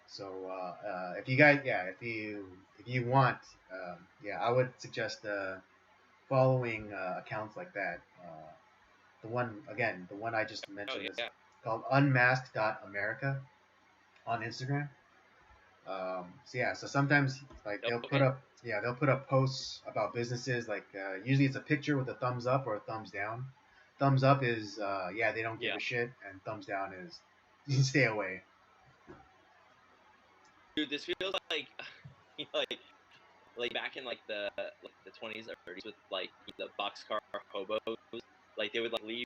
So if you guys, if you want, I would suggest following accounts like that. The one I just mentioned is called unmasked.america on Instagram. So sometimes like they'll put up posts about businesses, like usually it's a picture with a thumbs up or a thumbs down. Thumbs up is they don't give a shit, and thumbs down is you stay away. Dude, this feels like like back in like the 20s or 30s with like the boxcar hobos. Like they would like leave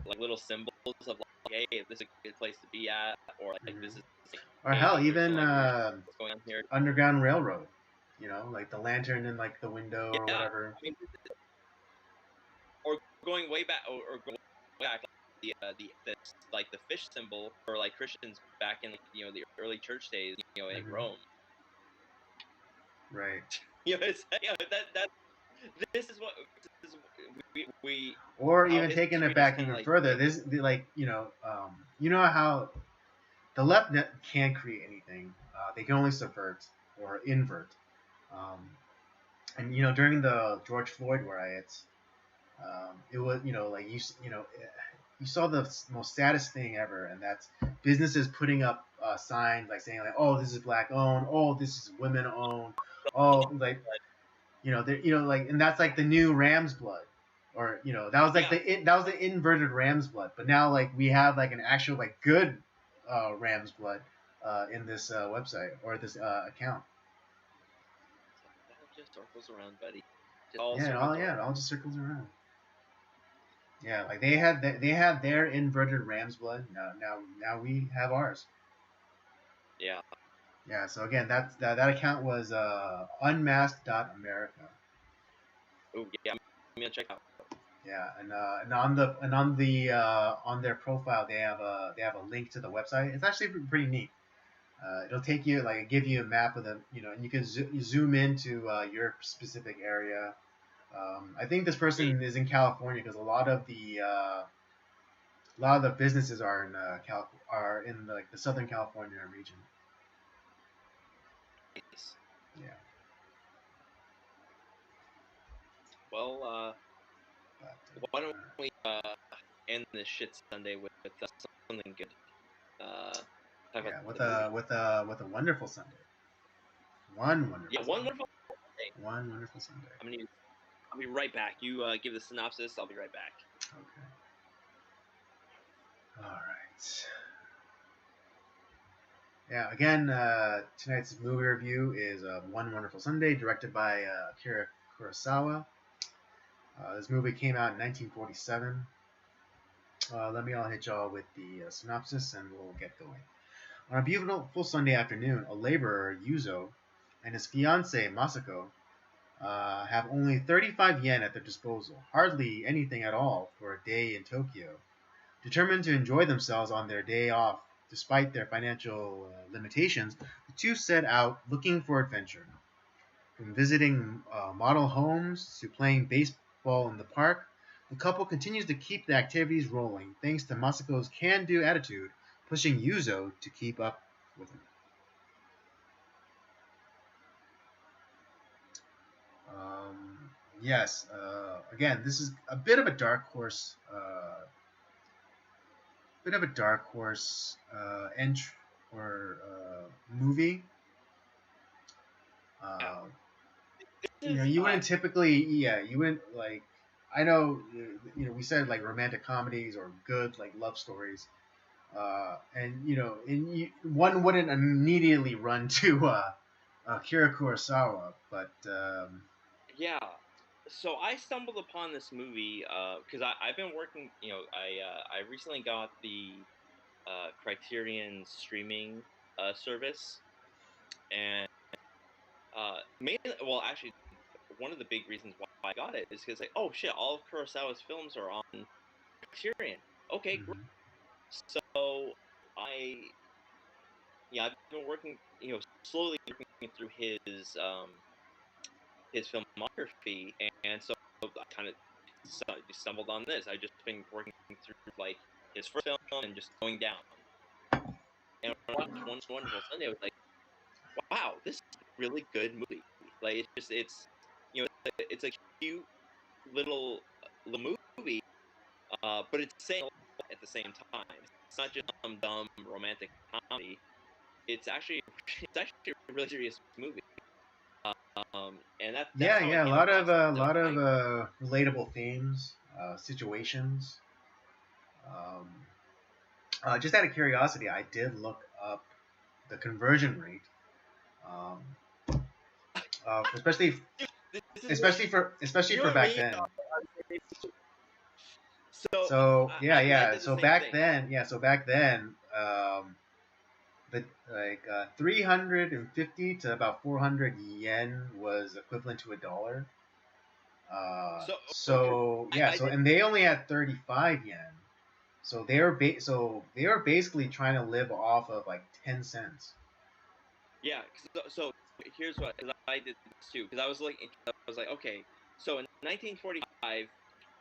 like little symbols of like, hey, this is a good place to be at, or like this is like, Or hey, hell, there's some even like weird shit that's going on here. Underground Railroad. You know, like the lantern in like the window or Yeah, whatever. I mean, or going way back, or going way back, like the fish symbol for like Christians back in like, the early church days, in Rome. Right. It's that this is what we Or how even taking history it just back kind of even like further, like you know how the left can't create anything. They can only subvert or invert. Um, and during the George Floyd riots, it was like you saw the most saddest thing ever, and that's businesses putting up signs like saying like, oh, this is black owned, oh, this is women owned, oh, like like, and that's like the new Ram's blood, or that was like that was the inverted Ram's blood. But now like we have like an actual like good Ram's blood in this website or this account. It all just circles around, buddy. It all just circles around. Yeah, like they had their inverted Ram's blood. Now we have ours. Yeah. Yeah. So again, that account was unmasked.america. Oh yeah, I'm gonna check out. Yeah, and on their profile they have a link to the website. It's actually pretty neat. It'll take you like give you a map of the and you can zoom into your specific area. I think this person is in California because a lot of the businesses are in are in like the Southern California region. Nice. Yeah. Well, why don't we end this shit Sunday with something good? Yeah, with a wonderful Sunday. One wonderful. Yeah, one wonderful Sunday. One wonderful Sunday. I'll be right back. You give the synopsis. I'll be right back. Okay. All right. Yeah. Again, tonight's movie review is One Wonderful Sunday, directed by Akira Kurosawa. This movie came out in 1947. Let me all hit y'all with the synopsis, and we'll get going. On a beautiful Sunday afternoon, a laborer, Yuzo, and his fiancée, Masako, have only 35 yen at their disposal, hardly anything at all for a day in Tokyo. Determined to enjoy themselves on their day off, despite their financial limitations, the two set out looking for adventure. From visiting model homes to playing baseball in the park, the couple continues to keep the activities rolling thanks to Masako's can-do attitude, pushing Yuzo to keep up with him. Yes, again, this is a bit of a dark horse entry or movie. You wouldn't typically, you wouldn't like. I know, we said like romantic comedies or good like love stories, and one wouldn't immediately run to Akira Kurosawa, but yeah. So I stumbled upon this movie because I've been working. I recently got the Criterion streaming service, and mainly, well, actually, one of the big reasons why I got it is because like, oh shit, all of Kurosawa's films are on Criterion. Okay, great. So I've been working, slowly working through his filmography, and so I kind of stumbled on this. I've just been working through like his first film and just going down. And when I watched One Wonderful Sunday, I was like, wow, this is a really good movie. Like it's it's a cute little movie, but it's saying a lot at the same time. It's not just some dumb romantic comedy. It's actually a really serious movie. And that's how a lot of relatable themes, situations. Just out of curiosity, I did look up the conversion rate, especially for back then. So yeah, I yeah. did the So same back thing. then, the 350 to about 400 yen was equivalent to $1. So okay, So yeah, I so did. and they only had 35 yen. So they were basically trying to live off of like 10 cents. Yeah. So here's what, because I did this too. Because I was like, okay. So in 1945,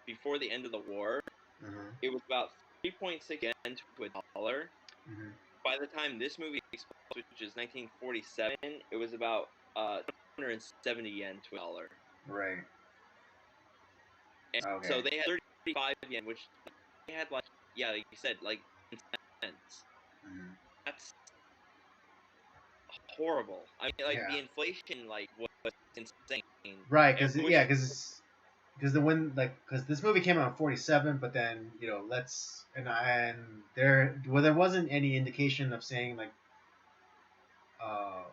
before the end of the war, Hmm. it was about 3.6 yen to $1. Hmm. By the time this movie explodes, which is 1947, it was about 270 yen to $1. Right. And so Okay. they had 35 yen, which they had like, yeah, like you said, like 10 cents. Hmm. That's horrible. I mean, like Yeah. the inflation like was insane. Right. And Because which yeah, because the when like because this movie came out in 47, but then there wasn't any indication of saying like uh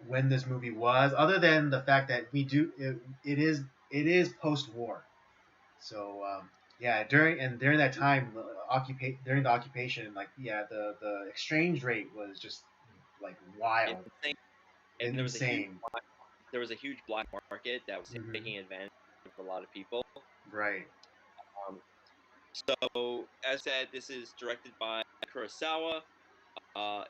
when this movie was, other than the fact that it is post-war. So yeah, during that time, during the occupation, like yeah, the exchange rate was just like wild, insane. And insane. there was a huge black market that was Hmm. taking advantage of a lot of people. Right. Um, so as said, this is directed by Kurosawa.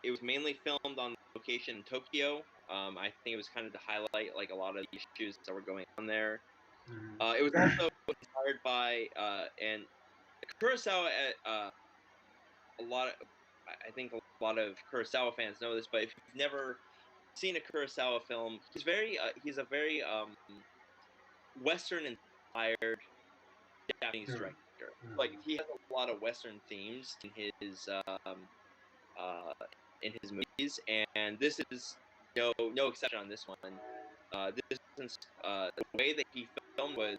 It was mainly filmed on location in Tokyo. I think it was kind of to highlight like a lot of the issues that were going on there. Hmm. It was also inspired by and Kurosawa. A lot of, I think a lot of Kurosawa fans know this, but if you've never seen a Kurosawa film, he's a very Western inspired Japanese Hmm. director. Like he has a lot of Western themes uh, in his movies, and this is no exception on this one. The way that he filmed was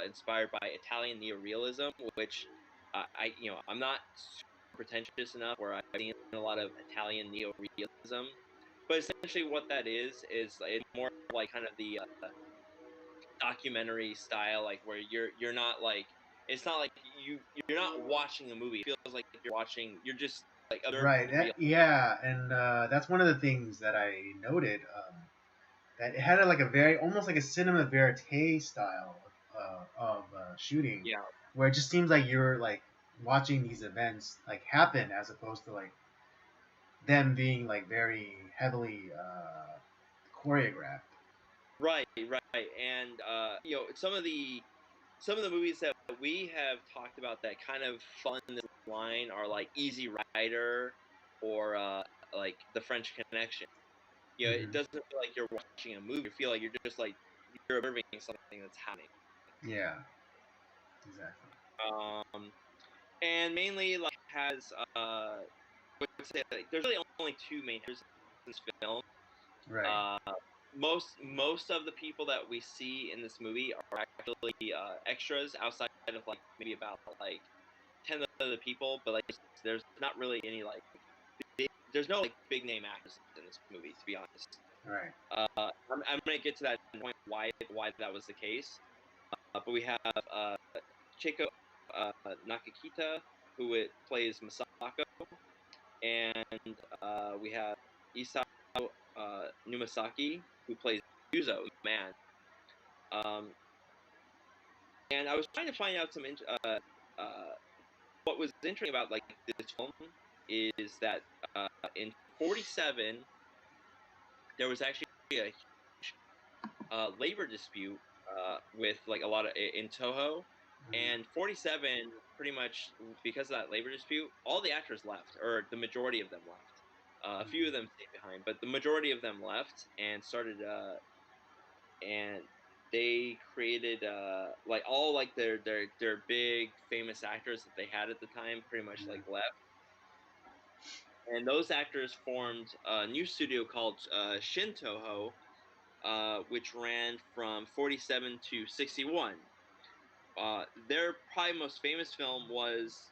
inspired by Italian neorealism, which I'm not super pretentious enough where I've seen a lot of Italian neorealism, but essentially what that is it's more like kind of the documentary style, like where you're not like it's not like you're not watching a movie. It feels like you're just like observing Right. the real. Yeah, and that's one of the things that I noted. That it had like a very almost like a cinema verite style of shooting, Yeah. where it just seems like you're like watching these events like happen as opposed to like them being like very heavily choreographed. Right, right, and some of the movies that we have talked about that kind of fall in this line are like Easy Rider or like The French Connection. It Hmm. doesn't feel like you're watching a movie. You feel like you're just like you're observing something that's happening. Yeah, exactly. Um, and mainly like has I would say like there's really only two main characters in this film. Right. Uh, most of the people that we see in this movie are actually extras outside of like maybe about like 10 of the people, but like there's not really any like there's no like big name actors in this movie, to be honest. Right. I'm gonna get to that point why that was the case. But we have Chieko Nakakita, who plays Masako, and we have Isao Numasaki, who plays Yuzo, the man. Um, and I was trying to find out what was interesting about like this film is that in '47 there was actually a huge labor dispute with like a lot of in Toho, Hmm. and '47 pretty much because of that labor dispute, all the actors left, or the majority of them left. A few of them stayed behind, but the majority of them left and started and they created like all like their big famous actors that they had at the time pretty much like left, and those actors formed a new studio called Shin Toho, which ran from '47 to '61. Their probably most famous film was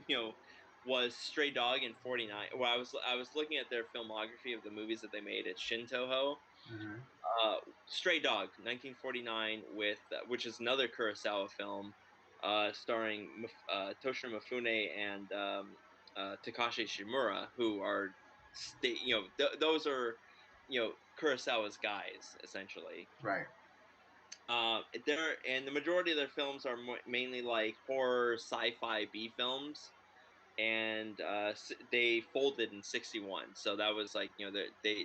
you know was Stray Dog in '49. Well, I was looking at their filmography of the movies that they made at Shin Toho. Hmm. Stray Dog, 1949, with which is another Kurosawa film. starring Toshiro Mifune and Takashi Shimura, who are those are Kurosawa's guys essentially. Right. And the majority of their films are mainly like horror, sci-fi, B films, and they folded in '61. So that was like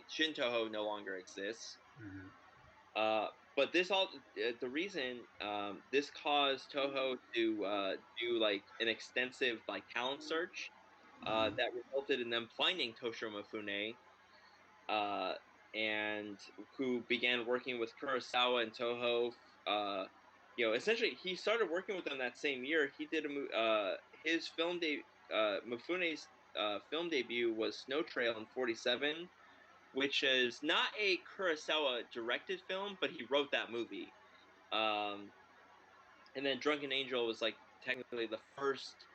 Shin Toho no longer exists. Mm-hmm. But the reason this caused Toho to do like an extensive like talent search that resulted in them finding Toshiro Mifune, uh, and who began working with Kurosawa and Toho. Essentially, he started working with them that same year. He did his Mifune's film debut was Snow Trail in '47, which is not a Kurosawa directed film, but he wrote that movie. And then Drunken Angel was like technically the first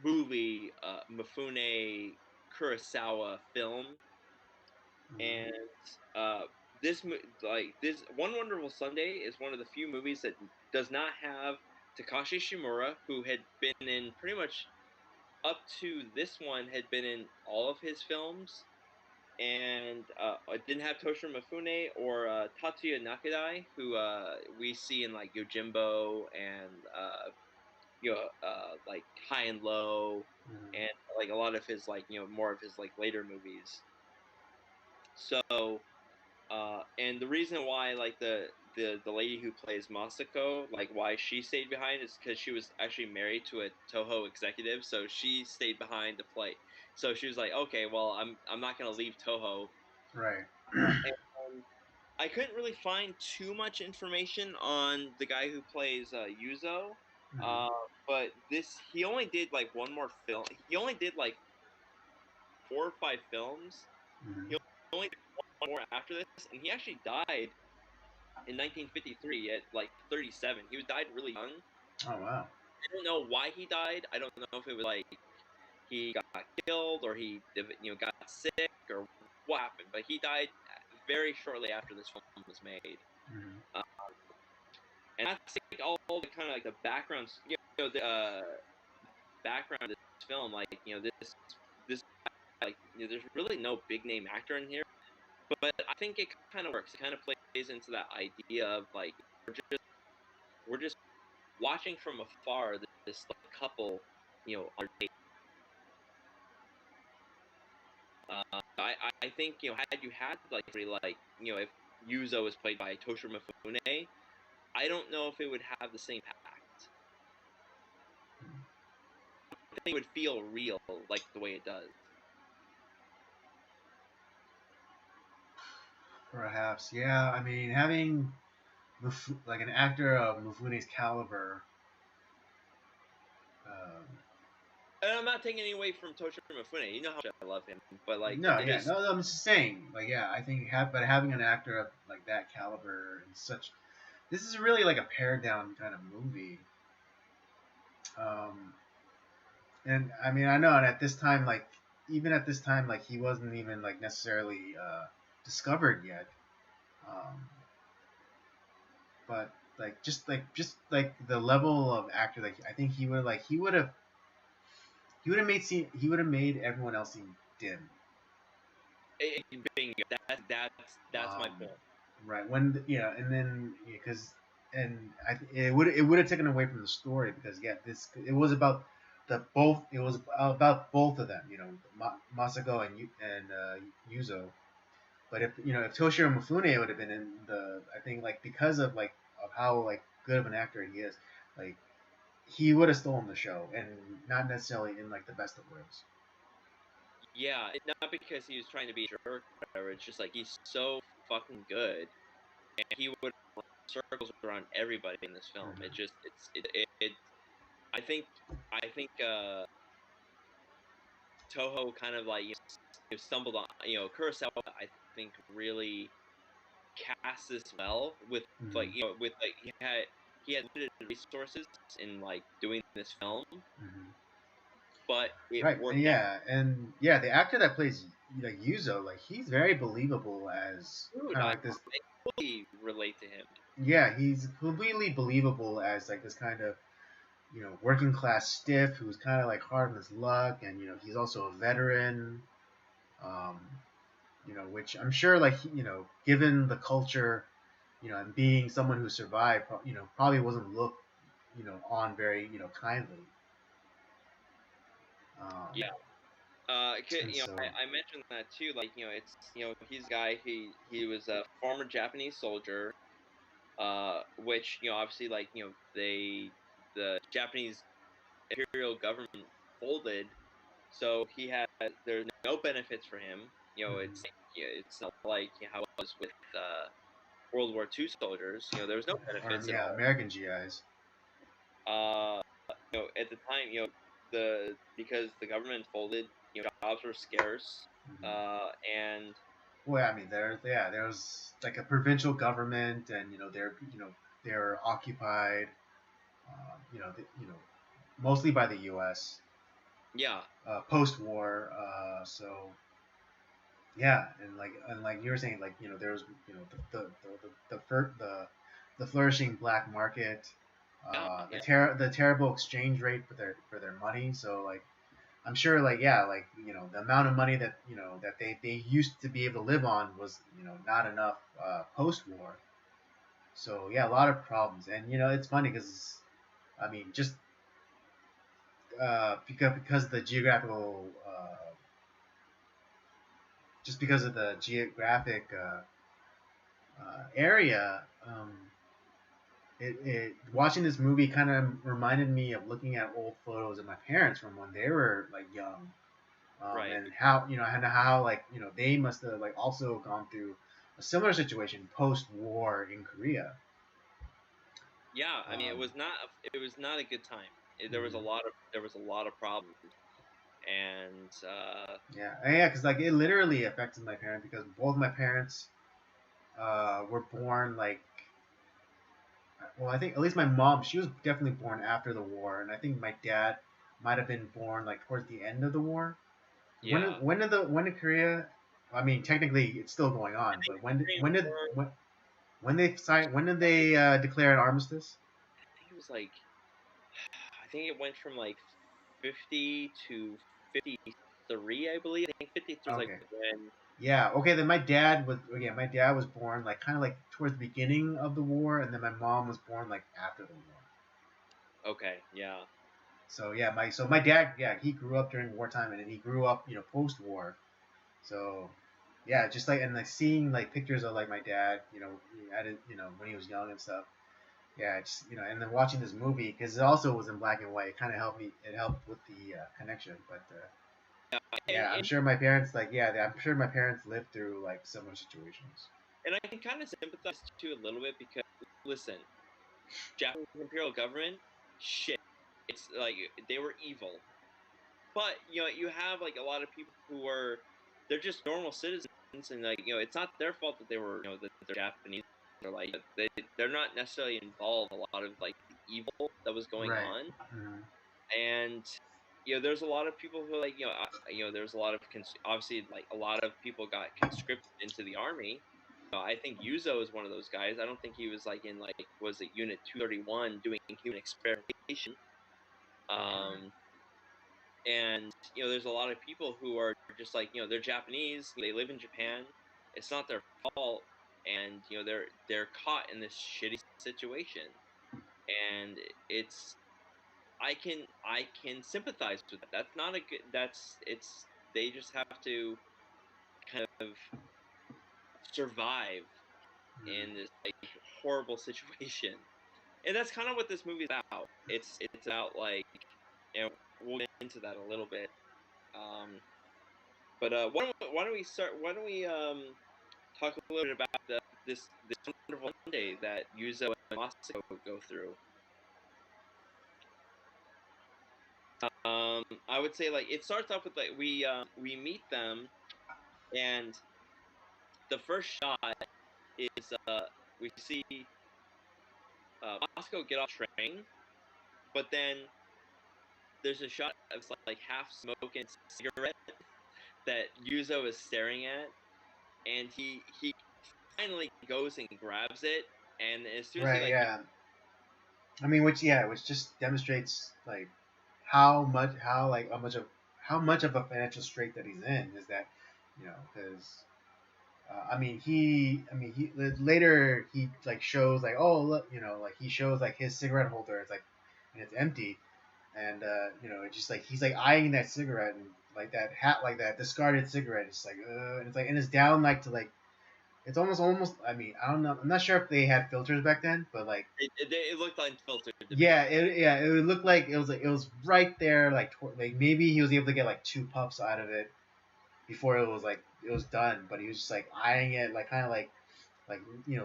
movie Mifune Kurosawa film, and this One Wonderful Sunday is one of the few movies that does not have Takashi Shimura, who had been in pretty much up to this one had been in all of his films, and it didn't have Toshiro Mifune or Tatsuya Nakadai, who we see in like Yojimbo and like High and Low, and like a lot of his like more of his like later movies. So and the reason why like the lady who plays Masako, like why she stayed behind, is because she was actually married to a Toho executive, so she stayed behind to play. So she was like, okay, well, I'm not gonna leave Toho. Right. And I couldn't really find too much information on the guy who plays Yuzo, but he only did like one more film. He only did like 4 or 5 films. He only did one more after this, and he actually died in 1953 at like 37. He died really young. Oh wow. I don't know why he died. I don't know if it was like he got killed or he got sick or what happened, but he died very shortly after this film was made. And that's like all the kind of like the background, the background of this film. Like this like there's really no big name actor in here, but I think it kind of works. It kind of plays into that idea of like we're just watching from afar this like, couple, on date. I think had you had like if Yuzo was played by Toshiro Mifune, I don't know if it would have the same impact. I think it would feel real like the way it does. Perhaps, yeah. I mean, having like an actor of Mifune's caliber. Um, And I'm not taking any away from Toshiro Mifune. You know how much I love him, but like no, it yeah, just no, no. I'm just saying, like, yeah. I think, but having an actor of like that caliber and such, this is really like a pared down kind of movie. Um, and I mean, I know, and at this time, like, even at this time, like, he wasn't even like necessarily discovered yet. Um, but like the level of actor, like, I think he would have made everyone else seem dim. bingo. That's my point. Right, and then because it would have taken away from the story, because it was about both of them, Masako and Yuzo. But if Toshiro Mifune would have been in I think, like, because of like of how like good of an actor he is, like, he would have stolen the show, and not necessarily in like the best of ways. Yeah, not because he was trying to be a jerk or whatever. It's just like he's so fucking good, and he would run circles around everybody in this film. It just it I think Toho kind of like stumbled on Kurosawa. I think really cast this well with like with like he had limited resources in like doing this film, but it Right, worked out. yeah, and yeah, the actor that plays like Yuzo, like, he's very believable as Dude, kind of I like this. totally relate to him. Yeah, he's completely believable as like this kind of working class stiff who's kind of like hard on his luck, and he's also a veteran. Um, which I'm sure, like, given the culture, and being someone who survived, probably wasn't looked, on very, kindly. Um, Yeah. and so, I mentioned that too. Like, it's he's a guy. He was a former Japanese soldier. Which obviously, like, the Japanese imperial government folded, so there's no benefits for him. mhm. It's not like how it was with World War II soldiers. There was no Or benefits at yeah, all. American GIs. Uh, at the time, because the government folded, jobs were scarce. Mhm. And Well, I mean, there was like a provincial government, and they're occupied, mostly by the U.S. yeah, Post-war. So yeah, and like you were saying, like there was the flourishing black market, yeah, yeah, the terrible exchange rate for their money. So like I'm sure, like, yeah, like the amount of money that that they used to be able to live on was not enough post-war. So yeah, a lot of problems, and it's funny because I mean because the geographical just because of the geographic area. Watching this movie kind of reminded me of looking at old photos of my parents from when they were like young, right. and how like they must have like also gone through a similar situation post-war in Korea. Yeah, I mean, Um, it was not a good time. mhm. There was a lot of problems, and Yeah, because like it literally affected my parents because both my parents were born like, well, I think at least my mom, she was definitely born after the war, and I think my dad might have been born like towards the end of the war. yeah. When did Korea? I mean, technically it's still going on, but Korean War, when did they declare an armistice? I think it was like I think it went from like 50 to 53, I believe. I think 53 was like Okay, when. yeah, okay. Then my dad was born like kind of like towards the beginning of the war, and then my mom was born like after the war. Okay, yeah, So yeah, my dad, yeah, he grew up during wartime, and then he grew up post-war. So yeah, just like, and like seeing like pictures of like my dad, at it, when he was young and stuff. Yeah, just and then watching this movie because it also was in black and white. It kind of helped me. It helped with the connection. But yeah, yeah, I'm and sure my parents like yeah, I'm sure my parents lived through like similar situations. and I can kind of sympathize too a little bit because listen, Japanese imperial government, shit, it's like they were evil. But you have like a lot of people who are they're just normal citizens, and like it's not their fault that they were that they're Japanese or like they're not necessarily involved in a lot of like the evil that was going Right. on. Hmm. And there's a lot of people who like there's a lot of obviously like a lot of people got conscripted into the army. I think Yuzo is one of those guys. I don't think he was like in like was it Unit 231 doing human experimentation. Right. Um, and there's a lot of people who are just like they're Japanese, they live in Japan, it's not their fault, and they're caught in this shitty situation, and it's I can sympathize with that. That's not a good that's it's they just have to kind of survive in Hmm. this like horrible situation, and that's kind of what this movie is about. It's about like we'll get into that a little bit. um But why don't we start? Why don't we talk a little bit about this wonderful Monday that Yuzo and Masako go through? I would say like it starts off with like we meet them, and the first shot is we see Masako get off train, but then there's a shot of like half smoking cigarette that Yuzo is staring at, and he finally goes and grabs it, and as soon as he Right. like Yeah. I mean, which just demonstrates like how much how much of a financial strait that he's in is that, because he later he like shows like, oh look, like he shows like his cigarette holder, it's like, and it's empty, and it's just like he's like eyeing that cigarette, and like that hat, like that discarded cigarette, it's like, and it's like, and it's down like to like, it's almost. I mean, I don't know. I'm not sure if they had filters back then, but like, It looked unfiltered to me. it would look like it was right there, like maybe he was able to get like two puffs out of it before it was done, but he was just like eyeing it, like kind of like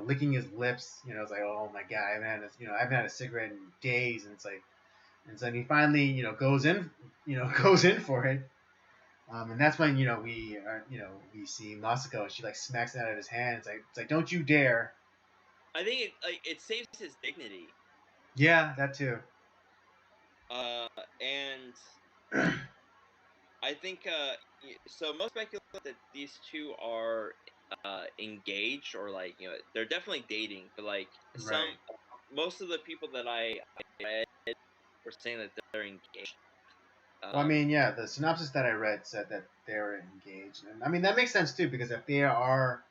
licking his lips. It's like, oh my god, I haven't had a cigarette in days, and it's like, and so he finally goes in, goes in for it. And that's when we see Masako. She like smacks it out of his hand. It's like don't you dare. I think it saves his dignity. Yeah, that too. And I think so. Most speculate that these two are engaged, or like they're definitely dating. But like Right. most of the people that I read were saying that they're engaged. Well, I mean, yeah, the synopsis that I read said that they're engaged, and I mean that makes sense too, because if they are,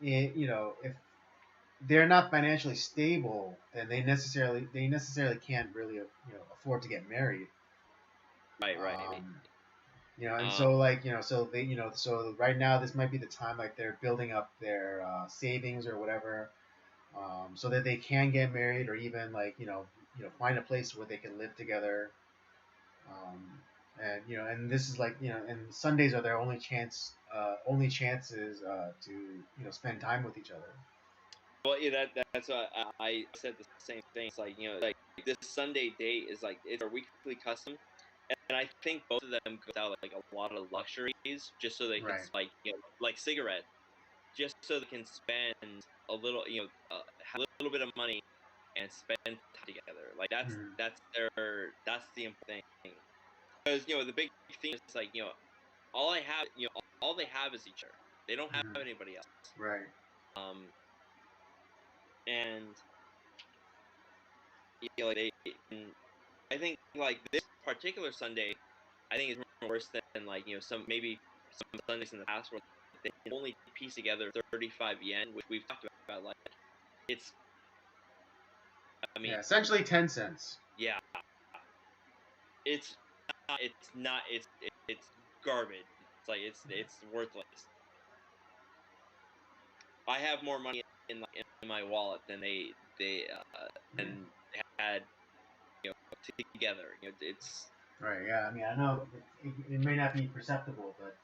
if they're not financially stable, then they necessarily can't really afford to get married. Right. And Um, so like so they so right now this might be the time, like they're building up their savings or whatever, so that they can get married, or even like find a place where they can live together. Um, and and this is like and Sundays are their only chances to spend time with each other. well, yeah, that's what I said the same thing. It's like like this Sunday date is like it's our weekly custom, and I think both of them go without like a lot of luxuries just so they can Right. like like cigarette, just so they can spend a little have a little bit of money and spend time together. Like Mhm. that's the important thing, because the big thing is like all I have all they have is each other. They don't have Mhm. anybody else. Right. Um, and like and I think like this particular Sunday, I think is worse than like some maybe some Sundays in the past where they can only piece together 35 yen, which we've talked about. Like it's, I mean, Yeah. Essentially 10 cents. yeah, it's not, it's garbage. It's like it's worthless. I have more money in my wallet than Yeah. than they had together. It's Right. Yeah. I mean, I know it may not be perceptible, but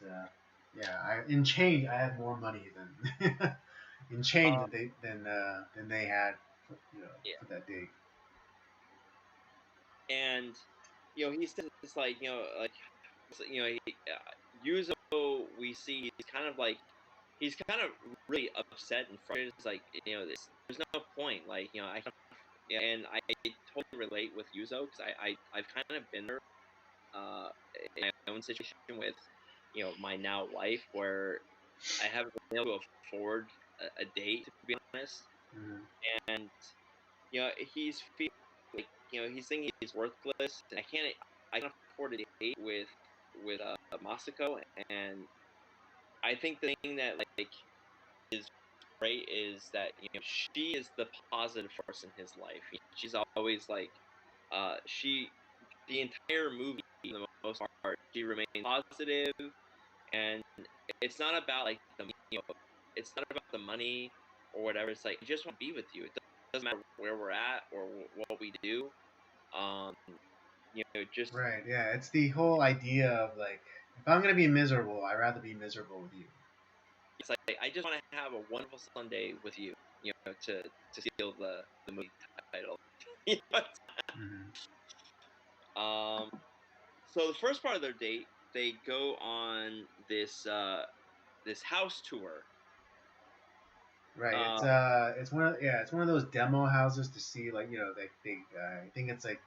yeah, in change, I have more money than in change uh, than they had, for, yeah, for that date. and he says it's like Yuzo, we see he's kind of really upset and frustrated. It's like there's no point. Like and I totally relate with Yuzo because I've kind of been there in my own situation with my now wife where I haven't been able to afford a date, to be honest. Hmm. And he's feeling like he's thinking he's worthless. And I can't afford a date with Masako. And I think the thing that like is great is that she is the positive force in his life. She's always like she the entire movie for the most part she remains positive, and it's not about like it's not about the money or whatever. It's like I just want to be with you. It doesn't matter where we're at or what we do. Um, just Right. Yeah. It's the whole idea of like, if I'm gonna be miserable, I'd rather be miserable with you. it's like I just want to have a wonderful Sunday with you. To steal the movie title. You know? Hmm. um, so the first part of their date, they go on this house tour. Right. Uh, It's one of those demo houses to see, like they I think it's like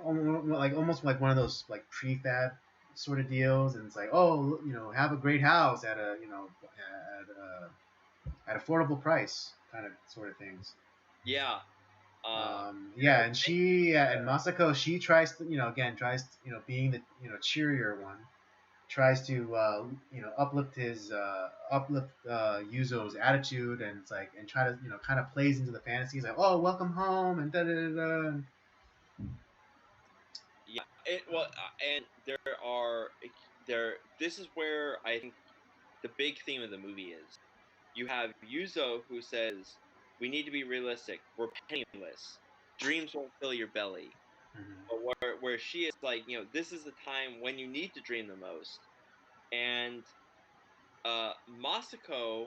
almost like one of those like prefab sort of deals, and it's like, oh, have a great house at a at affordable price, kind of sort of things. yeah, Yeah, and and Masako, she tries to, being the, cheerier one, tries to, uplift Yuzo's attitude, and it's like, and try to, kind of plays into the fantasies, like, oh, welcome home, and da da da da. Yeah, and there. This is where I think the big theme of the movie is. You have Yuzo who says, "We need to be realistic. We're penniless. Dreams won't fill your belly." Mm-hmm. But where she is like, this is the time when you need to dream the most. And Masako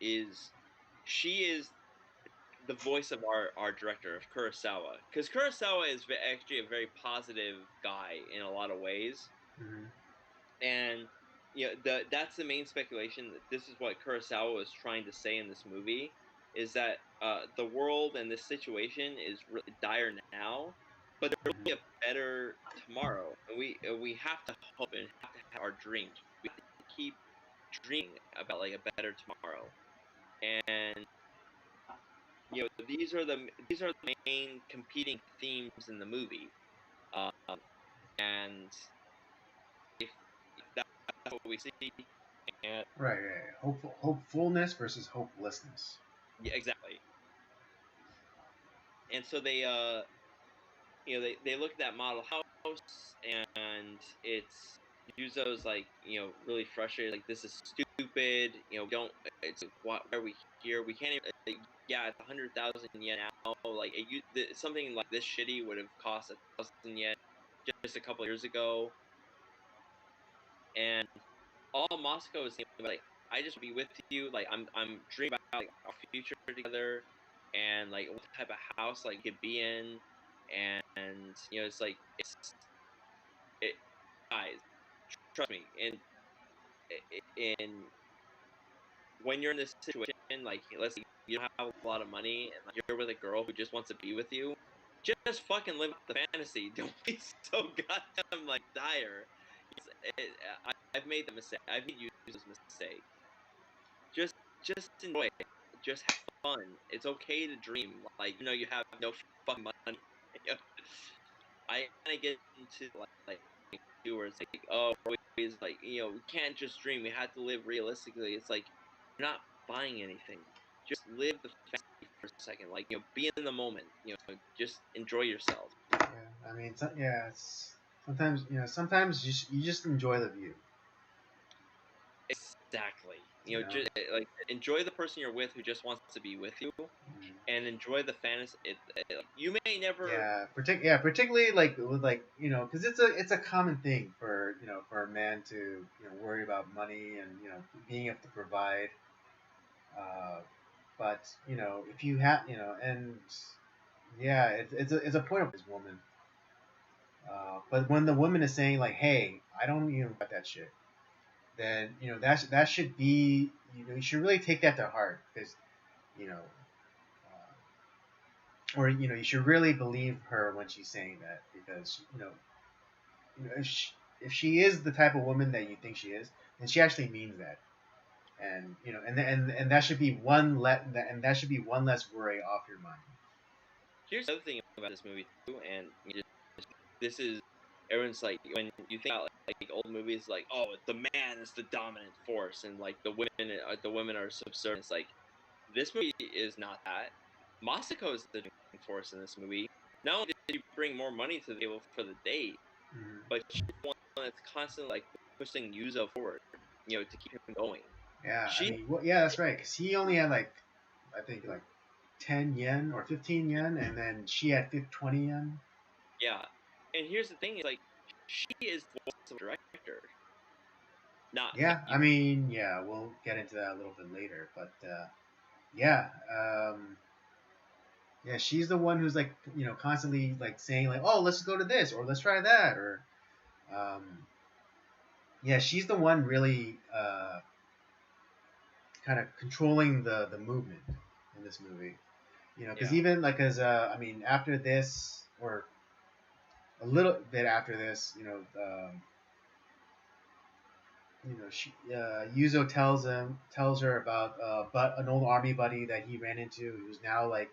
is she is the voice of our director of Kurosawa, because Kurosawa is actually a very positive guy in a lot of ways, Mm-hmm. and that's the main speculation that this is what Kurosawa was trying to say in this movie, is that the world and this situation is really dire now, but there will be a better tomorrow, and we have to hope and have to have our dreams. We have to keep dreaming about like a better tomorrow, and these are the main competing themes in the movie, um, and if that's what we see, and Right, right. Hopefulness versus hopelessness. yeah, exactly. And so they look at that model house, and it's Yuzo's like, really frustrated, like, this is stupid, we don't, it's like, why are we here, we can't even, yeah, it's 100,000 yen now, like something like this shitty would have cost 1,000 yen just a couple years ago. And all Moscow is saying, like, I just be with you, like, I'm dreaming about like our future together, and like what type of house like you could be in, and it's like it guys, trust me, and in when you're in this situation, like, let's say you don't have a lot of money and like, you're with a girl who just wants to be with you, just fucking live the fantasy. Don't be so goddamn like dire. I've made the mistake. I've used this mistake. Just just enjoy it. Just have fun. It's okay to dream. Like, you have no fucking money. I kind of get into like where it's like, oh, always like, we can't just dream. We have to live realistically. It's like, you're not buying anything. Just live the fantasy for a second. Like, be in the moment. Just enjoy yourself. Yeah, I mean, it's sometimes, sometimes you just enjoy the view. Exactly. You know. Just like, enjoy the person you're with who just wants to be with you, Mm. and enjoy the fantasy. You may never. Particularly like with, like, because it's a common thing for, for a man to, worry about money and, being able to provide. Uh, but if you have, and yeah, it's a point of this woman. But when the woman is saying like, "Hey, I don't even got that shit," then that should be, you should really take that to heart, because you know or you should really believe her when she's saying that, because if she is the type of woman that you think she is, then she actually means that. And and that should be and that should be one less worry off your mind. Here's the other thing about this movie too, and this is, everyone's like, when you think about like old movies, like, oh, the man is the dominant force, and like the women are subservient. It's like, this movie is not that. Masako is the dominant force in this movie. Not only did she bring more money to the table for the date, Mm-hmm. but she's the one that's constantly like pushing Yuzo forward, to keep him going. Yeah, I She, mean, well, yeah, that's right. Because he only had like, I think like 10 yen or 15 yen, and then she had 20 yen. yeah, and here's the thing: is like, she is the voice of the director, not Yeah, I him. mean, yeah, we'll get into that a little bit later, but yeah, yeah, she's the one who's like, constantly like saying like, oh, let's go to this, or let's try that, or um, yeah, she's the one really kind of controlling the movement in this movie. Because Yeah. even like as I mean, after this, or a little bit after this, she Yuzo tells her about but an old army buddy that he ran into, who's now like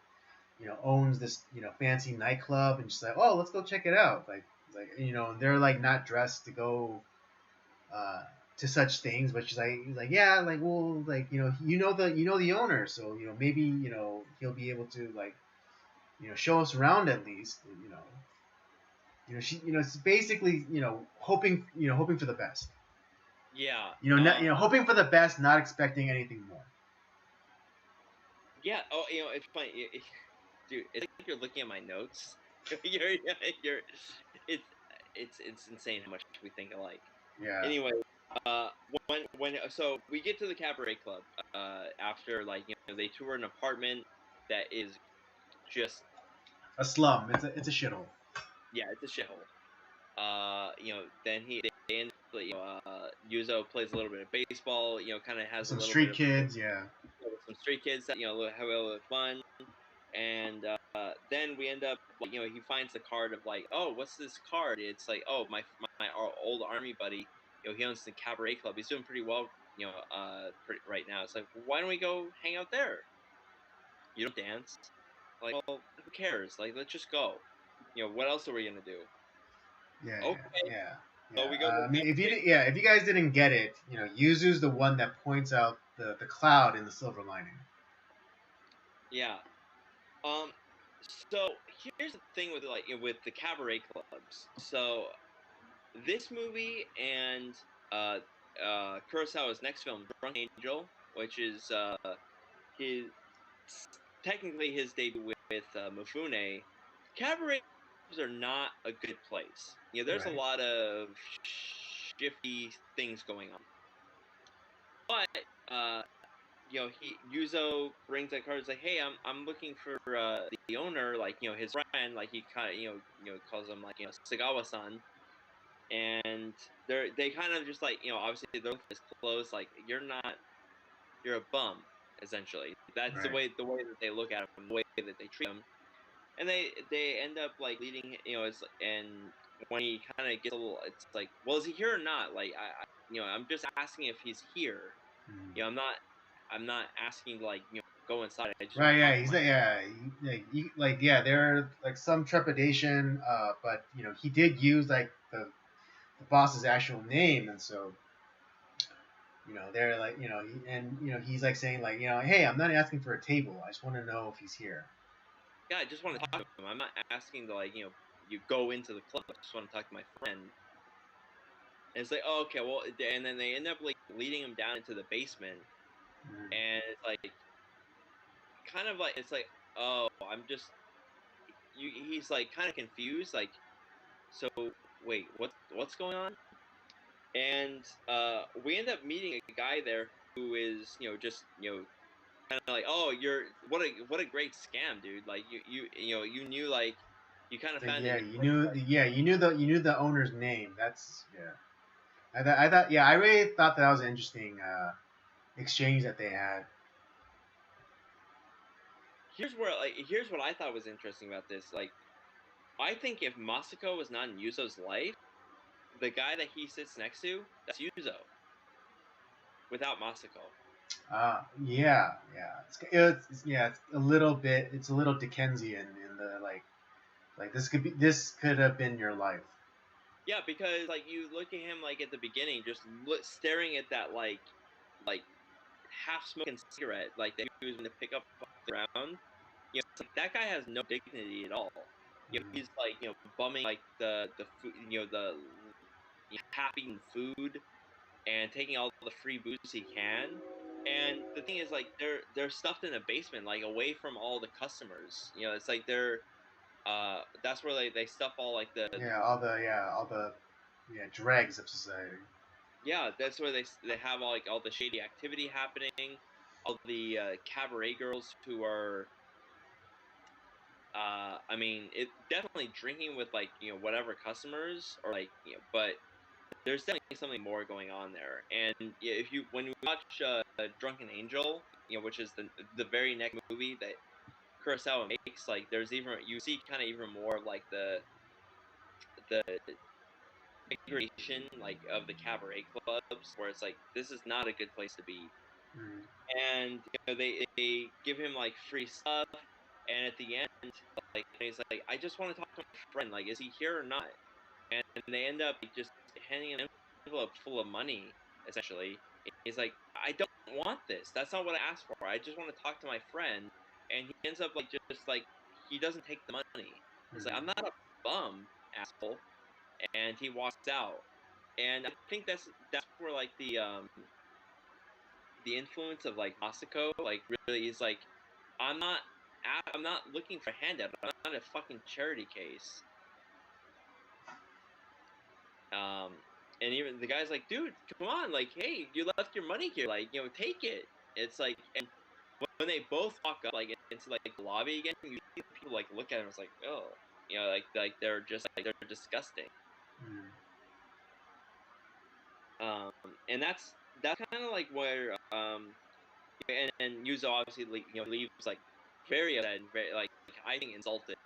owns this fancy nightclub, and she's like, oh, let's go check it out. They're like not dressed to go to such things, but he's like, yeah, like, well, like, the owner, so maybe he'll be able to, like, show us around at least. She, it's basically, hoping for the best. Yeah. Hoping for the best, not expecting anything more. Yeah. Oh, it's funny, dude. It's like you're looking at my notes. It's insane how much we think alike. Yeah. Anyway, so we get to the cabaret club after, like, they tour an apartment that is just a slum. It's a shithole. Yeah, it's a shithole. Then they end Yuzo plays a little bit of baseball. Kind of has some a little street bit kids. Yeah. Some street kids that have a little fun. And then we end up, he finds the card of, like, oh, what's this card? It's like, oh, my old army buddy, he owns the cabaret club. He's doing pretty well, right now. It's like, why don't we go hang out there? You don't dance. Like, well, who cares? Like, let's just go. What else are we gonna do? Yeah. Okay. Yeah. So we go. I mean, if you guys didn't get it, Yuzu's the one that points out the cloud in the silver lining. Yeah. So here's the thing with the cabaret clubs. So this movie and Kurosawa's next film, Drunk Angel, which is his technically his debut with Mifune, cabaret clubs are not a good place. There's Right. a lot of shifty things going on. But Yuzo brings that card. It's like, hey, I'm looking for the owner, like, his friend, like, he kind of calls him, like, Sagawa-san, and they kind of just, like, obviously they're looking at his clothes, like, you're a bum, essentially. That's Right. the way that they look at him, the way that they treat him, and they end up, like, leading, and when he kind of gets a little, it's like, well, is he here or not? Like, I'm just asking if he's here. Mm. I'm not asking to, like, go inside. I just Right. Yeah. talk He's to like, there are, like, some trepidation, but he did use, like, the boss's actual name, and so they're like, he's like saying, like, hey, I'm not asking for a table. I just want to know if he's here. Yeah, I just want to talk to him. I'm not asking to, like, you go into the club. I just want to talk to my friend. And it's like, oh, okay, well, and then they end up, like, leading him down into the basement, and it's like, kind of like, it's like, oh, he's, like, kind of confused, like, so wait, what's going on? And we end up meeting a guy there who is, just, kind of like, oh, what a great scam, dude. Like, you knew, like, you kind of found Yeah, it. you knew the owner's name. That's I thought I really thought that was an interesting exchange that they had. Here's what I thought was interesting about this. Like, I think if Masako was not in Yuzo's life, the guy that he sits next to, that's Yuzo. Without Masako. Yeah. It's a little bit. It's a little Dickensian in the, like this could have been your life. Yeah, because, like, you look at him, like, at the beginning, just staring at that, like half smoking cigarette, like, that he was going to pick up off the ground. It's like, that guy has no dignity at all. He's, like, bumming, like, the food, the half-eaten food, and taking all the free booze he can. And the thing is, like, they're stuffed in a basement, like, away from all the customers. It's like they're that's where they stuff all, like, all the dregs of society. Yeah, that's where they have all the shady activity happening, all the cabaret girls who are I mean, it definitely drinking with, like, whatever customers, or, like, but there's definitely something more going on there. And if you when you watch Drunken Angel, which is the very next movie that Kurosawa makes, like, you see kind of even more of, like, the degradation, like, of the cabaret clubs, where it's like, this is not a good place to be. And they give him, like, free stuff, And at the end, like he's like, I just want to talk to my friend. Like, is he here or not? And they end up just handing him an envelope full of money, essentially. He's like, I don't want this. That's not what I asked for. I just want to talk to my friend. And he ends up like just like he doesn't take the money. He's like, I'm not a bum, asshole. And he walks out. And I think that's where like the influence of like Masako like really is like, I'm not I'm not looking for a handout. I'm not a fucking charity case. And even the guy's like, dude, come on, like, hey, you left your money here, like, take it. It's like, and when they both walk up like into like the lobby again, you see people like look at him. It's like, oh, like they're just like they're disgusting. And that's kind of like where and Yuzo obviously like, leaves like very upset and very like I think insulted.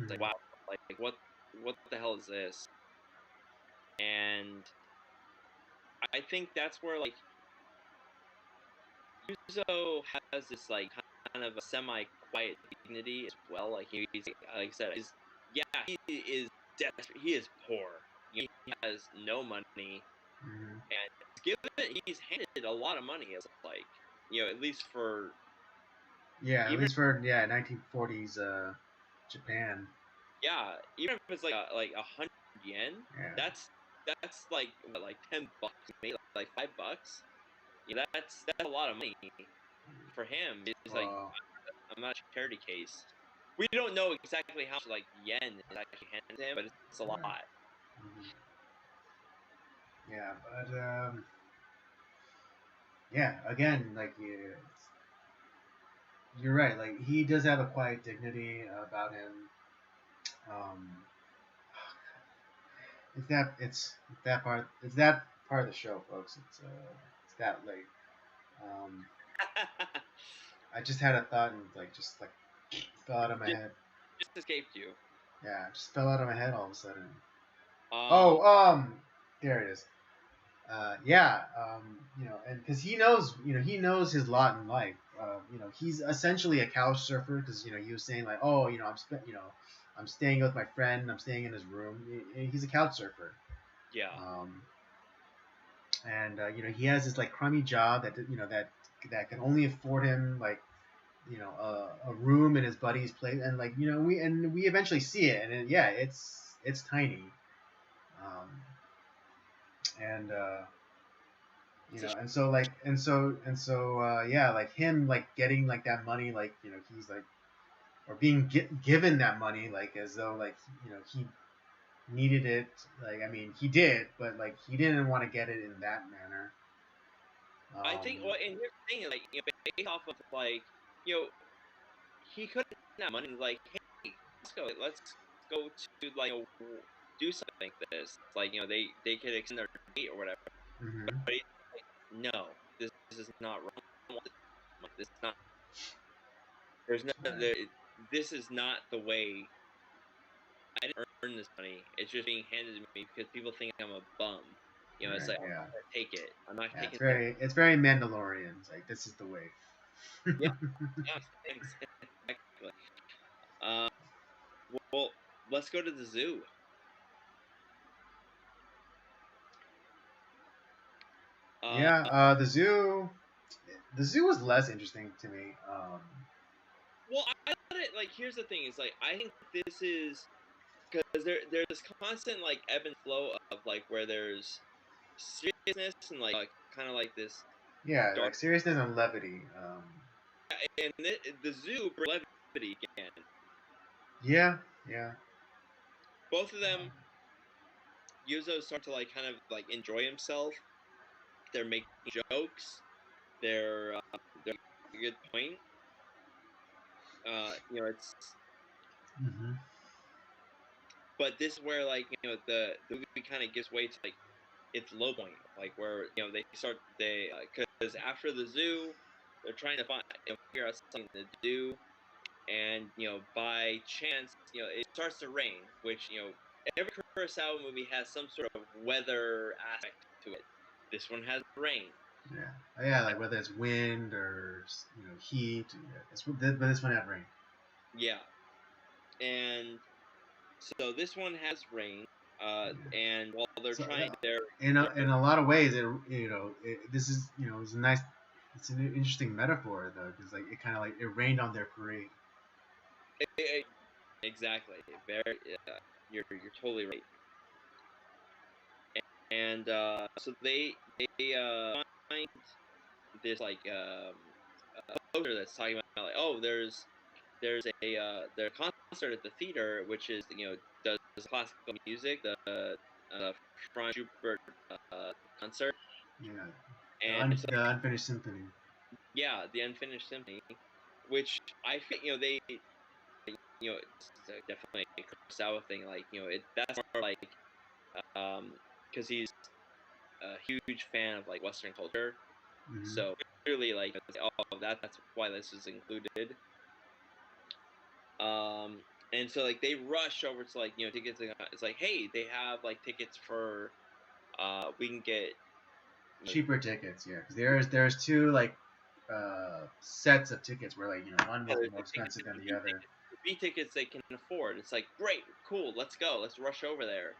It's like, wow, like what the hell is this? And I think that's where like Yuzo has this like kind of a semi-quiet dignity as well. Like he's like I said, he is desperate. He is poor. He has no money, and he's handed a lot of money. As like at least for at least for 1940s Japan. Yeah, even if it's like 100 yen, that's like what, like $10, maybe like $5. That's a lot of money for him. It's like I'm not a charity case. We don't know exactly how much like yen is actually handed to him, but it's a lot. Yeah, but again, like you're right. Like he does have a quiet dignity about him. It's that part. It's that part of the show, folks. It's that late. I just had a thought and just fell out of my head. Just escaped you. Yeah, just fell out of my head all of a sudden. There it is. And because he knows his lot in life. He's essentially a couch surfer because he was saying like, oh, I'm staying with my friend. I'm staying in his room. He's a couch surfer. Yeah. And he has this like crummy job that can only afford him like a room in his buddy's place, and we eventually see it, and it's tiny. And like him like getting like that money, like he's like, or being given that money like as though like he needed it. Like I mean he did, but like he didn't want to get it in that manner. I think and here's the thing, like based off of like he could have money like, hey, let's go to like do something like this. Like they could extend their date or whatever. But he's like, no, this is not wrong. This is not. There's no. This is not the way. I didn't earn this money. It's just being handed to me because people think I'm a bum. It's like I'm not gonna take it. I'm not taking it. It's very Mandalorian. It's like this is the way. Yeah. Exactly. Well, let's go to the zoo. The zoo. The zoo was less interesting to me. Well, I thought it like here's the thing: is like I think this is because there's this constant like ebb and flow of like where there's seriousness and like kind of like this. Yeah, dark... like seriousness and levity. And the zoo brings levity again. Yeah. Both of them, Yuzo start to like kind of like enjoy himself. They're making jokes. They're a good point. It's. But this is where like the movie kind of gives way to like its low point, like where they start because after the zoo, they're trying to figure out something to do, and by chance it starts to rain, which every Kurosawa movie has some sort of weather aspect to it. This one has rain. Yeah, like whether it's wind or heat, but this one had rain. Yeah, and so this one has rain, and while they're So trying, they're in a lot of ways, this is it's a nice, it's an interesting metaphor though, because like it kind of like it rained on their parade. exactly very. You're totally right. And so they find this like poster that's talking about like, oh, there's a concert at the theater which is does classical music, the Franz Schubert concert, Yeah, and so the unfinished symphony. yeah, the Unfinished Symphony, which I think it's definitely a Kurosawa thing, like that's more like because he's a huge fan of like Western culture. Mm-hmm. So clearly, like, oh, that's why this is included. And so like they rush over to like tickets. It's like, hey, they have like tickets for we can get Cheaper tickets, yeah, because there's two like sets of tickets where like one was there's more expensive than the other. B tickets they can afford. It's like, great, cool, let's go, let's rush over there.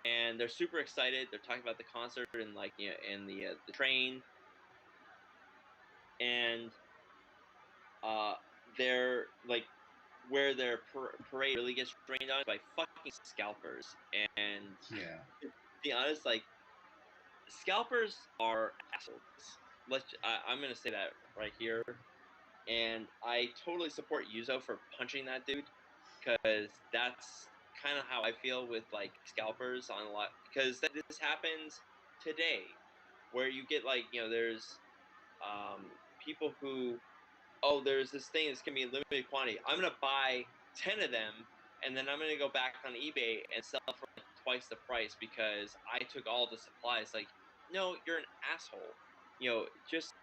And they're super excited. They're talking about the concert and like in the train, and they're like where their parade really gets rained on by fucking scalpers. And Yeah. to be honest, like scalpers are assholes. I'm gonna say that right here, and I totally support Yuzo for punching that dude, because that's kind of how I feel with like scalpers on a lot, because this happens today, where you get like there's people who, oh, there's this thing that's gonna be in limited quantity, I'm gonna buy 10 of them, and then I'm gonna go back on eBay and sell for like twice the price because I took all the supplies. Like, no, you're an asshole. Just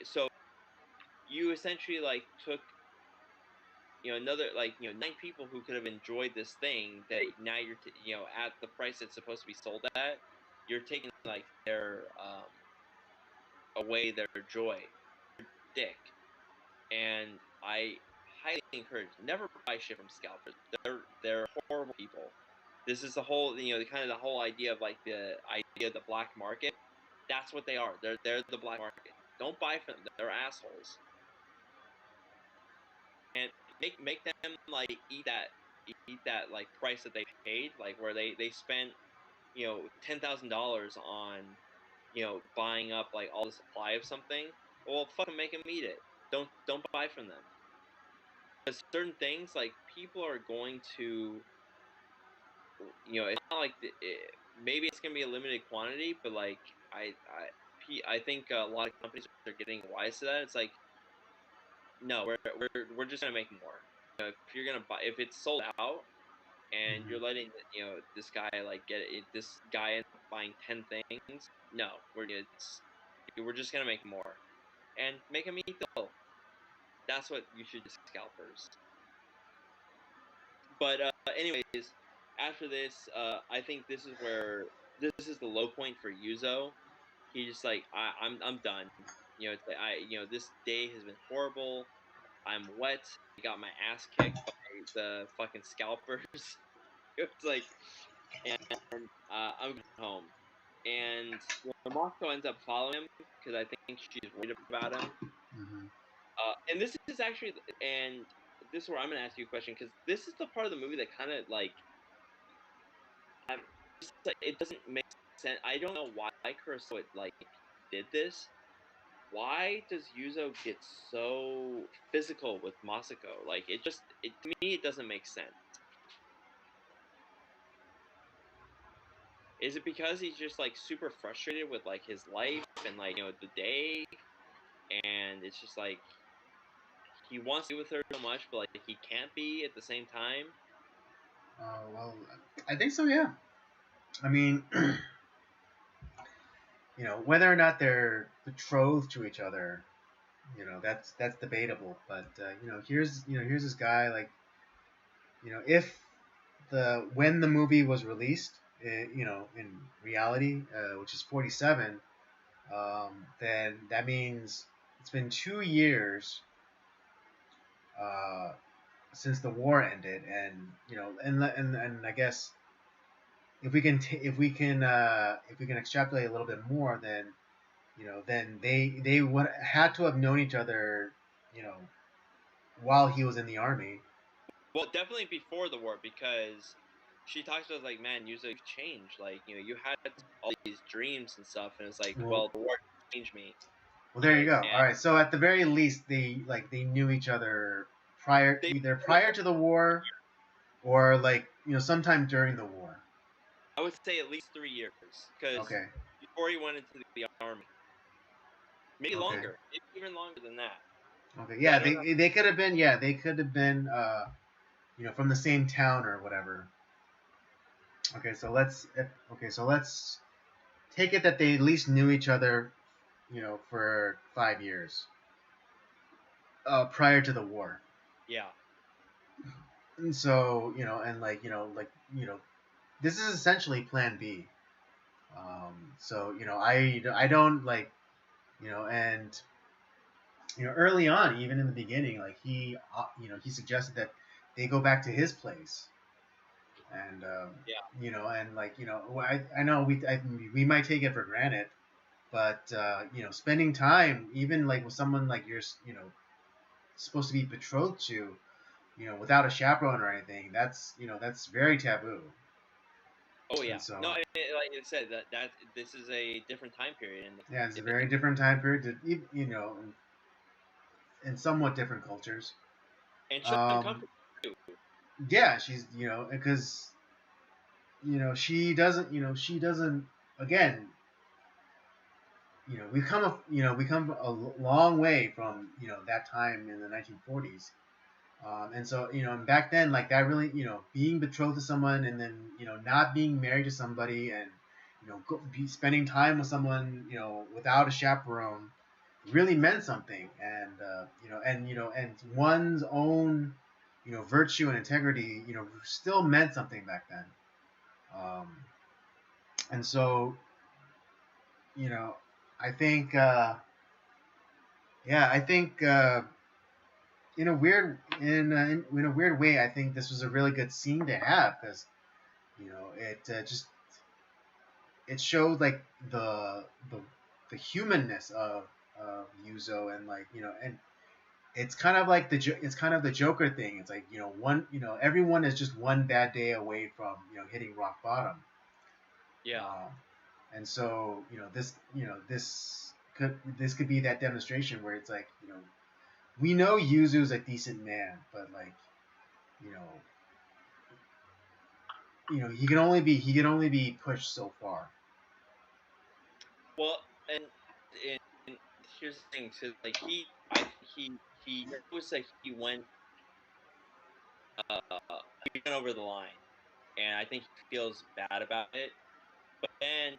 so you essentially like took another like 9 people who could have enjoyed this thing that now you're at the price it's supposed to be sold at. You're taking like their away their joy, dick. And I highly encourage, never buy shit from scalpers. They're horrible people. This is the whole kind of the whole idea of like the idea of the black market. That's what they are. They're the black market. Don't buy from them. They're assholes. And make them like eat that like price that they paid, like where they spent $10,000 on buying up like all the supply of something. Well, fucking make them eat it. Don't buy from them. Because certain things, like, people are going to it's not like maybe it's gonna be a limited quantity, but like I think a lot of companies are getting wise to that. It's like, no, we're just gonna make more. If you're gonna buy, if it's sold out and Mm-hmm. you're letting this guy like get it, this guy ends up buying 10 things, no, we're just gonna make more and make them eat the bill. That's what you should do, scalpers. But anyways, after this, I think this is where this is the low point for Yuzo. He's just like, I'm done. It's like, this day has been horrible. I'm wet. I got my ass kicked by the fucking scalpers. It's like, and I'm going home. And Mako ends up following him because I think she's worried about him. Mm-hmm. And this is actually, and this is where I'm gonna ask you a question, because this is the part of the movie that kind of like it doesn't make sense. I don't know why Kurosawa like did this. Why does Yuzo get so physical with Masako? Like, to me it doesn't make sense. Is it because he's just like super frustrated with like his life and like the day, and it's just like he wants to be with her so much, but like he can't be at the same time? Well, I think so. Yeah. I mean, whether or not they're betrothed to each other, that's debatable. But here's this guy, like, if when the movie was released, in reality, which is 47, then that means it's been 2 years, uh, since the war ended, and and I guess if we can if we can extrapolate a little bit more, then then they would had to have known each other, you know, while he was in the army. Well, definitely before the war, because she talks about like, man, you've changed. Like, you had all these dreams and stuff, and it's like, Well, well, the war changed me. well, there you go. And All right, so at the very least, they knew each other they, either prior to the war or sometime during the war. I would say at least 3 years, because Okay. before he went into the army, maybe Okay. longer, maybe even longer than that. Okay. But I Yeah, don't know. they could have been, yeah, they could have been from the same town or whatever. Okay, so let's take it that they at least knew each other, for 5 years prior to the war. Yeah. And so, this is essentially Plan B. So, I don't and early on, even in the beginning, like he suggested that they go back to his place, and and I know we might take it for granted, but spending time even like with someone like you're supposed to be betrothed to, without a chaperone or anything, that's very taboo. Oh yeah. And so No, like I said, that this is a different time period, yeah, it's a very different time period, in somewhat different cultures. and show them Um, comfort too. yeah, she's because she doesn't again. We come a long way from that time in the 1940s. And so, and back then, like that really, being betrothed to someone and then, not being married to somebody and, spending time with someone, without a chaperone really meant something. And, and one's own, virtue and integrity, still meant something back then. Um, and so, you know, I think, yeah, I think, in a weird way, I think this was a really good scene to have because it just it showed like the the humanness of Yuzo, and and it's kind of like it's kind of the Joker thing. It's like everyone is just one bad day away from hitting rock bottom. Yeah. And so this could be that demonstration where it's like we know Yuzu's a decent man, but like you know he can only be pushed so far. Well, and here's the thing. So like he was like uh he went over the line, and I think he feels bad about it. But then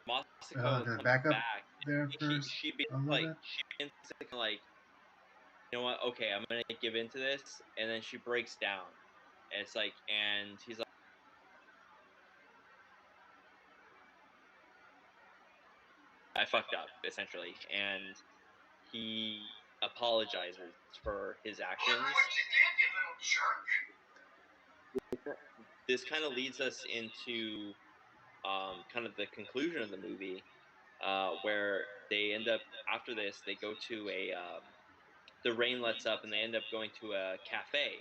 Masako The comes backup back. there for She begins a little bit. like, you know what? Okay, I'm gonna give into this, and then she breaks down. And it's like, and he's like, I fucked up essentially, and he apologizes for his actions. This kind of leads us into kind of the conclusion of the movie, where they end up after this they go to the rain lets up and they end up going to a cafe.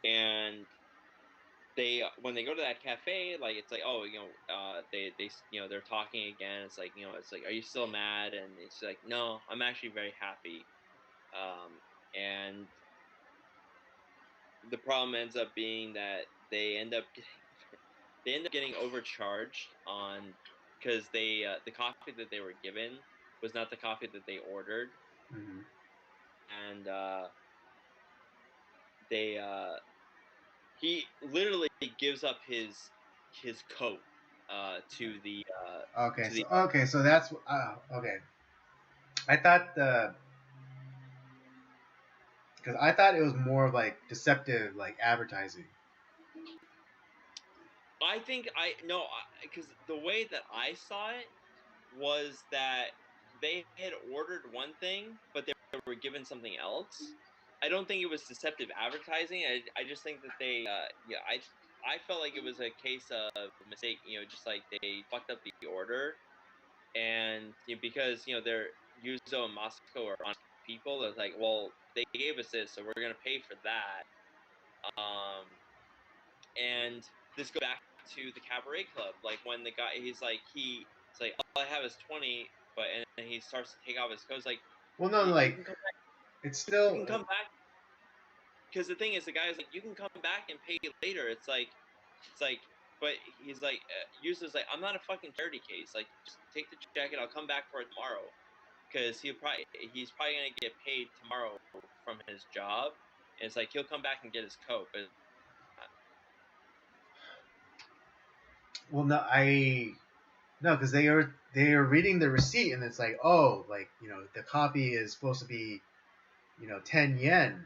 And they when they go to that cafe, like it's like, oh, they they're talking again. It's like, it's like, are you still mad? And it's like, no, I'm actually very happy. And the problem ends up being that they end up getting overcharged on, because the coffee that they were given was not the coffee that they ordered. Mm-hmm. And they he literally gives up his coat to the Okay, to the so that's okay. I thought because I thought it was more of like deceptive, like advertising. I think because the way that I saw it was that they had ordered one thing, but they were given something else. I don't think it was deceptive advertising. I just think that I felt like it was a case of mistake. Just like they fucked up the order, and because they're Yuzo and Moscow are honest people. They're like, well, they gave us this, so we're gonna pay for that. And this goes back to the cabaret club, like when the guy he's like all I have is 20, and then he starts to take off his coat. It's like Well, no, you like can come back, it's you still can come back, because the thing is, the guy's like, you can come back and pay later. It's like, but he's like, Yuzo's like, I'm not a fucking charity case. Like, just take the jacket. I'll come back for it tomorrow, because he's probably gonna get paid tomorrow from his job. And it's like he'll come back and get his coat, but well, no, because they are reading the receipt and it's like, oh, like the copy is supposed to be 10 yen,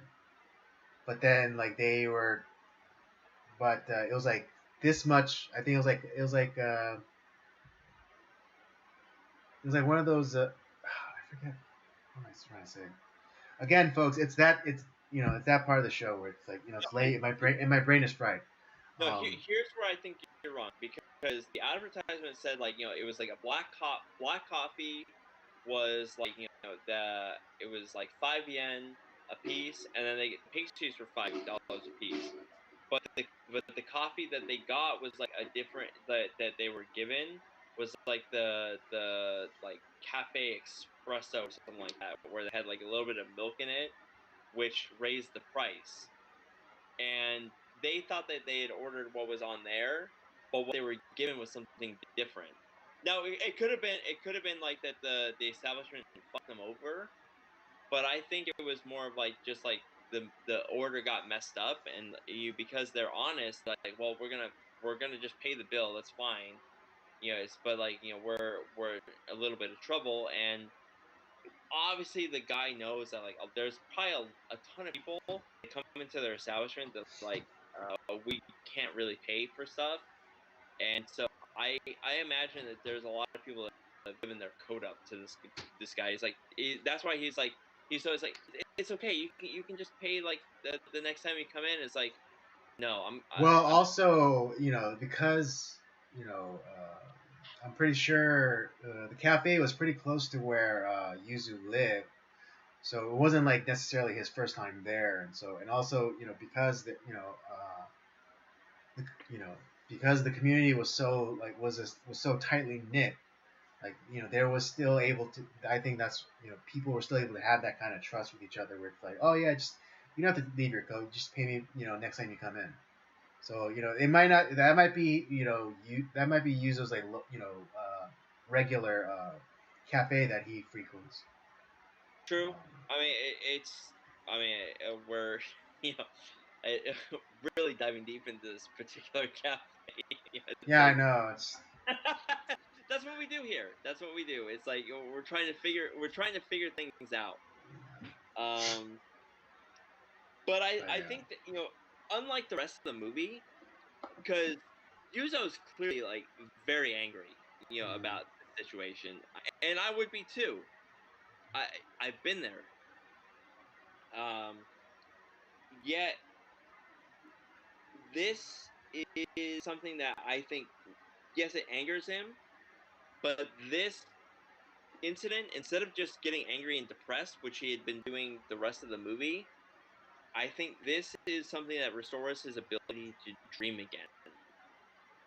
but then like it was like this much. I think it was like one of those. I forget what am I trying to say. Again, folks, it's that part of the show where it's like it's late. My brain is fried. no, Um, here's where I think you're wrong, because the advertisement said, like, it was like a black coffee was like, it was like 5 yen a piece, and then they get pastries for $5 a piece. But the coffee that they got was like a different that they were given was like the like cafe espresso or something like that, where they had like a little bit of milk in it, which raised the price. And they thought that they had ordered what was on there, but what they were given was something different. Now it could have been like that the establishment fucked them over, but I think it was more of like just like the order got messed up, and because they're honest, like, well, we're gonna just pay the bill, that's fine. But like, we're a little bit of trouble, and obviously the guy knows that, like, there's probably a ton of people that come into their establishment that, like, we can't really pay for stuff. And so I imagine that there's a lot of people that have given their coat up to this guy. He's like, that's why he's always like, it's okay, you can just pay like the next time you come in. It's like, no, well, I'm also because I'm pretty sure the cafe was pretty close to where Yuzu lived. So it wasn't like necessarily his first time there, and also because the, because the community was so like was so tightly knit, like there was still able to. I think that's people were still able to have that kind of trust with each other, where it's like, oh yeah, just you don't have to leave your code, just pay me next time you come in. So it might not that might be that might be users like regular cafe that he frequents. true. Um, I mean, we're you know really diving deep into this particular cafe. It's yeah, I like know. It's that's what we do here. That's what we do. It's like we're trying to figure things out. Um, but I but I yeah. think that, unlike the rest of the movie, because Yuzo's clearly like very angry, Mhm. about the situation, and I would be too. I I've been there. Um, Yet this is something that I think, yes, it angers him, but this incident, instead of just getting angry and depressed, which he had been doing the rest of the movie, I think this is something that restores his ability to dream again.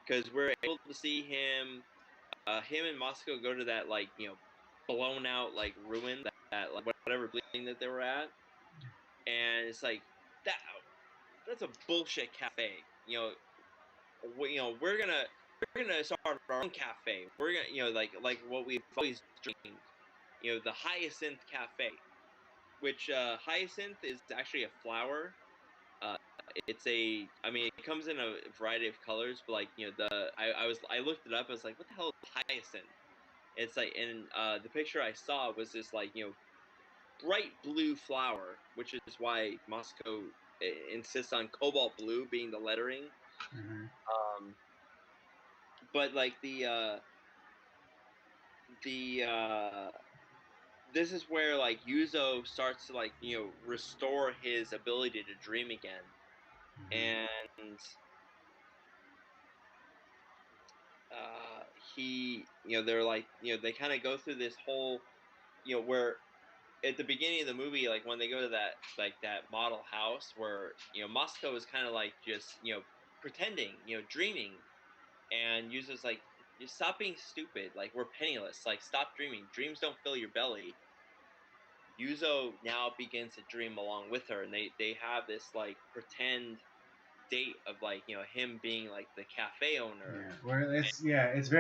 Because we're able to see him and Moscow go to that, like, blown out like ruin, that like whatever building that they were at, and it's like that that's a bullshit cafe. We're gonna start our own cafe. We're gonna, like what we've always dreamed. The Hyacinth Cafe, which hyacinth is actually a flower. Uh, I mean, it comes in a variety of colors, but like, I looked it up. I was like, what the hell is hyacinth? It's like, and the picture I saw was this, like, bright blue flower, which is why Moscow insists on cobalt blue being the lettering. Mhm. Um, but like this is where like Yuzo starts to like restore his ability to dream again, and he they're like they kind of go through this whole where at the beginning of the movie, like when they go to that model house where Moscow is kind of like just pretending, dreaming, and Yuzo's like, you stop being stupid, like we're penniless, like stop dreaming, dreams don't fill your belly. Yuzo now begins to dream along with her, and they have this like pretend date of like him being like the cafe owner. Yeah, where it's very